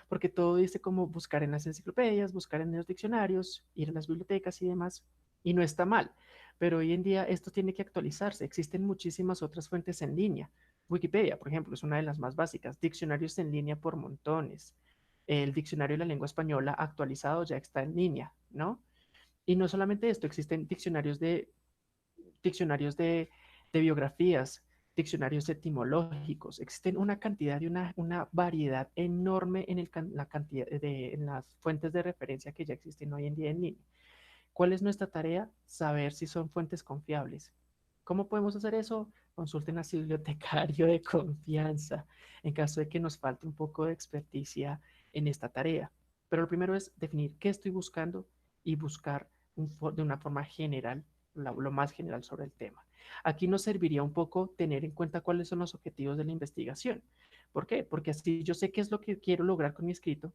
porque todo dice como buscar en las enciclopedias, buscar en los diccionarios, ir a las bibliotecas y demás, y no está mal, pero hoy en día esto tiene que actualizarse. Existen muchísimas otras fuentes en línea. Wikipedia, por ejemplo, es una de las más básicas, diccionarios en línea por montones. El diccionario de la lengua española actualizado ya está en línea, ¿no? Y no solamente esto, existen diccionarios de biografías, diccionarios etimológicos. Existen una cantidad y una variedad enorme la cantidad en las fuentes de referencia que ya existen hoy en día en línea. ¿Cuál es nuestra tarea? Saber si son fuentes confiables. ¿Cómo podemos hacer eso? Consulten a su bibliotecario de confianza en caso de que nos falte un poco de experticia en esta tarea. Pero lo primero es definir qué estoy buscando y buscar de una forma general, lo más general sobre el tema. Aquí nos serviría un poco tener en cuenta cuáles son los objetivos de la investigación. ¿Por qué? Porque así yo sé qué es lo que quiero lograr con mi escrito,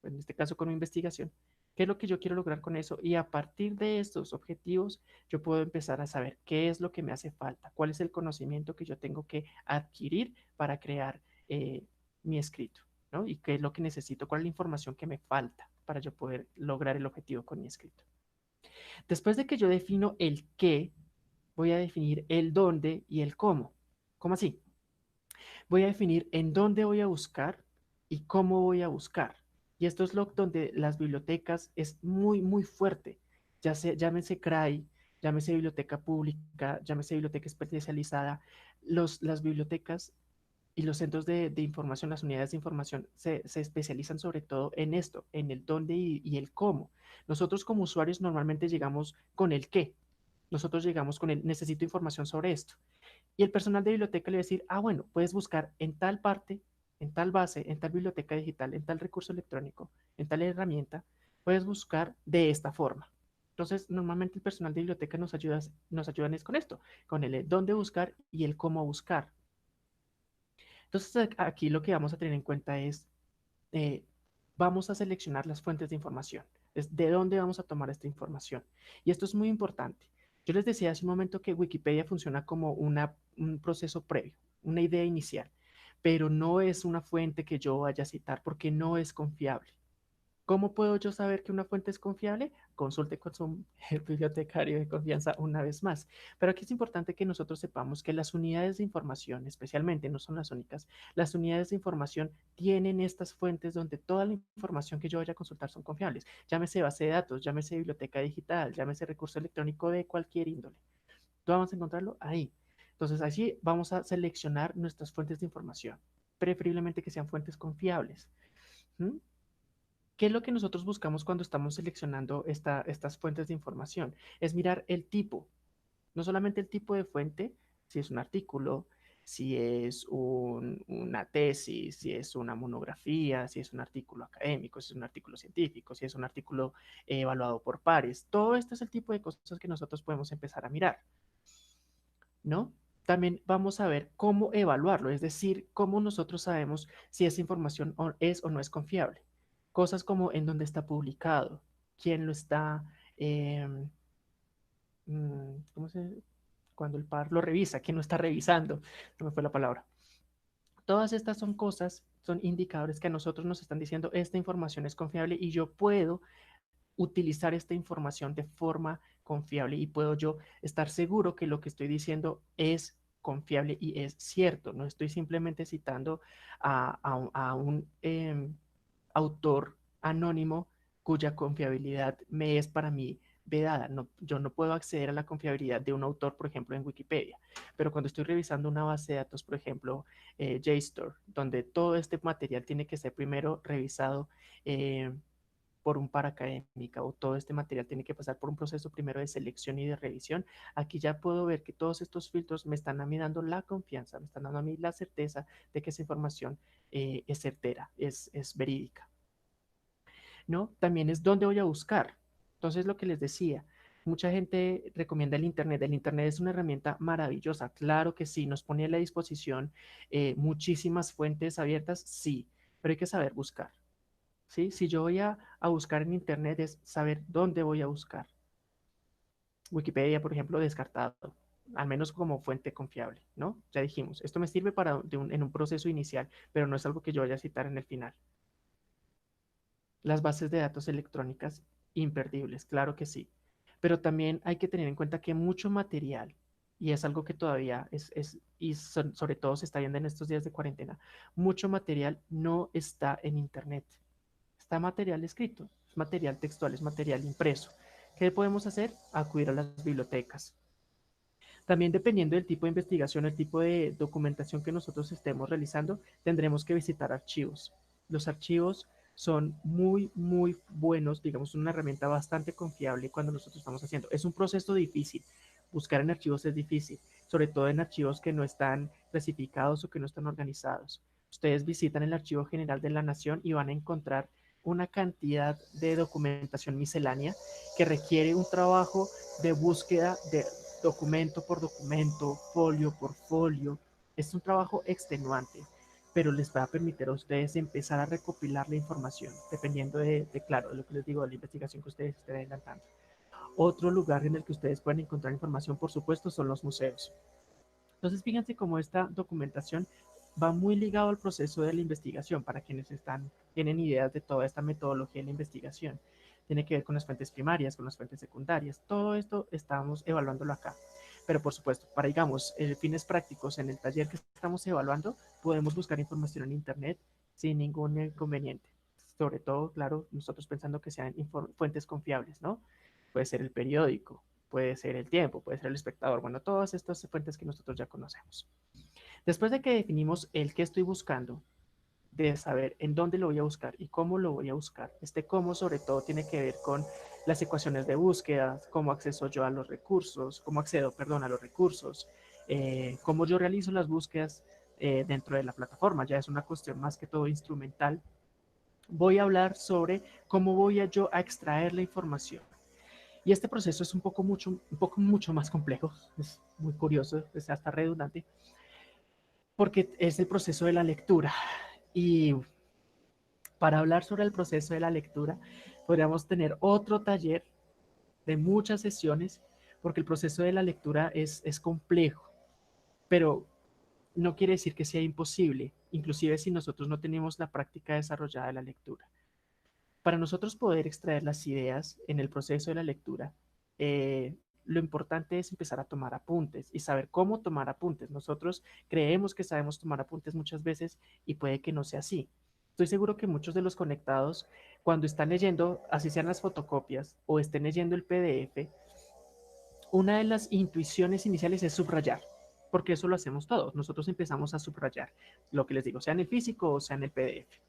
en este caso con mi investigación, qué es lo que yo quiero lograr con eso y a partir de estos objetivos yo puedo empezar a saber qué es lo que me hace falta, cuál es el conocimiento que yo tengo que adquirir para crear mi escrito, ¿no? Y qué es lo que necesito, cuál es la información que me falta para yo poder lograr el objetivo con mi escrito. Después de que yo defino el qué, voy a definir el dónde y el cómo. ¿Cómo así? Voy a definir en dónde voy a buscar y cómo voy a buscar. Y esto es lo donde las bibliotecas es muy, muy fuerte. Llámese CRAI, llámese biblioteca pública, llámese biblioteca especializada. Las bibliotecas y los centros de información, las unidades de información, se especializan sobre todo en esto, en el dónde y el cómo. Nosotros como usuarios normalmente llegamos con el qué. Nosotros llegamos con el necesito información sobre esto. Y el personal de biblioteca le va a decir, ah, bueno, puedes buscar en tal parte, en tal base, en tal biblioteca digital, en tal recurso electrónico, en tal herramienta, puedes buscar de esta forma. Entonces, normalmente el personal de biblioteca nos ayudan es con esto, con el dónde buscar y el cómo buscar. Entonces, aquí lo que vamos a tener en cuenta es, eh, vamos a seleccionar las fuentes de información. Es de dónde vamos a tomar esta información. Y esto es muy importante. Yo les decía hace un momento que Wikipedia funciona como un proceso previo, una idea inicial, pero no es una fuente que yo vaya a citar porque no es confiable. ¿Cómo puedo yo saber que una fuente es confiable? Consulte con su bibliotecario de confianza una vez más. Pero aquí es importante que nosotros sepamos que las unidades de información, especialmente, no son las únicas, las unidades de información tienen estas fuentes donde toda la información que yo vaya a consultar son confiables. Llámese base de datos, llámese biblioteca digital, llámese recurso electrónico de cualquier índole. Todo vamos a encontrarlo ahí. Entonces, allí vamos a seleccionar nuestras fuentes de información, preferiblemente que sean fuentes confiables. ¿Mm? ¿Qué es lo que nosotros buscamos cuando estamos seleccionando estas fuentes de información? Es mirar el tipo, no solamente el tipo de fuente, si es un artículo, si es una tesis, si es una monografía, si es un artículo académico, si es un artículo científico, si es un artículo evaluado por pares. Todo esto es el tipo de cosas que nosotros podemos empezar a mirar, ¿no? También vamos a ver cómo evaluarlo, es decir, cómo nosotros sabemos si esa información es o no es confiable. Cosas como en dónde está publicado, quién lo está, eh, ¿cómo se? Cuando el par lo revisa, quién lo está revisando, no me fue la palabra. Todas estas son cosas, son indicadores que a nosotros nos están diciendo esta información es confiable y yo puedo utilizar esta información de forma confiable y puedo yo estar seguro que lo que estoy diciendo es confiable y es cierto. No estoy simplemente citando a un autor anónimo cuya confiabilidad me es para mí vedada. No, yo no puedo acceder a la confiabilidad de un autor, por ejemplo, en Wikipedia, pero cuando estoy revisando una base de datos, por ejemplo, JSTOR, donde todo este material tiene que ser primero revisado por un par académica o todo este material tiene que pasar por un proceso primero de selección y de revisión, aquí ya puedo ver que todos estos filtros me están a mí dando la confianza, me están dando a mí la certeza de que esa información es certera, es verídica. ¿No? También es dónde voy a buscar. Entonces, lo que les decía, mucha gente recomienda el Internet. El Internet es una herramienta maravillosa, claro que sí, nos pone a la disposición muchísimas fuentes abiertas, sí, pero hay que saber buscar. ¿Sí? Si yo voy a buscar en Internet es saber dónde voy a buscar. Wikipedia, por ejemplo, descartado, al menos como fuente confiable, ¿no? Ya dijimos, esto me sirve en un proceso inicial, pero no es algo que yo vaya a citar en el final. Las bases de datos electrónicas, imperdibles, claro que sí. Pero también hay que tener en cuenta que mucho material, y es algo que todavía sobre todo se está viendo en estos días de cuarentena, mucho material no está en Internet. Está material escrito, es material textual, es material impreso. ¿Qué podemos hacer? Acudir a las bibliotecas. También dependiendo del tipo de investigación, el tipo de documentación que nosotros estemos realizando, tendremos que visitar archivos. Los archivos son muy, muy buenos, digamos, una herramienta bastante confiable cuando nosotros estamos haciendo. Es un proceso difícil. Buscar en archivos es difícil, sobre todo en archivos que no están clasificados o que no están organizados. Ustedes visitan el Archivo General de la Nación y van a encontrar una cantidad de documentación miscelánea que requiere un trabajo de búsqueda de documento por documento, folio por folio. Es un trabajo extenuante, pero les va a permitir a ustedes empezar a recopilar la información, dependiendo claro, de lo que les digo, de la investigación que ustedes estén adelantando. Otro lugar en el que ustedes pueden encontrar información, por supuesto, son los museos. Entonces, fíjense cómo esta documentación va muy ligado al proceso de la investigación para quienes tienen ideas de toda esta metodología de la investigación. Tiene que ver con las fuentes primarias, con las fuentes secundarias. Todo esto estamos evaluándolo acá. Pero por supuesto, para, digamos, fines prácticos en el taller que estamos evaluando, podemos buscar información en Internet sin ningún inconveniente. Sobre todo, claro, nosotros pensando que sean fuentes confiables, ¿no? Puede ser el periódico, puede ser el tiempo, puede ser el espectador, bueno, todas estas fuentes que nosotros ya conocemos. Después de que definimos el que estoy buscando, de saber en dónde lo voy a buscar y cómo lo voy a buscar, este cómo sobre todo tiene que ver con las ecuaciones de búsqueda, cómo acceso yo a los recursos, cómo accedo, perdón, a los recursos, cómo yo realizo las búsquedas dentro de la plataforma, ya es una cuestión más que todo instrumental. Voy a hablar sobre cómo voy a yo a extraer la información. Y este proceso es un poco mucho más complejo, es muy curioso, es hasta redundante, porque es el proceso de la lectura. Y para hablar sobre el proceso de la lectura, podríamos tener otro taller de muchas sesiones, porque el proceso de la lectura es complejo, pero no quiere decir que sea imposible, inclusive si nosotros no tenemos la práctica desarrollada de la lectura. Para nosotros poder extraer las ideas en el proceso de la lectura, lo importante es empezar a tomar apuntes y saber cómo tomar apuntes. Nosotros creemos que sabemos tomar apuntes muchas veces y puede que no sea así. Estoy seguro que muchos de los conectados, cuando están leyendo, así sean las fotocopias o estén leyendo el PDF, una de las intuiciones iniciales es subrayar, porque eso lo hacemos todos. Nosotros empezamos a subrayar lo que les digo, sea en el físico o sea en el PDF.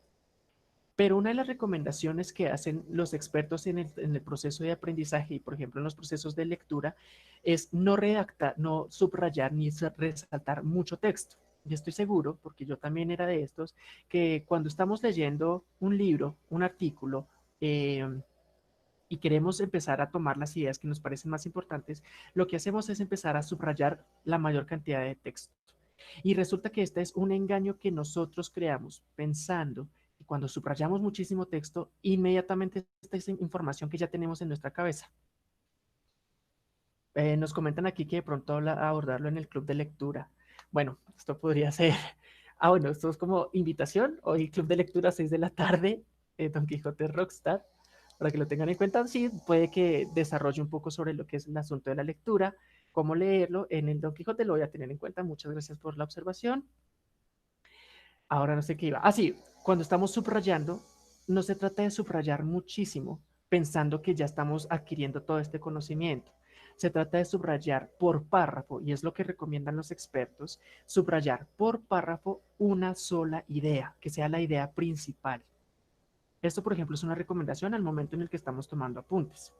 Pero una de las recomendaciones que hacen los expertos en el proceso de aprendizaje y, por ejemplo, en los procesos de lectura, es no redactar, no subrayar ni resaltar mucho texto. Y estoy seguro, porque yo también era de estos, que cuando estamos leyendo un libro, un artículo, y queremos empezar a tomar las ideas que nos parecen más importantes, lo que hacemos es empezar a subrayar la mayor cantidad de texto. Y resulta que este es un engaño que nosotros creamos pensando que cuando subrayamos muchísimo texto, inmediatamente esta es información que ya tenemos en nuestra cabeza. Nos comentan aquí que de pronto abordarlo en el club de lectura. Bueno, esto podría ser... Ah, bueno, esto es como invitación. Hoy club de lectura 6 de la tarde, Don Quijote Rockstar. Para que lo tengan en cuenta, sí, puede que desarrolle un poco sobre lo que es el asunto de la lectura, cómo leerlo. En el Don Quijote lo voy a tener en cuenta. Muchas gracias por la observación. Ahora no sé qué iba. Ah, sí, cuando estamos subrayando, no se trata de subrayar muchísimo, pensando que ya estamos adquiriendo todo este conocimiento. Se trata de subrayar por párrafo, y es lo que recomiendan los expertos, subrayar por párrafo una sola idea, que sea la idea principal. Esto, por ejemplo, es una recomendación al momento en el que estamos tomando apuntes.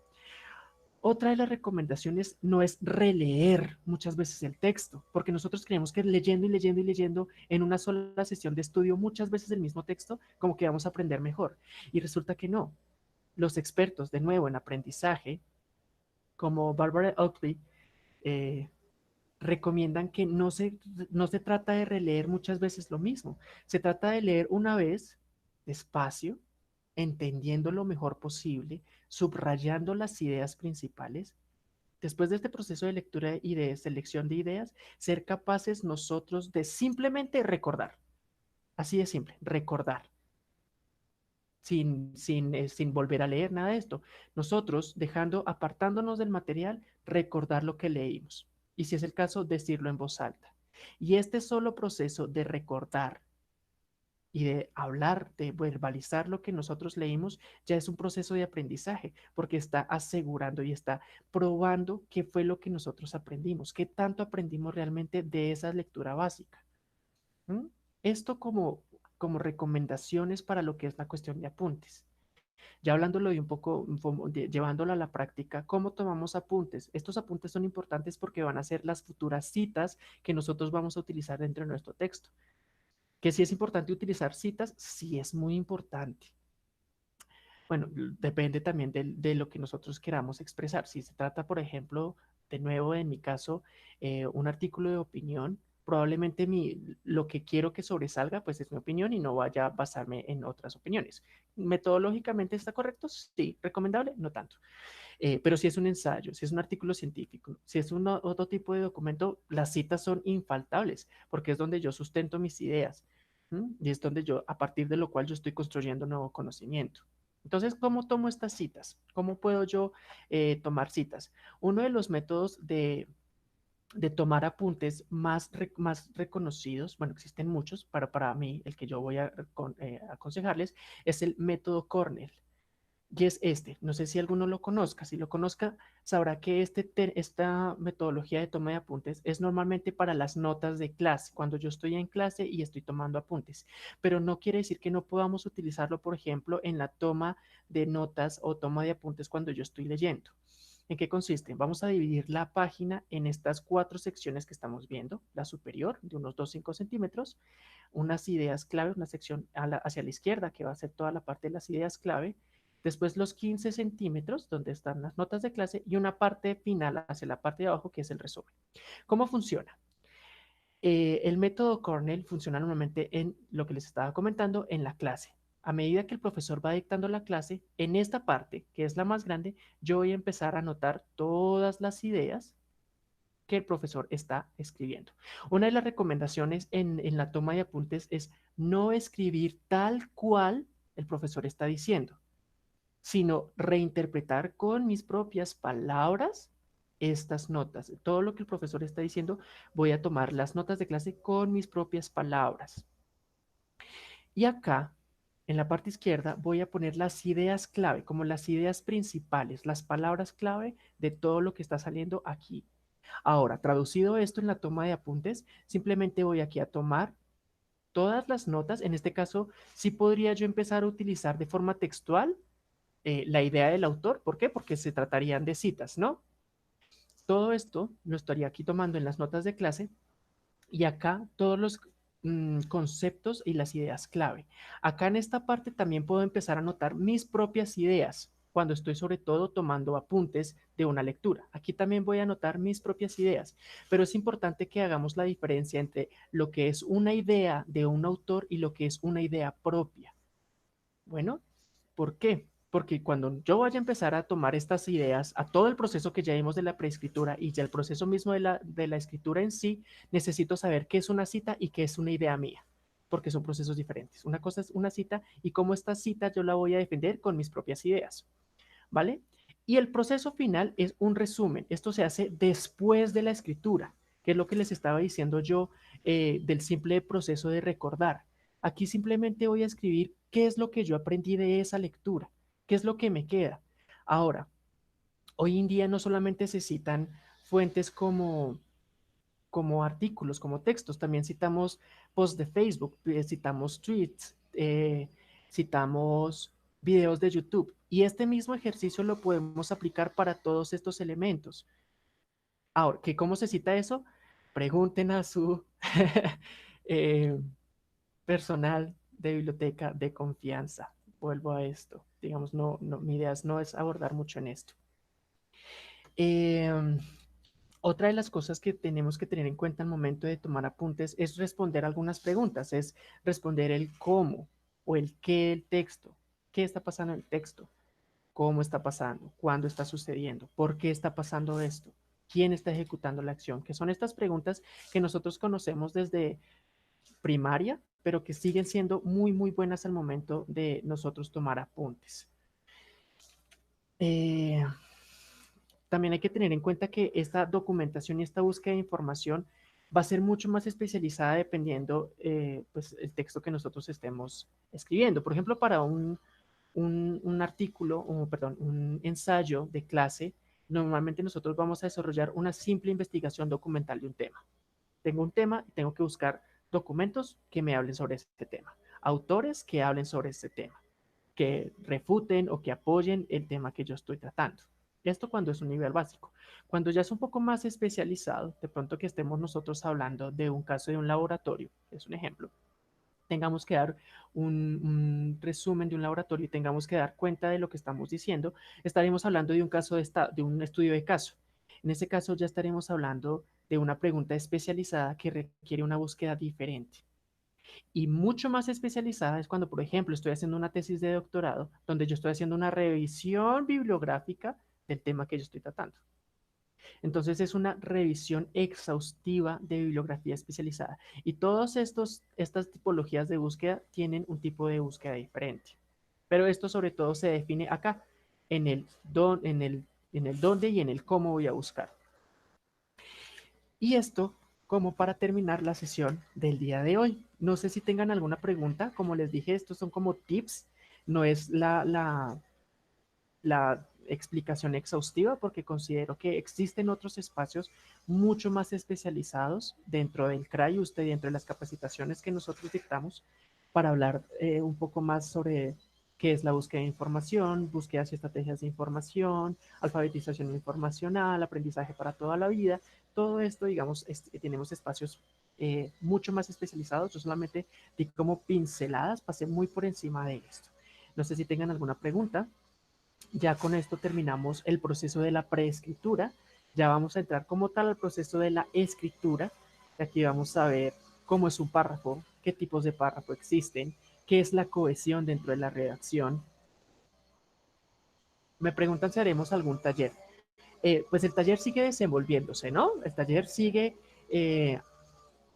Otra de las recomendaciones no es releer muchas veces el texto, porque nosotros creemos que leyendo y leyendo y leyendo en una sola sesión de estudio muchas veces el mismo texto, como que vamos a aprender mejor. Y resulta que no. Los expertos, de nuevo, en aprendizaje, como Barbara Oakley, eh, recomiendan que no se trata de releer muchas veces lo mismo. Se trata de leer una vez, despacio, entendiendo lo mejor posible, subrayando las ideas principales. Después de este proceso de lectura y de selección de ideas, ser capaces nosotros de simplemente recordar. Así de simple, recordar. Sin volver a leer nada de esto. Nosotros, apartándonos del material, recordar lo que leímos. Y si es el caso, decirlo en voz alta. Y este solo proceso de recordar y de hablar, de verbalizar lo que nosotros leímos, ya es un proceso de aprendizaje, porque está asegurando y está probando qué fue lo que nosotros aprendimos, qué tanto aprendimos realmente de esa lectura básica. ¿Mm? Esto como recomendaciones para lo que es la cuestión de apuntes. Ya hablándolo de un poco, llevándolo a la práctica, ¿cómo tomamos apuntes? Estos apuntes son importantes porque van a ser las futuras citas que nosotros vamos a utilizar dentro de nuestro texto. Que si es importante utilizar citas, sí es muy importante. Bueno, depende también de lo que nosotros queramos expresar. Si se trata, por ejemplo, de nuevo, en mi caso, un artículo de opinión, probablemente lo que quiero que sobresalga, pues es mi opinión y no vaya a basarme en otras opiniones. ¿Metodológicamente está correcto? Sí. ¿Recomendable? No tanto. Pero si es un ensayo, si es un artículo científico, si es otro tipo de documento, las citas son infaltables, porque es donde yo sustento mis ideas. Y es donde yo, a partir de lo cual yo estoy construyendo nuevo conocimiento. Entonces, ¿cómo tomo estas citas? ¿Cómo puedo yo tomar citas? Uno de los métodos de tomar apuntes más reconocidos, bueno, existen muchos, pero para mí el que yo voy a aconsejarles es el método Cornell. Y es este, no sé si alguno lo conozca, si lo conozca, sabrá que esta metodología de toma de apuntes es normalmente para las notas de clase, cuando yo estoy en clase y estoy tomando apuntes, pero no quiere decir que no podamos utilizarlo, por ejemplo, en la toma de notas o toma de apuntes cuando yo estoy leyendo. ¿En qué consiste? Vamos a dividir la página en estas 4 secciones que estamos viendo, la superior de unos 2,5 centímetros, unas ideas clave, una sección hacia la izquierda que va a ser toda la parte de las ideas clave, después los 15 centímetros donde están las notas de clase y una parte final hacia la parte de abajo que es el resumen. ¿Cómo funciona? El método Cornell funciona normalmente en lo que les estaba comentando en la clase. A medida que el profesor va dictando la clase, en esta parte, que es la más grande, yo voy a empezar a anotar todas las ideas que el profesor está escribiendo. Una de las recomendaciones en la toma de apuntes es no escribir tal cual el profesor está diciendo, sino reinterpretar con mis propias palabras estas notas. Todo lo que el profesor está diciendo, voy a tomar las notas de clase con mis propias palabras. Y acá, en la parte izquierda, voy a poner las ideas clave, como las ideas principales, las palabras clave de todo lo que está saliendo aquí. Ahora, traducido esto en la toma de apuntes, simplemente voy aquí a tomar todas las notas. En este caso, sí podría yo empezar a utilizar de forma textual la idea del autor. ¿Por qué? Porque se tratarían de citas, ¿no? Todo esto lo estaría aquí tomando en las notas de clase y acá todos los conceptos y las ideas clave. Acá en esta parte también puedo empezar a anotar mis propias ideas cuando estoy sobre todo tomando apuntes de una lectura. Aquí también voy a anotar mis propias ideas, pero es importante que hagamos la diferencia entre lo que es una idea de un autor y lo que es una idea propia. Bueno, ¿por qué? Porque cuando yo vaya a empezar a tomar estas ideas, a todo el proceso que ya vimos de la preescritura y ya el proceso mismo de la escritura en sí, necesito saber qué es una cita y qué es una idea mía, porque son procesos diferentes. Una cosa es una cita y cómo esta cita yo la voy a defender con mis propias ideas, ¿vale? Y el proceso final es un resumen. Esto se hace después de la escritura, que es lo que les estaba diciendo yo del simple proceso de recordar. Aquí simplemente voy a escribir qué es lo que yo aprendí de esa lectura, qué es lo que me queda. Ahora, hoy en día no solamente se citan fuentes como artículos, como textos, también citamos posts de Facebook, citamos tweets, citamos videos de YouTube. Y este mismo ejercicio lo podemos aplicar para todos estos elementos. Ahora, ¿cómo se cita eso? Pregunten a su eh, personal de biblioteca de confianza. Vuelvo a esto. Digamos, mi idea no es abordar mucho en esto. Otra de las cosas que tenemos que tener en cuenta al momento de tomar apuntes es responder algunas preguntas, es responder el cómo o el qué del texto. ¿Qué está pasando en el texto? ¿Cómo está pasando? ¿Cuándo está sucediendo? ¿Por qué está pasando esto? ¿Quién está ejecutando la acción? Que son estas preguntas que nosotros conocemos desde primaria, pero que siguen siendo muy, muy buenas al momento de nosotros tomar apuntes. También hay que tener en cuenta que esta documentación y esta búsqueda de información va a ser mucho más especializada dependiendo pues, el texto que nosotros estemos escribiendo. Por ejemplo, para un artículo, o, perdón, un ensayo de clase, normalmente nosotros vamos a desarrollar una simple investigación documental de un tema. Tengo un tema y tengo que buscar documentos que me hablen sobre este tema, autores que hablen sobre este tema, que refuten o que apoyen el tema que yo estoy tratando. Esto cuando es un nivel básico. Cuando ya es un poco más especializado, de pronto que estemos nosotros hablando de un caso de un laboratorio, es un ejemplo, tengamos que dar un resumen de un laboratorio y tengamos que dar cuenta de lo que estamos diciendo, estaremos hablando de un caso de un estudio de caso. En ese caso ya estaremos hablando de una pregunta especializada que requiere una búsqueda diferente. Y mucho más especializada es cuando, por ejemplo, estoy haciendo una tesis de doctorado donde yo estoy haciendo una revisión bibliográfica del tema que yo estoy tratando. Entonces es una revisión exhaustiva de bibliografía especializada. Y todas estas tipologías de búsqueda tienen un tipo de búsqueda diferente. Pero esto sobre todo se define acá, en el dónde y en el cómo voy a buscar. Y esto como para terminar la sesión del día de hoy. No sé si tengan alguna pregunta. Como les dije, estos son como tips. No es la explicación exhaustiva porque considero que existen otros espacios mucho más especializados dentro del CRAIUSTE y dentro de las capacitaciones que nosotros dictamos para hablar un poco más sobre qué es la búsqueda de información, búsquedas y estrategias de información, alfabetización informacional, aprendizaje para toda la vida. Todo esto, digamos, tenemos espacios mucho más especializados. Yo solamente di como pinceladas, pasé muy por encima de esto. No sé si tengan alguna pregunta. Ya con esto terminamos el proceso de la preescritura. Ya vamos a entrar como tal al proceso de la escritura. Aquí vamos a ver cómo es un párrafo, qué tipos de párrafo existen, qué es la cohesión dentro de la redacción. Me preguntan si haremos algún taller. Pues el taller sigue desenvolviéndose, ¿no? El taller sigue,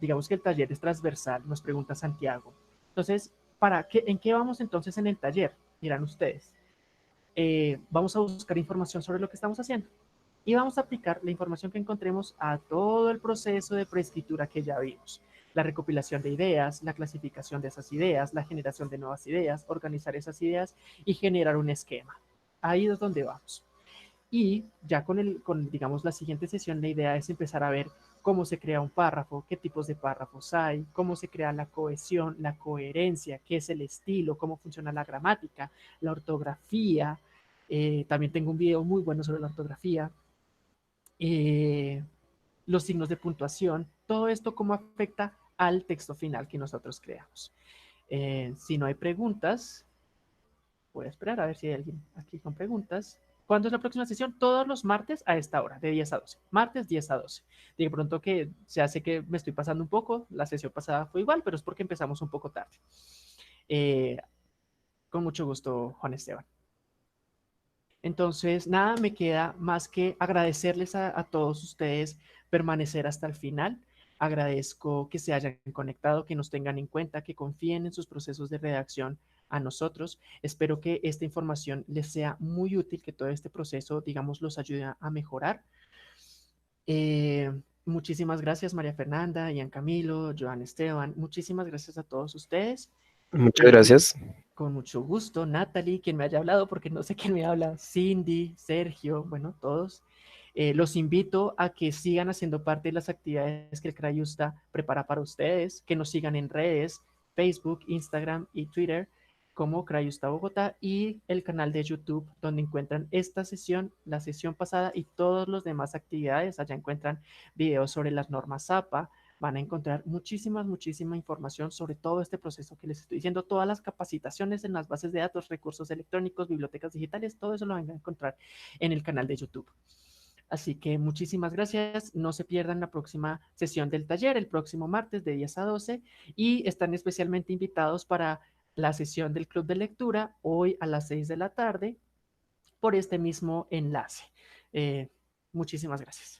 digamos que el taller es transversal, nos pregunta Santiago. Entonces, ¿en qué vamos entonces en el taller? Dirán ustedes. Vamos a buscar información sobre lo que estamos haciendo y vamos a aplicar la información que encontremos a todo el proceso de preescritura que ya vimos. La recopilación de ideas, la clasificación de esas ideas, la generación de nuevas ideas, organizar esas ideas y generar un esquema. Ahí es donde vamos. Y ya digamos, la siguiente sesión, la idea es empezar a ver cómo se crea un párrafo, qué tipos de párrafos hay, cómo se crea la cohesión, la coherencia, qué es el estilo, cómo funciona la gramática, la ortografía. También tengo un video muy bueno sobre la ortografía. Los signos de puntuación, todo esto cómo afecta al texto final que nosotros creamos. Si no hay preguntas, voy a esperar a ver si hay alguien aquí con preguntas. ¿Cuándo es la próxima sesión? Todos los martes a esta hora, de 10 a 12. Martes 10 a 12. De pronto que se hace que me estoy pasando un poco, la sesión pasada fue igual, pero es porque empezamos un poco tarde. Con mucho gusto, Juan Esteban. Entonces, nada, me queda más que agradecerles a todos ustedes permanecer hasta el final. Agradezco que se hayan conectado, que nos tengan en cuenta, que confíen en sus procesos de redacción a nosotros. Espero que esta información les sea muy útil, que todo este proceso, digamos, los ayude a mejorar. Muchísimas gracias, María Fernanda, Ian Camilo, Joan Esteban. Muchísimas gracias a todos ustedes. Muchas gracias. Con mucho gusto, Natalie, quien me haya hablado, porque no sé quién me habla, Cindy, Sergio, bueno, todos. Los invito a que sigan haciendo parte de las actividades que el CRAIUSTA prepara para ustedes, que nos sigan en redes, Facebook, Instagram y Twitter, como CRAIUSTA Bogotá, y el canal de YouTube, donde encuentran esta sesión, la sesión pasada y todas las demás actividades. Allá encuentran videos sobre las normas APA, van a encontrar muchísima información sobre todo este proceso que les estoy diciendo, todas las capacitaciones en las bases de datos, recursos electrónicos, bibliotecas digitales, todo eso lo van a encontrar en el canal de YouTube. Así que muchísimas gracias, no se pierdan la próxima sesión del taller, el próximo martes de 10 a 12, y están especialmente invitados para la sesión del club de lectura, hoy a las 6 de la tarde, por este mismo enlace. Muchísimas gracias.